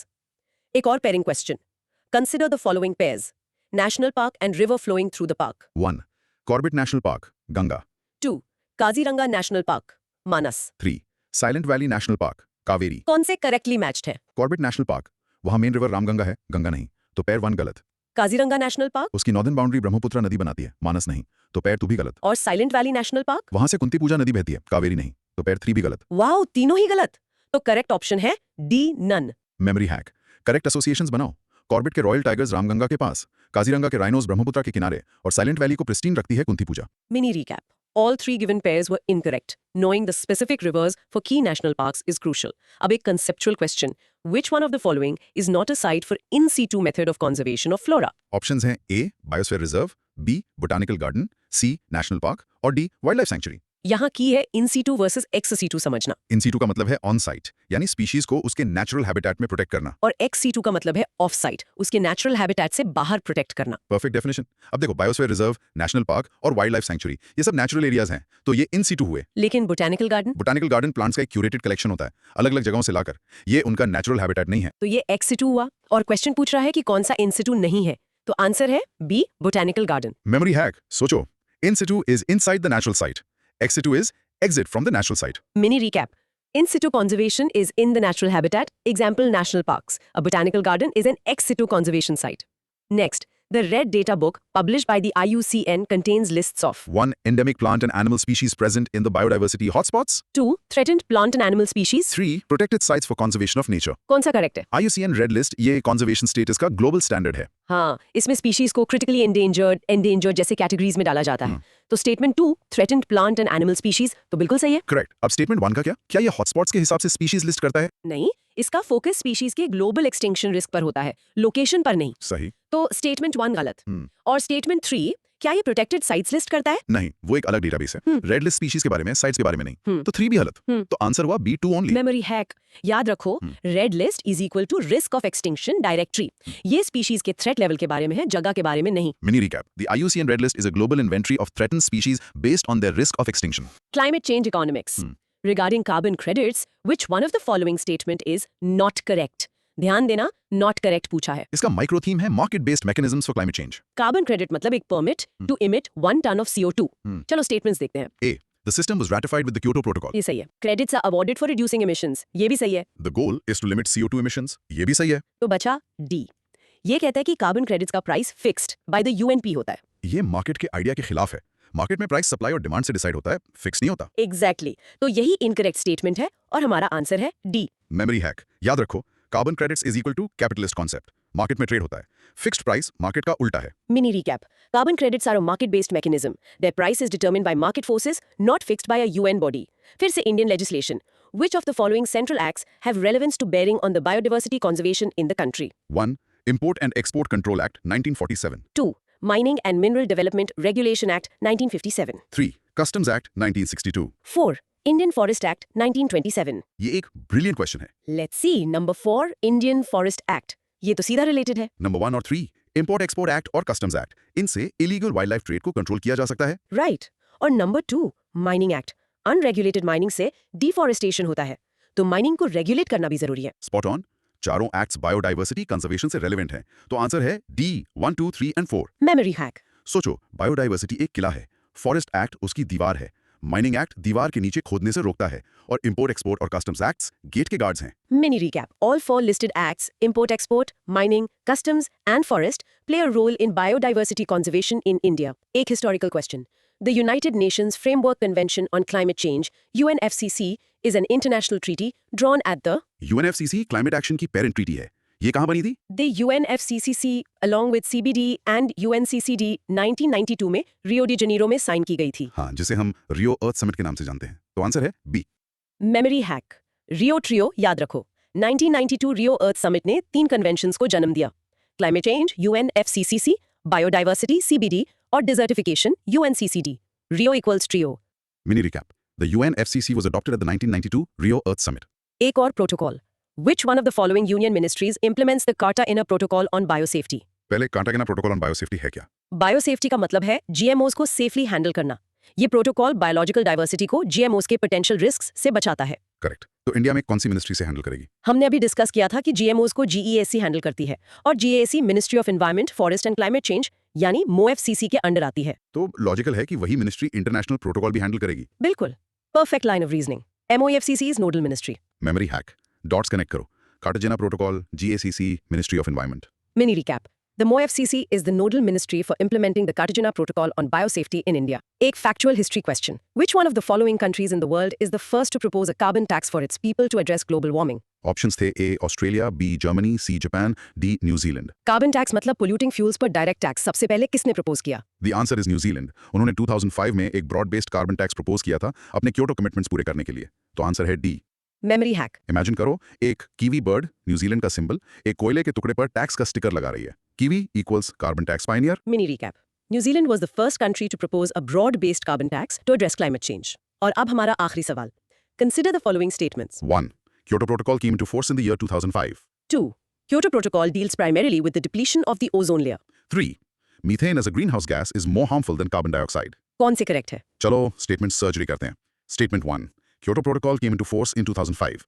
एक और pairing question. Consider the following pairs. National park and river flowing through the park. 1. Corbett national park, Ganga. 2. Kaziranga National Park, Manas. 3. Silent valley national park, Kaveri. कौन से correctly matched है? Corbett national park, वहां main river Ramganga है, गंगा नहीं। तो पैर 1 गलत। Kaziranga national park उसकी नॉर्दर्न बाउंड्री ब्रह्मपुत्र नदी बनाती है, मानस नहीं। तो पैर 2 भी गलत। और साइलेंट वैली नेशनल पार्क? वहां से कुंती पूजा नदी बहती है, कावेरी नहीं। तो पैर 3 भी गलत। वाओ, तीनों ही गलत. तो करेक्ट ऑप्शन है D, none. Memory hack, correct associations बनाओ। कॉर्बेट के रॉयल टाइगर्स रामगंगा के पास, काजीरंगा के राइनोज ब्रह्मपुत्र के किनारे और साइलेंट वैली को प्रिस्टीन रखती है कुंती पूजा। Mini recap. All 3 given pairs were incorrect. Knowing the specific rivers for key national parks is crucial. अब एक conceptual question. Which one of the following is not a site for in situ method of conservation of flora? Options हैं A biosphere reserve, B botanical garden, C national park और D wild life sanctuary. यहाँ की है in situ versus ex situ समझना. In situ का मतलब है on site, यानी स्पीशीज को उसके नेचुरल हैबिटेट में प्रोटेक्ट करना। और ex situ का मतलब है ऑफ साइट, उसके नेचुरल हैबिटेट से बाहर प्रोटेक्ट करना. Perfect definition. अब देखो, बायोस्फीयर रिजर्व, नेशनल पार्क और वाइल्ड लाइफ सैंक्चुरी ये सब नेचुरल एरियाज हैं, तो ये इन सीटू हुए। लेकिन botanical garden? Botanical garden plants का एक क्यूरेटेड कलेक्शन होता है, अलग अलग जगहों से लाकर। ये उनका नेचुरल हैबिटेट नहीं है। तो ये ex situ हुआ. और क्वेश्चन पूछ रहा है कि कौन सा in situ नहीं है. तो आंसर है B, botanical garden. Memory hack, सोचो, in situ is inside the natural site, ex situ is exit from the natural site. Mini recap. In situ conservation is in the natural habitat, example national parks. A botanical garden is an ex situ conservation site. Next, the Red Data Book published by the IUCN contains lists of 1. Endemic plant and animal species present in the biodiversity hotspots. 2. Threatened plant and animal species. 3. Protected sites for conservation of nature. कौन सा correct है? IUCN Red List ये conservation status का global standard है। हाँ, इसमें species को critically endangered जैसे कैटेगरीज में डाला जाता है. तो statement 2, threatened plant and animal species, तो बिल्कुल सही है. करेक्ट। अब स्टेटमेंट 1 का क्या ये हॉटस्पॉट्स के हिसाब से स्पीशीज लिस्ट करता है? नहीं, इसका फोकस स्पीशीज के ग्लोबल एक्सटिंक्शन रिस्क पर होता है, लोकेशन पर नहीं. सही। तो स्टेटमेंट 1 गलत. और स्टेटमेंट 3, क्या ये प्रोटेक्टेड साइट्स लिस्ट करता है? नहीं, वो एक अलग डेटाबेस है। रेड लिस्ट स्पीशीज के बारे में, साइट्स के बारे में नहीं। तो 3 भी गलत। तो आंसर हुआ बी, 2 ओनली। मेमोरी हैक, याद रखो, red list is equal to risk of extinction directory. ये स्पीशीज के थ्रेट लेवल के बारे में है, जगह के बारे में नहीं. Mini recap. The IUCN Red List is a global inventory of threatened species based on their risk of extinction. Climate change economics. Regarding carbon credits, which one of the following statement is not correct? ध्यान देना, not correct पूछा है. इसका micro theme है market based mechanisms for climate change. Carbon credit मतलब एक permit to emit 1 ton of CO2. चलो statements देखते हैं. A. The system was ratified with the Kyoto Protocol. ये सही है. Credits are awarded for reducing emissions. ये भी सही है. The goal is to limit CO2 emissions. ये भी सही है। तो बचा डी. ये कहता है कि कार्बन क्रेडिट्स का price fixed by the UNP होता है. ये मार्केट के आइडिया के खिलाफ है। मार्केट में प्राइस सप्लाई और डिमांड से डिसाइड होता है, फिक्स नहीं होता। एग्जैक्टली. तो यही इनकरेक्ट स्टेटमेंट है और हमारा आंसर है डी. मेमोरी हैक, याद रखो, carbon credits is equal to capitalist concept, market में ट्रेड होता है, फिक्स्ड प्राइस मार्केट का उल्टा है। Mini recap. Carbon credits are a market-based mechanism. Their price is determined by market forces, not fixed by a UN body. फिर से Indian legislation. Which of the following central acts have relevance to bearing on the biodiversity conservation in the country? 1. Import and Export Control Act 1947. 2. Mining and Mineral Development Regulation Act 1957. 3. Customs Act 1962. 4. Indian Forest Act 1927. ये एक brilliant question है। Let's see. Number 4. Indian Forest Act. ये तो सीधा related है. Number 1 और 3 import export act और customs act, इनसे इलीगल वाइल्ड लाइफ ट्रेड को कंट्रोल किया जा सकता है। राइट और number 2 mining act. Unregulated mining से डिफॉरेस्टेशन होता है, तो माइनिंग को रेगुलेट करना भी जरूरी है. Spot on. चारों एक्ट्स बायोडाइवर्सिटी कंजर्वेशन से रेलेवेंट हैं, तो आंसर है डी 1, 2, 3 एंड 4। Memory hack. सोचो, बायोडाइवर्सिटी एक किला है, फॉरेस्ट एक्ट उसकी दीवार है, माइनिंग एक्ट दीवार के नीचे खोदने से रोकता है, और इंपोर्ट एक्सपोर्ट और कस्टम्स एक्ट्स गेट के गार्ड्स हैं। Mini recap. All 4 listed acts, import export, mining, customs and forest, play a role in biodiversity conservation in India. एक historical question. The United Nations Framework Convention on Climate Change, UNFCCC, is an international treaty drawn at the UNFCCC climate action की parent treaty है। ये कहाँ बनी थी? The UNFCCC along with CBD and UNCCD 1992 में Rio de Janeiro में sign की गई थी. हाँ, जिसे हम रियो अर्थ समिट के नाम से जानते हैं। तो आंसर है B. Memory hack. Rio trio याद रखो. 1992 रियो अर्थ समिट ने 3 कन्वेंशंस को जन्म दिया. Climate change UNFCCC, biodiversity CBD और desertification UNCCD. Rio equals trio. Mini recap. The UNFCCC was adopted at the 1992 Rio earth summit. एक और protocol. Which one of the following union ministries implements the Cartagena Protocol on Biosafety? पहले कार्टागेना protocol on biosafety है क्या? Biosafety का मतलब है GMOs को safely handle करना. ये प्रोटोकॉल बायोलॉजिकल डाइवर्सिटी को GMOs के पोटेंशियल रिस्क्स से बचाता है. करेक्ट। तो इंडिया में कौन सी मिनिस्ट्री से हैंडल करेगी? हमने अभी डिस्कस किया था कि GMOs को GEAC हैंडल करती है और GEAC ministry of environment, forest and climate change यानी MOFCC के अंडर आती है. तो लॉजिकल है कि वही मिनिस्ट्री इंटरनेशनल प्रोटोकॉल भी हैंडल करेगी। बिल्कुल. Perfect line of reasoning. MOFCC is nodal ministry. Memory hack. Dots connect करो। Cartagena protocol, GACC, ministry of environment. Mini recap. The MOFCC is the nodal ministry for implementing the Cartagena Protocol on biosafety in India. एक factual history question. Which one of the following countries in the world is the first to propose a carbon tax for its people to address global warming? Options थे A Australia, B Germany, C Japan, D New Zealand. Carbon tax मतलब polluting fuels पर direct tax सबसे पहले किसने propose किया? The answer is New Zealand. उन्होंने 2005 में एक broad based carbon tax propose किया था अपने क्योटो कमिटमेंट्स पूरे करने के लिए। तो आंसर है डी। Memory hack. इमेजिन करो, एक कीवी बर्ड, न्यूजीलैंड का सिंबल, एक कोयले के टुकड़े पर टैक्स का स्टिकर लगा रही है। Kiwi equals carbon tax Pioneer. Mini recap. New Zealand was the first country to propose a broad-based carbon tax to address climate change. और अब हमारा आखिरी सवाल. Consider the following statements. 1. Kyoto Protocol came into force in the year 2005. 2. Kyoto Protocol deals primarily with the depletion of the ozone layer. 3. Methane as a greenhouse gas is more harmful than carbon dioxide. कौन से correct है? चलो statement surgery करते हैं। Statement 1. Kyoto Protocol came into force in 2005.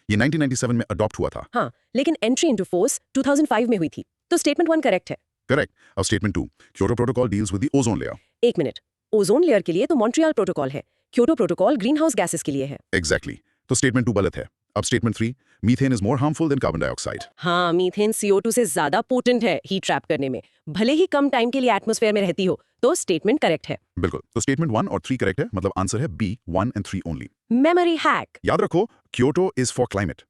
ये 1997 में adopt हुआ था। हाँ, लेकिन एंट्री इनटू फोर्स 2005 में हुई थी. तो स्टेटमेंट 1 करेक्ट है. करेक्ट। अब statement 2. Kyoto Protocol deals with the ozone layer. एक मिनट. ओजोन लेयर के लिए तो मॉन्ट्रियल प्रोटोकॉल है. Kyoto protocol green house gases के लिए है. Exactly. तो स्टेटमेंट 2 गलत है। अब statement 3. Methane is more harmful than carbon dioxide. हाँ, मीथेन CO2 से ज्यादा पोटेंट है हीट ट्रैप करने में, भले ही कम टाइम के लिए एटमॉस्फेयर में रहती हो. तो स्टेटमेंट करेक्ट है. बिल्कुल। तो स्टेटमेंट 1 और 3 करेक्ट है, मतलब आंसर है B 1 and 3 only. Memory hack. याद रखो, Kyoto is for climate,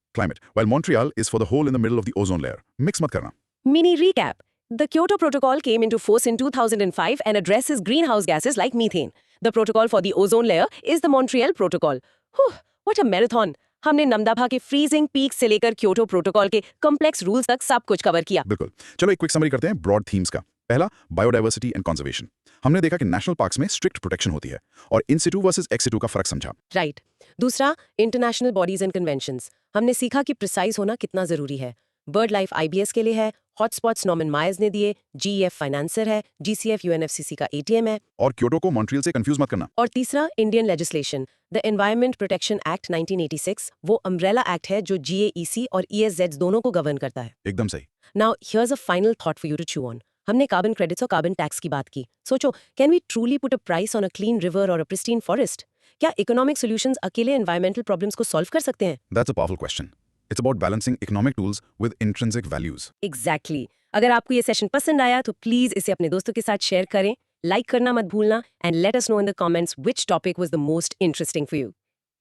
while Montreal is for the hole in the middle of the ozone layer. Mix मत करना। Mini recap. The Kyoto Protocol came into force in 2005 and addresses greenhouse gases like methane. The protocol for the ozone layer is the Montreal Protocol. Whew, what a marathon! हमने नमदाभा के freezing peak से लेकर Kyoto protocol के complex rules तक सब कुछ cover किया. बिल्कुल। चलो एक क्विक समरी करते हैं ब्रॉड थीम्स का। पहला, बायोडाइवर्सिटी एंड कंजर्वेशन। हमने देखा कि नेशनल पार्क्स में स्ट्रिक्ट प्रोटेक्शन होती है और इन सिटू वर्सेस एक्स सिटू का फर्क समझा। राइट. दूसरा, इंटरनेशनल बॉडीज एंड कन्वेंशंस. हमने सीखा कि प्रिसाइज होना कितना जरूरी है. बर्ड लाइफ IBS के लिए है, हॉटस्पॉट्स नॉर्मन मायर्स ने दिए, GEF फाइनेंसर है, GCF UNFCCC का ATM है. और क्योटो को मॉन्ट्रियल से कंफ्यूज मत करना। और तीसरा, Indian legislation. The environment protection Act 1986 वो अम्ब्रेला एक्ट है जो GAEC और ESZ दोनों को गवर्न करता है. एकदम सही। Now here's a final thought for you to chew on. हमने कार्बन क्रेडिट्स और कार्बन टैक्स की बात की. सोचो, can we truly put a price on a clean river और अ प्रिस्टीन फॉरेस्ट? क्या इकोनॉमिक सॉल्यूशंस अकेले एनवायरमेंटल प्रॉब्लम्स को सॉल्व कर सकते हैं? That's a powerful question. It's about balancing economic tools with intrinsic values. Exactly. अगर आपको ये सेशन पसंद आया तो प्लीज इसे अपने दोस्तों के साथ शेयर करें, लाइक करना मत भूलना, and let us know in the comments which topic was the most interesting for you.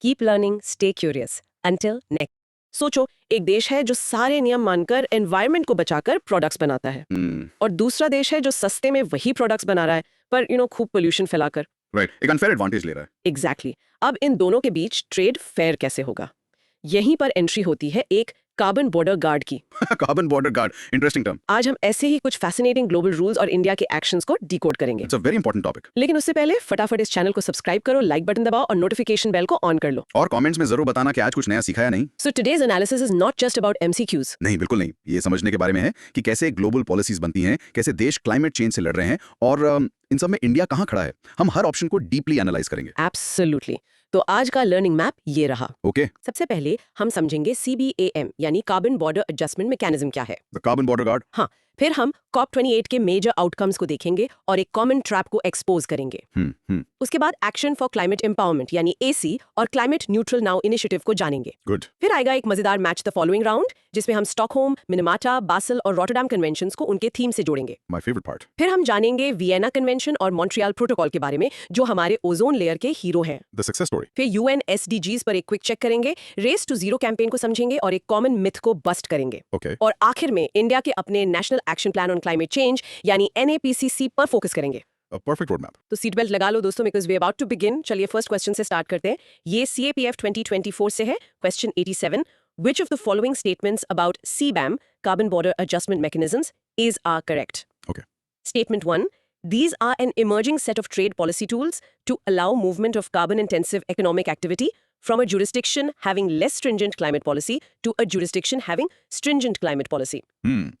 Keep learning, stay curious. Until next सोचो, एक देश है जो सारे नियम मानकर एनवायरनमेंट को बचाकर प्रोडक्ट्स बनाता है, और दूसरा देश है जो सस्ते में वही प्रोडक्ट्स बना रहा है पर खूब पोल्यूशन फैलाकर। राइट, एक अनफेयर एडवांटेज ले रहा है। एग्जैक्टली। अब इन दोनों के बीच ट्रेड फेयर कैसे होगा? यहीं पर एंट्री होती है एक कार्बन बॉर्डर गार्ड की। Carbon border guard, interesting term. आज हम ऐसे ही कुछ फैसिनेटिंग ग्लोबल रूल्स और इंडिया के एक्शंस को डिकोड करेंगे। It's a very important topic. लेकिन उससे पहले फटाफट इस चैनल को सब्सक्राइब करो, लाइक बटन दबाओ और नोटिफिकेशन बेल को ऑन कर लो। और कमेंट्स में जरूर बताना कि आज कुछ नया सीखा या नहीं। So today's analysis is not just about MCQs। नहीं, बिल्कुल नहीं। ये समझने के बारे में है कि कैसे ग्लोबल पॉलिसीज बनती हैं, कैसे देश क्लाइमेट चेंज से लड़ रहे हैं और इन सब में इंडिया कहाँ खड़ा है। हम हर ऑप्शन को डीपली एनालाइज करेंगे। एब्सोल्युटली। तो आज का लर्निंग मैप ये रहा। ओके, सबसे पहले हम समझेंगे CBAM यानी कार्बन बॉर्डर एडजस्टमेंट मैकेनिज्म क्या है। The carbon border guard. हाँ, फिर हम COP28 के मेजर आउटकम्स को देखेंगे और एक कॉमन ट्रैप को एक्सपोज करेंगे। उसके बाद एक्शन फॉर क्लाइमेट एम्पावरमेंट यानी AC और क्लाइमेट न्यूट्रल नाउ इनिशिएटिव को जानेंगे। गुड। फिर आएगा एक मजेदार मैच द फॉलोइंग राउंड, जिसमें हम स्टॉकहोम, मिनेमाटा, बासल और रॉटरडैम कन्वेंशंस को उनके थीम से जोड़ेंगे। My favourite part. फिर हम जानेंगे वियना कन्वेंशन और मॉन्ट्रियल प्रोटोकॉल के बारे में, जो हमारे ओजोन लेयर के हीरो हैं। The success story. फिर UN SDGs पर एक क्विक चेक करेंगे, रेस टू जीरो कैंपेन को समझेंगे और एक कॉमन मिथ को बस्ट करेंगे। ओके। और आखिर में इंडिया के अपने national action plan on climate change यानी NAPCC पर फोकस करेंगे। A perfect road map. तो सीट बेल्ट लगा लो दोस्तों, because we about to begin. चलिए फर्स्ट क्वेश्चन से स्टार्ट करते हैं। ये CAPF 2024 से है। Question 87, which of the following statements about CBAM, carbon border adjustment mechanisms, is are correct? Okay. Statement 1, these are an emerging set of trade policy tools to allow movement of carbon intensive economic activity from a jurisdiction having less stringent climate policy to a jurisdiction having stringent climate policy.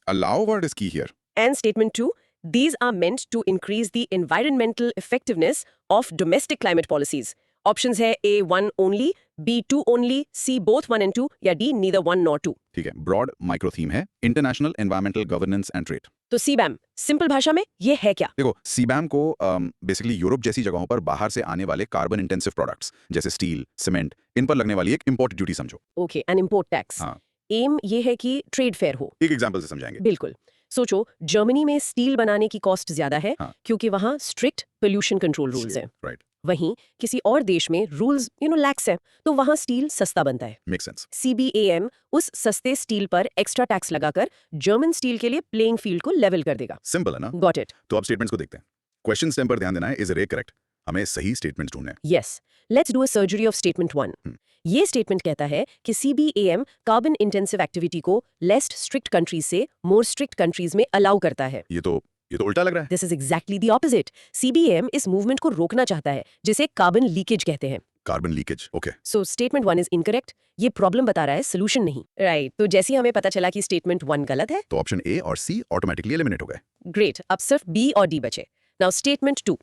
Allow word is key here. And statement 2, these are meant to increase the environmental effectiveness of domestic climate policies. Options है A 1 only, B 2 only, C both 1 and 2 या D neither 1 nor 2. ठीक है, broad micro theme है, international environmental governance and trade. तो CBAM simple भाषा में ये है क्या? देखो, सीबैम को बेसिकली यूरोप जैसी जगहों पर बाहर से आने वाले कार्बन इंटेंसिव प्रोडक्ट्स जैसे स्टील, सीमेंट, इन पर लगने वाली एक इंपोर्ट ड्यूटी समझो। Okay, N import tax. हाँ। एम ये है कि ट्रेड फेयर हो। एक एग्जांपल से समझाएंगे। बिल्कुल। सोचो, जर्मनी में स्टील बनाने की कॉस्ट ज्यादा है, हाँ। क्योंकि वहाँ स्ट्रिक्ट पोल्यूशन कंट्रोल रूल्स हैं। राइट, वहीं किसी और देश में रूल्स लैक्स हैं, तो वहाँ स्टील सस्ता बनता है। Make sense. CBAM उस सस्ते स्टील पर एक्स्ट्रा टैक्स लगाकर जर्मन स्टील के लिए प्लेइंग फील्ड को लेवल कर देगा। सिंपल है ना? Got it? तो अब स्टेटमेंट्स को देखते हैं। क्वेश्चन स्टेम पर ध्यान देना है, इज इट करेक्ट? हमें सही स्टेटमेंट्स ढूंढने हैं। Yes, let's do a surgery of statement 1। ये स्टेटमेंट कहता है कि CBAM कार्बन इंटेंसिव एक्टिविटी को लेस स्ट्रिक्ट कंट्रीज से मोर स्ट्रिक्ट कंट्रीज में अलाउ करता है। ये तो उल्टा लग रहा है। This is exactly the opposite. CBAM इस मूवमेंट को रोकना चाहता है, जिसे कार्बन लीकेज कहते हैं। Carbon leakage, okay. So statement 1 is incorrect. ये प्रॉब्लम बता रहा है, सोल्यूशन नहीं। राइट, तो जैसे ही हमें पता चला कि स्टेटमेंट 1 गलत है, तो ऑप्शन ए और सी ऑटोमेटिकली एलिमिनेट हो गए। ग्रेट, अब सिर्फ B और D बचे। नाउ स्टेटमेंट 2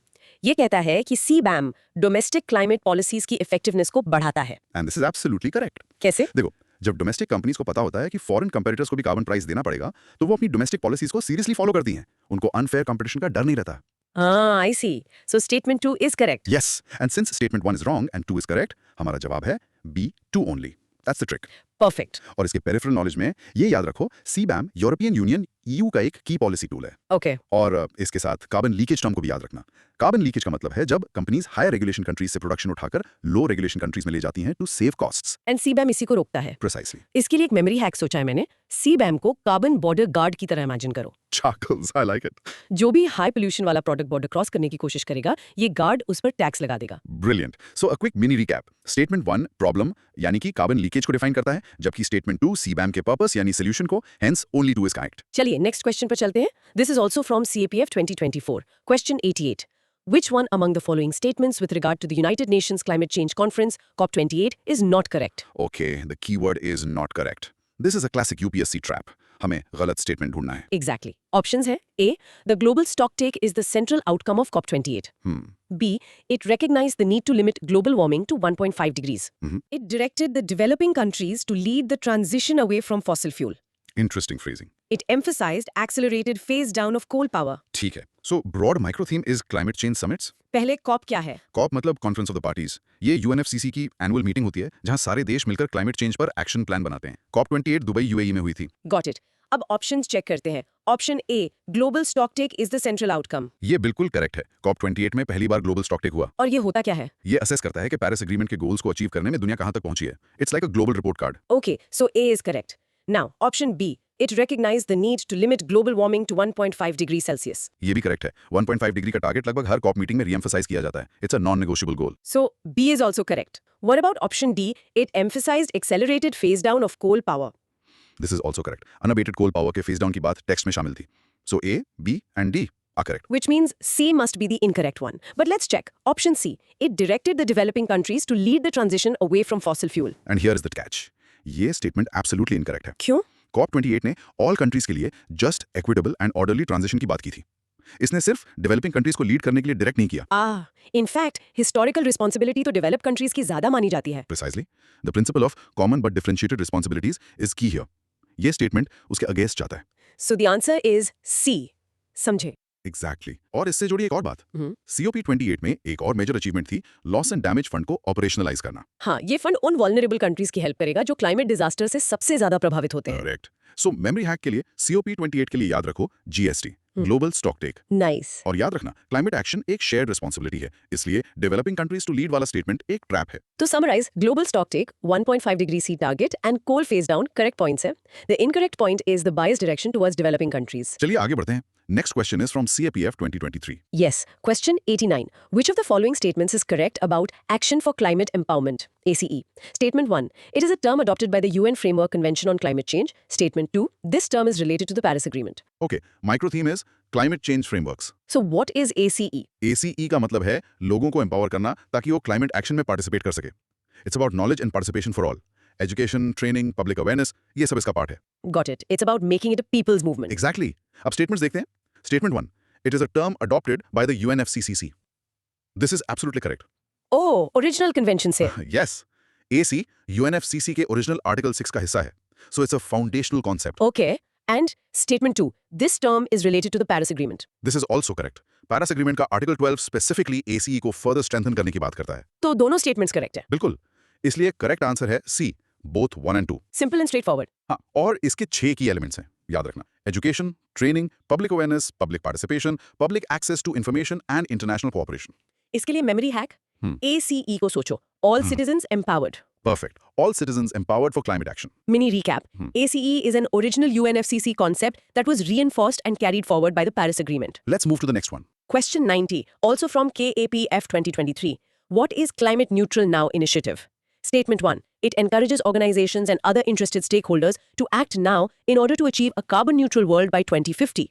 ये कहता है कि CBAM डोमेस्टिक क्लाइमेट पॉलिसीज की इफेक्टिवनेस को बढ़ाता है। And this is absolutely correct. कैसे? देखो, जब डोमेस्टिक कंपनीज को पता होता है कि फॉरेन कंपीटिटर्स को भी कार्बन प्राइस देना पड़ेगा, तो वो अपनी डोमेस्टिक पॉलिसीज को सीरियसली फॉलो करती हैं। उनको अनफेयर कंपटीशन का डर नहीं रहता। हाँ, I see. So statement 2 is correct. Yes, and since statement 1 is wrong and 2 is correct, हमारा जवाब है B 2 only. That's the trick. Perfect. और इसके पेरिफेरल नॉलेज में ये याद रखो, CBAM यूरोपियन यूनियन EU का एक की पॉलिसी टूल है। ओके। और इसके साथ कार्बन लीकेज टर्म को भी याद रखना। कार्बन लीकेज का मतलब है जब कंपनीज हायर रेगुलेशन कंट्रीज से प्रोडक्शन उठाकर लो रेगुलेशन कंट्रीज में ले जाती हैं to save costs. And CBAM इसी को रोकता है। प्रिसाइसली। इसके लिए एक मेमोरी हैक सोचा है मैंने। CBAM को कार्बन बॉर्डर गार्ड की तरह इमेजिन करो। Chuckles, I like it. जो भी हाई पोल्यूशन वाला प्रोडक्ट बॉर्डर क्रॉस करने की कोशिश करेगा, ये गार्ड उस पर टैक्स लगा देगा। Brilliant. So a quick mini recap. Statement 1 problem यानी कि कार्बन लीकेज को डिफाइन करता है, जबकि स्टेटमेंट 2 CBAM के पर्पस यानी सोल्यूशन को, hence only 2 is correct. चलिए नेक्स्ट क्वेश्चन पर चलते हैं। This is also from CAPF 2024। Question 88, which one among the following statements with regard to the United Nations Climate Change Conference COP28 is not correct? Okay, the keyword is not correct. This is a classic UPSC trap. हमें गलत statement ढूंढना है। Exactly. Options है A, the global stocktake is the central outcome of COP28. B, it recognized the need to limit global warming to 1.5 degrees. It directed the developing countries to lead the transition away from fossil fuel. Interesting phrasing. It emphasized accelerated phase down of coal power. ठीक है। So broad micro theme is climate change summits. पहले COP क्या है? COP मतलब conference of the parties. ये UNFCCC की annual meeting होती है जहां सारे देश मिलकर क्लाइमेट चेंज पर एक्शन प्लान बनाते हैं। COP28 दुबई UAE में हुई थी। Got it. अब ऑप्शंस चेक करते हैं। Option A, global stocktake is the central outcome. ये बिल्कुल करेक्ट है। COP28 में पहली बार ग्लोबल स्टॉकटेक हुआ। और ये होता क्या है? ये असेस करता है कि पेरिस एग्रीमेंट के गोल्स को अचीव करने में दुनिया कहां तक पहुंची है। It's like a global report card. Okay, so A is correct. Now, option B, it recognized the need to limit global warming to 1.5 degrees Celsius. ये भी करेक्ट है। 1.5 डिग्री का टारगेट लगभग हर कॉप मीटिंग में रीएम्फसाइज किया जाता है। It's a non negotiable goal. So B is also correct. What about option D? It emphasized accelerated phase down of coal power. This is also correct. Unabated coal power के phase down की बात text में शामिल थी। So A, B and D are correct. Which means C must be the incorrect one. But let's check. Option C. It directed the developing countries to lead the transition away from fossil fuel. And here is the catch. ये statement absolutely incorrect है। क्यों? COP28 ने all countries के लिए just, equitable and orderly transition की बात की थी। इसने सिर्फ डेवलपिंग कंट्रीज को लीड करने के लिए डायरेक्ट नहीं किया। In fact, historical responsibility तो developed countries की ज्यादा मानी जाती है. Precisely the principle of common but differentiated responsibilities is की हियर। ये स्टेटमेंट उसके अगेंस्ट जाता है। So the answer is C. समझे? एग्जैक्टली और इससे जुड़ी एक और बात। COP28 में एक और मेजर अचीवमेंट थी लॉस एंड डैमेज फंड को ऑपरेशनलाइज करना। हाँ, ये फंड उन वल्नरेबल कंट्रीज की हेल्प करेगा जो क्लाइमेट डिजास्टर से सबसे ज्यादा प्रभावित होते हैं. करेक्ट। सो मेमोरी हैक के लिए COP28 के लिए याद रखो GST, ग्लोबल स्टॉकटेक। Nice. और याद रखना क्लाइमेट एक्शन एक शेयर्ड रिस्पॉन्सिबिलिटी है, इसलिए डेवलपिंग कंट्रीज टू लीड वाला स्टेटमेंट एक ट्रैप है। To summarize, global stocktake, 1.5 degree C target, and coal phase down correct points है. The incorrect point is the biased direction towards developing countries. चलिए आगे बढ़ते हैं। Next question is from CAPF 2023। Yes. Question 89. Which of the following statements is correct about Action for Climate Empowerment, ACE? Statement 1. It is a term adopted by the UN Framework Convention on Climate Change. Statement 2. This term is related to the Paris Agreement. Okay, micro theme is climate change frameworks. So what is ACE? ACE का मतलब है लोगों को empower करना ताकि वो climate action में participate कर सके। It's about knowledge and participation for all. Education, training, public awareness, ये सब इसका पार्ट है। Got it. It's about making it a people's movement. Exactly. अब स्टेटमेंट्स देखते हैं। Statement 1, it is a term adopted by the UNFCCC। This is absolutely correct. Oh, original convention से. Yes, AC UNFCCC के original article 6 का हिस्सा है। So it's a foundational concept. Okay. And statement 2. This term is related to the Paris Agreement. This is also correct. Paris agreement का article 12 specifically ACE को further strengthen करने की बात करता है। तो दोनों statements correct है. बिल्कुल, इसलिए करेक्ट आंसर है C, both 1 and 2। Simple and straightforward. हाँ, और इसके 6 की एलिमेंट्स हैं, याद रखना। Education, training, public awareness, public participation, public access to information and international cooperation. इसके लिए मेमोरी हैक ACE को सोचो. All citizens empowered. Perfect. All citizens empowered for climate action. Mini recap. ACE is an original UNFCCC concept that was reinforced and carried forward by the Paris Agreement. Let's move to the next one. Question 90, also from KAPF 2023. What is Climate Neutral Now initiative? Statement 1. It encourages organizations and other interested stakeholders to act now in order to achieve a carbon neutral world by 2050.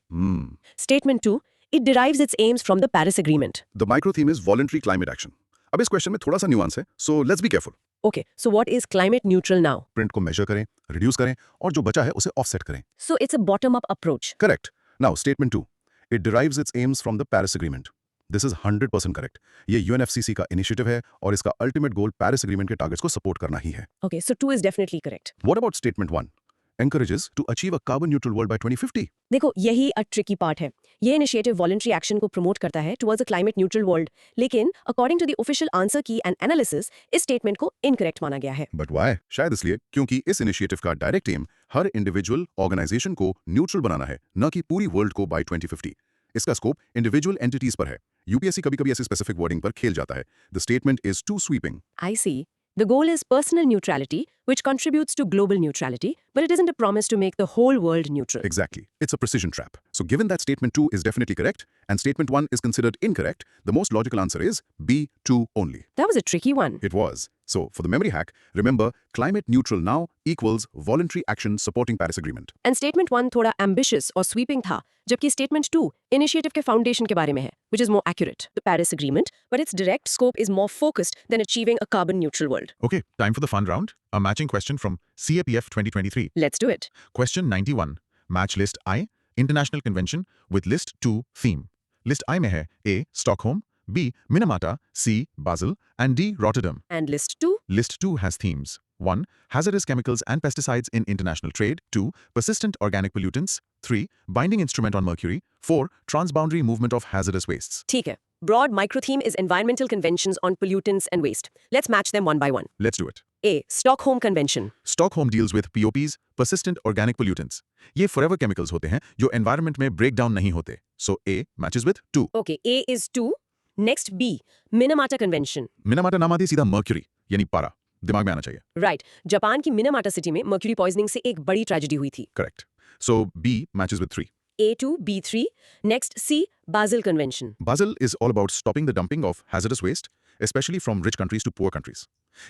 Statement 2. It derives its aims from the Paris Agreement. The micro theme is voluntary climate action. अब इस question में थोड़ा सा nuance है, so let's be careful. Okay, so what is Climate Neutral Now? Print को major करें, reduce करें और जो बचा है उसे ऑफसेट करें। So it's a bottom-up approach. Correct. Now statement 2. It derives its aims from the Paris Agreement. This is 100% correct. ये UNFCCC का इनिशिएटिव है और इसका अल्टीमेट गोल पेरिस एग्रीमेंट के टारगेट्स को सपोर्ट करना ही है। Okay, so 2 is definitely correct. What about statement 1? Encourages to achieve a carbon neutral world by 2050. देखो, यही a tricky part है. ये initiative voluntary action को promote करता है towards a climate neutral world. लेकिन according to the official answer key and analysis, इस statement को incorrect माना गया है. But why? शायद इसलिए क्योंकि इस इनिशिएटिव का डायरेक्ट एम हर इंडिविजुअल ऑर्गेनाइजेशन को न्यूट्रल बनाना है, न कि पूरी वर्ल्ड को बाय 2050। इसका स्कोप इंडिविजुअल एंटिटीज पर है। यूपीएससी कभी-कभी ऐसी स्पेसिफिक वर्डिंग पर खेल जाता है। The statement is too sweeping. I see. The goal is personal neutrality, which contributes to global neutrality, but it isn't a promise to make the whole world neutral. Exactly. It's a precision trap. So given that statement 2 is definitely correct and statement 1 is considered incorrect, the most logical answer is B2 only. That was a tricky one. It was. So for the memory hack, remember climate neutral now equals voluntary action supporting Paris Agreement. And statement 1 थोड़ा ambitious और sweeping था, जबकि statement 2 initiative के foundation के बारे में है, which is more accurate. The Paris Agreement, but its direct scope is more focused than achieving a carbon neutral world. Okay, time for the fun round. A matching question from CAPF 2023. Let's do it. Question 91. Match list I, International Convention with list 2 theme. List I में है A, Stockholm, B, Minamata, C, Basel, and D, Rotterdam. And list 2? List 2 has themes. 1. Hazardous chemicals and pesticides in international trade. 2. Persistent organic pollutants. 3. Binding instrument on mercury. 4. Transboundary movement of hazardous wastes. ठीक है. Broad micro theme is environmental conventions on pollutants and waste. Let's match them one by one. Let's do it. A. Stockholm Convention. Stockholm deals with POPs, persistent organic pollutants. ये forever chemicals होते हैं जो environment में break down नहीं होते. So A matches with 2. Okay, A is 2. Next B. Minamata Convention. Minamata नाम आती है सीधा mercury यानी पारा. दिमाग में आना चाहिए. Right. जापान की मिनामाटा सिटी में मर्क्यूरी पॉइजनिंग से एक बड़ी ट्रेजेडी हुई थी. Correct. So B matches with 3. A2, B3. Next C. Basel Convention. Basel is all about stopping the dumping of hazardous waste, especially from rich countries to poor countries.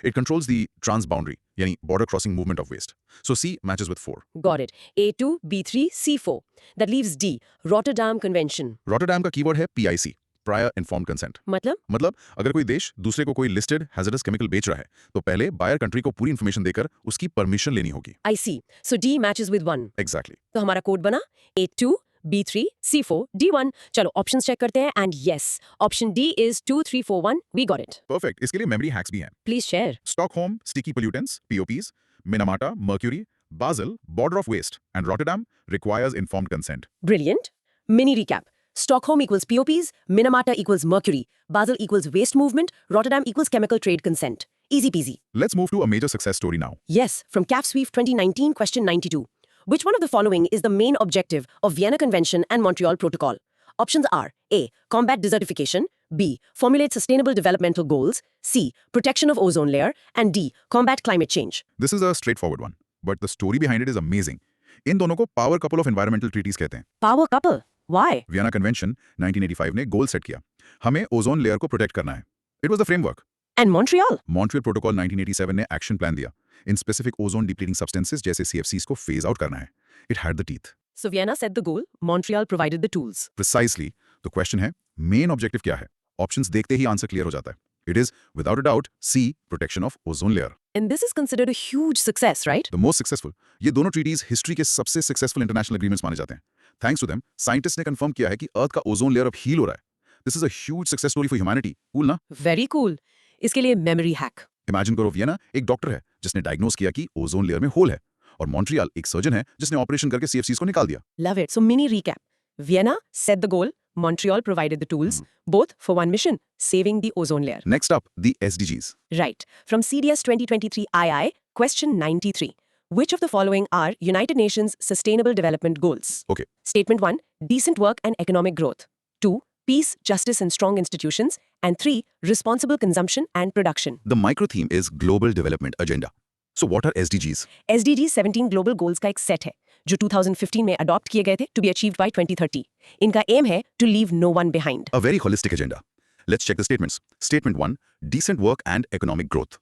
It controls the transboundary, yani border crossing movement of waste. So C matches with 4. Got it. A2, B3, C4. That leaves D. Rotterdam Convention. Rotterdam का keyword है PIC, prior informed consent. मतलब अगर कोई देश दूसरे को कोई listed हैजरस chemical बेच रहा है तो पहले बायर कंट्री को पूरी इन्फॉर्मेशन देकर उसकी परमिशन लेनी होगी. I see. So D matches with 1. Exactly. तो हमारा कोड बना A2, B3, C4, D1. चलो ऑप्शंस चेक करते हैं and yes option D is 2, 3, 4, 1. We got it. Perfect. इसके लिए मेमोरी हैक्स भी हैं. Please share. Stockholm, sticky pollutants, POPs, Minamata, mercury, Basel, border of waste, and Rotterdam requires informed consent. Brilliant. Mini recap. Stockholm equals POPs, Minamata equals mercury, Basel equals waste movement, Rotterdam equals chemical trade consent. Easy peasy. Let's move to a major success story now. Yes, from CAPSWEEF 2019, question 92. Which one of the following is the main objective of Vienna Convention and Montreal Protocol? Options are A. Combat desertification, B. Formulate sustainable developmental goals, C. Protection of ozone layer, and D. Combat climate change. This is a straightforward one, but the story behind it is amazing. इन दोनों को power couple of environmental treaties कहते हैं. Power couple. Why? Vienna convention 1985 ने goal set किया. हमें ozone layer को protect करना है. It was the framework. And Montreal? Montreal protocol 1987 ने एक्शन प्लान दिया. In specific ozone depleting substances जैसे CFCs को फेज आउट करना है. It had the teeth. So Vienna set the goal, Montreal provided the tools. Precisely. तो question है main objective क्या है? ऑप्शंस देखते ही आंसर क्लियर हो जाता है. It is without a doubt C protection of ozone layer. And this is considered a huge success, right? The most successful. ये दोनों ट्रीटीज हिस्ट्री के सबसे सक्सेसफुल इंटरनेशनल एग्रीमेंट्स माने जाते हैं. थैंक्स टू देम साइंटिस्ट ने कंफर्म किया है कि अर्थ का ओजोन लेयर अब हील हो रहा है. This is a huge success story for humanity. Cool ना? Very cool. इसके लिए memory hack. इमेजिन करो वियना एक डॉक्टर है जिसने डायग्नोज किया कि ओजोन लेयर में होल है और मॉन्ट्रियल एक सर्जन है जिसने ऑपरेशन करके CFCs को निकाल दिया. Love it. So mini recap. Vienna set the goal, Montreal provided the tools, both for one mission, saving the ozone layer. Next up the SDGs. Right. From CDS 2023 II, question 93. Which of the following are United Nations Sustainable Development Goals? Okay. Statement 1, decent work and economic growth. 2, peace, justice and strong institutions. And 3, responsible consumption and production. The micro theme is Global Development Agenda. So what are SDGs? SDG 17 global goals का एक set है जो 2015 में adopt किए गए थे to be achieved by 2030. इनका aim है to leave no one behind. A very holistic agenda. Let's check the statements. Statement 1, decent work and economic growth.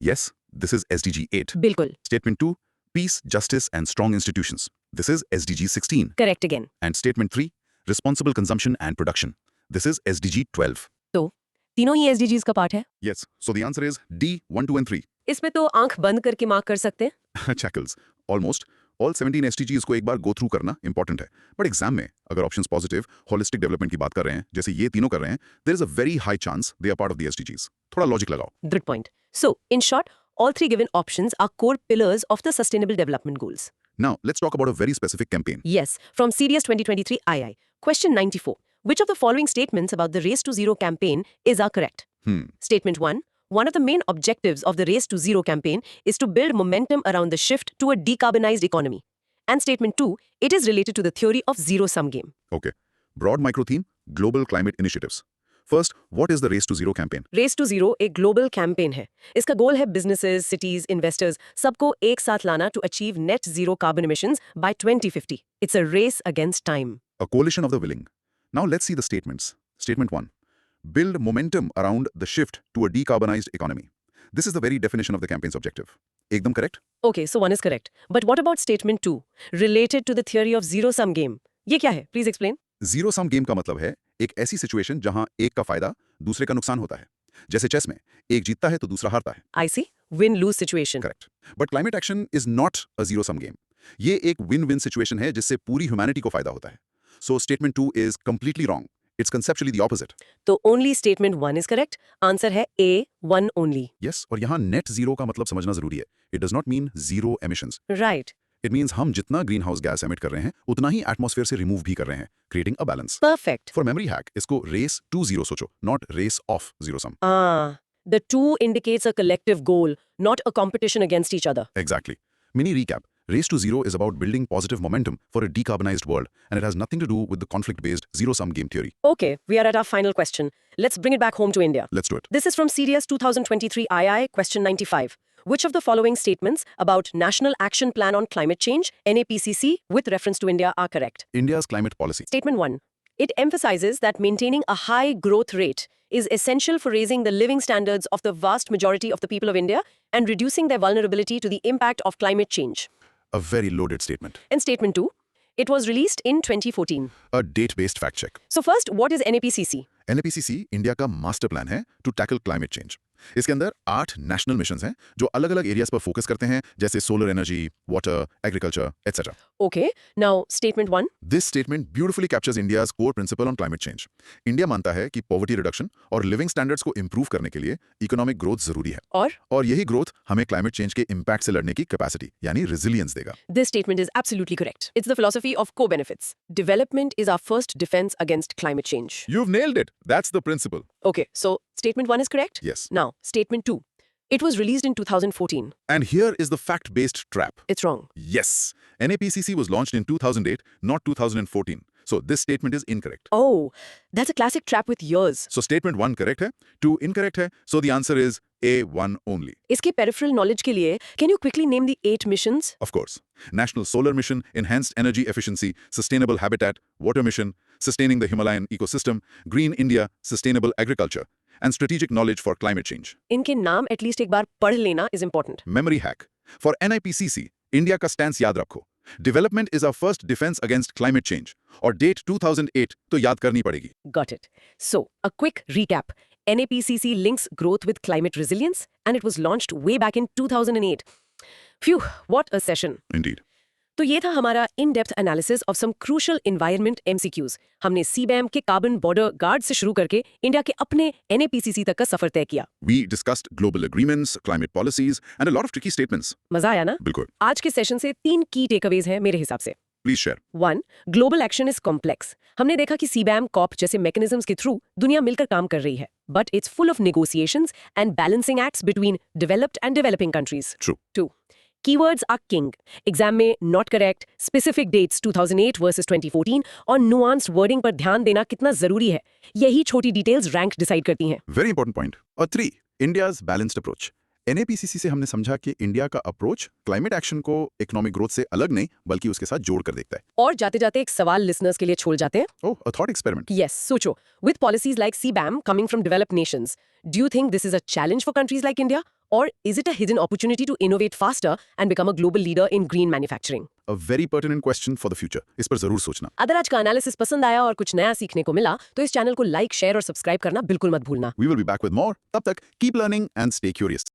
Yes, this is SDG 8. बिल्कुल. Statement 2, peace, justice and strong institutions. This is SDG 16. Correct again. And statement 3, responsible consumption and production. This is SDG 12. तो तीनों ही SDGs का part है. Yes, so the answer is D, 1, 2 and 3. इसमें तो आंख बंद करके मार्क कर सकते हैं. Shackles. Almost. All 17 SDGs को एक बार go through करना important है. But एग्जाम में अगर ऑप्शंस पॉजिटिव होलिस्टिक डेवलपमेंट की बात कर रहे हैं जैसे ये तीनों कर रहे हैं there is a very high chance they are part of the SDGs. थोड़ा लॉजिक लगाओ. Good point. So, in short, all three given options are core pillars of the Sustainable Development Goals. Now, let's talk about a very specific campaign. Yes, from CDS 2023 II. Question 94. Which of the following statements about the Race to Zero campaign is are correct? Statement 1. One of the main objectives of the Race to Zero campaign is to build momentum around the shift to a decarbonized economy. And statement 2. It is related to the theory of zero-sum game. Okay. Broad micro theme, global climate initiatives. First, what is the Race to Zero campaign? Race to Zero एक global campaign है. इसका गोल है businesses, cities, investors सबको एक साथ लाना to achieve net zero carbon emissions by 2050. It's a race against time. A coalition of the willing. Now let's see the statements. Statement 1. Build momentum around the shift to a decarbonized economy. This is the very definition of the campaign's objective. Ekdam correct? Okay, so one is correct. But what about statement 2? Related to the theory of zero-sum game. ये क्या है? Please explain. Zero sum game का मतलब है एक ऐसी situation जहां एक का फायदा दूसरे का नुकसान होता है. जैसे चेस में एक जीतता है तो दूसरा हारता है. I see. Win-lose situation. Correct. But climate action is not a zero sum game. ये एक विन विन सिचुएशन है जिससे पूरी ह्यूमैनिटी को फायदा होता है. सो statement 2 is completely wrong. It's conceptually the opposite. तो only statement 1 is correct. Answer है A, 1 only. यस, और यहाँ नेट जीरो का मतलब समझना जरूरी है. It does not mean zero emissions. Right. It means हम जितना ग्रीन हाउस गैस एमिट कर रहे हैं उतना ही एटमॉस्फेयर से रिमूव भी कर रहे हैं, creating a balance. Perfect. For memory hack इसको रेस टू जीरो सोचो, not race of zero sum. The two indicates a collective goal, not a competition against each other. Exactly. Mini recap. Race to Zero is about building positive momentum for a decarbonized world, and it has nothing to do with the conflict-based zero-sum game theory. Okay, we are at our final question. Let's bring it back home to India. Let's do it. This is from CDS 2023 II, question 95. Which of the following statements about National Action Plan on Climate Change, NAPCC, with reference to India are correct? India's climate policy. Statement 1. It emphasizes that maintaining a high growth rate is essential for raising the living standards of the vast majority of the people of India and reducing their vulnerability to the impact of climate change. A very loaded statement. And Statement 2. It was released in 2014. A date-based fact check. So first, what is NAPCC? NAPCC India का master plan है to tackle climate change. इसके अंदर 8 national missions हैं जो अलग-अलग areas पर focus करते हैं, जैसे solar energy, water, agriculture, etcetera. Okay, now Statement 1. This statement beautifully captures India's core principle on climate change. India मानता है कि पॉवर्टी रिडक्शन और लिविंग स्टैंडर्ड्स को इंप्रूव करने के लिए इकोनॉमिक ग्रोथ जरूरी है, और यही ग्रोथ हमें क्लाइमेट चेंज के इम्पैक्ट से लड़ने की कैपेसिटी यानी रेजिलियंस देगा। this statement is absolutely correct. It's the philosophy of co-benefits. Development is our first defense against climate change. You've nailed it. That's the principle. Okay, so Statement 1 is correct? Yes. Now, Statement 2. It was released in 2014. And here is the fact-based trap. It's wrong. Yes. NAPCC was launched in 2008, not 2014. So this statement is incorrect. Oh, that's a classic trap with years. So statement 1 correct है, 2 incorrect है, so the answer is A1 only. इसके peripheral knowledge के लिए, can you quickly name the 8 missions? Of course. National Solar Mission, Enhanced Energy Efficiency, Sustainable Habitat, Water Mission, Sustaining the Himalayan Ecosystem, Green India, Sustainable Agriculture, and Strategic Knowledge for Climate Change. इनके नाम at least एक बार पढ़ लेना is important. Memory hack. For NIPCC, India का stance याद रखो. Development is our first defense against climate change. और date 2008 तो याद करनी पड़ेगी. Got it. So, a quick recap. NAPCC links growth with climate resilience, and it was launched way back in 2008. Phew, what a session. Indeed. तो ये था हमारा in-depth analysis of some crucial environment MCQs. हमने CBAM के carbon border guard से शुरू करके India के अपने NAPCC तक का सफर तय किया. We discussed global agreements, climate policies, and a lot of tricky statements. मजा आया ना? बिल्कुल. आज के सेशन से 3 की टेकअवेज हैं मेरे हिसाब से. Please share. 1. Global action is complex. हमने देखा कि CBAM कॉप जैसे मैकेनिज्म्स के थ्रू दुनिया मिलकर काम कर रही है. But it's full of negotiations and balancing acts between developed and developing countries. True. 2. Keywords are king. Exam में not correct, specific dates 2008 versus 2014 और nuanced wording पर ध्यान देना कितना जरूरी है. यही छोटी डिटेल्स रैंक डिसाइड करती हैं. Very important point. और 3. India's balanced approach. NAPCC से हमने समझा कि इंडिया का अप्रोच क्लाइमेट एक्शन को इकोनॉमिक ग्रोथ से अलग नहीं बल्कि उसके साथ जोड़ कर देखता है. और जाते जाते एक सवाल लिसनर्स के लिए छोड़ जाते हैं. Oh, a thought experiment. Yes, सोचो. With policies like CBAM coming from developed nations, do you think this is a challenge for countries like India? Or is it a hidden opportunity to innovate faster and become a global leader in green manufacturing? A very pertinent question for the future. इस पर जरूर सोचना. अगर आज का analysis पसंद आया और कुछ नया सीखने को मिला तो इस चैनल को लाइक, शेयर और सब्सक्राइब करना बिल्कुल मत भूलना. We will be back with more. तब तक keep learning and stay curious.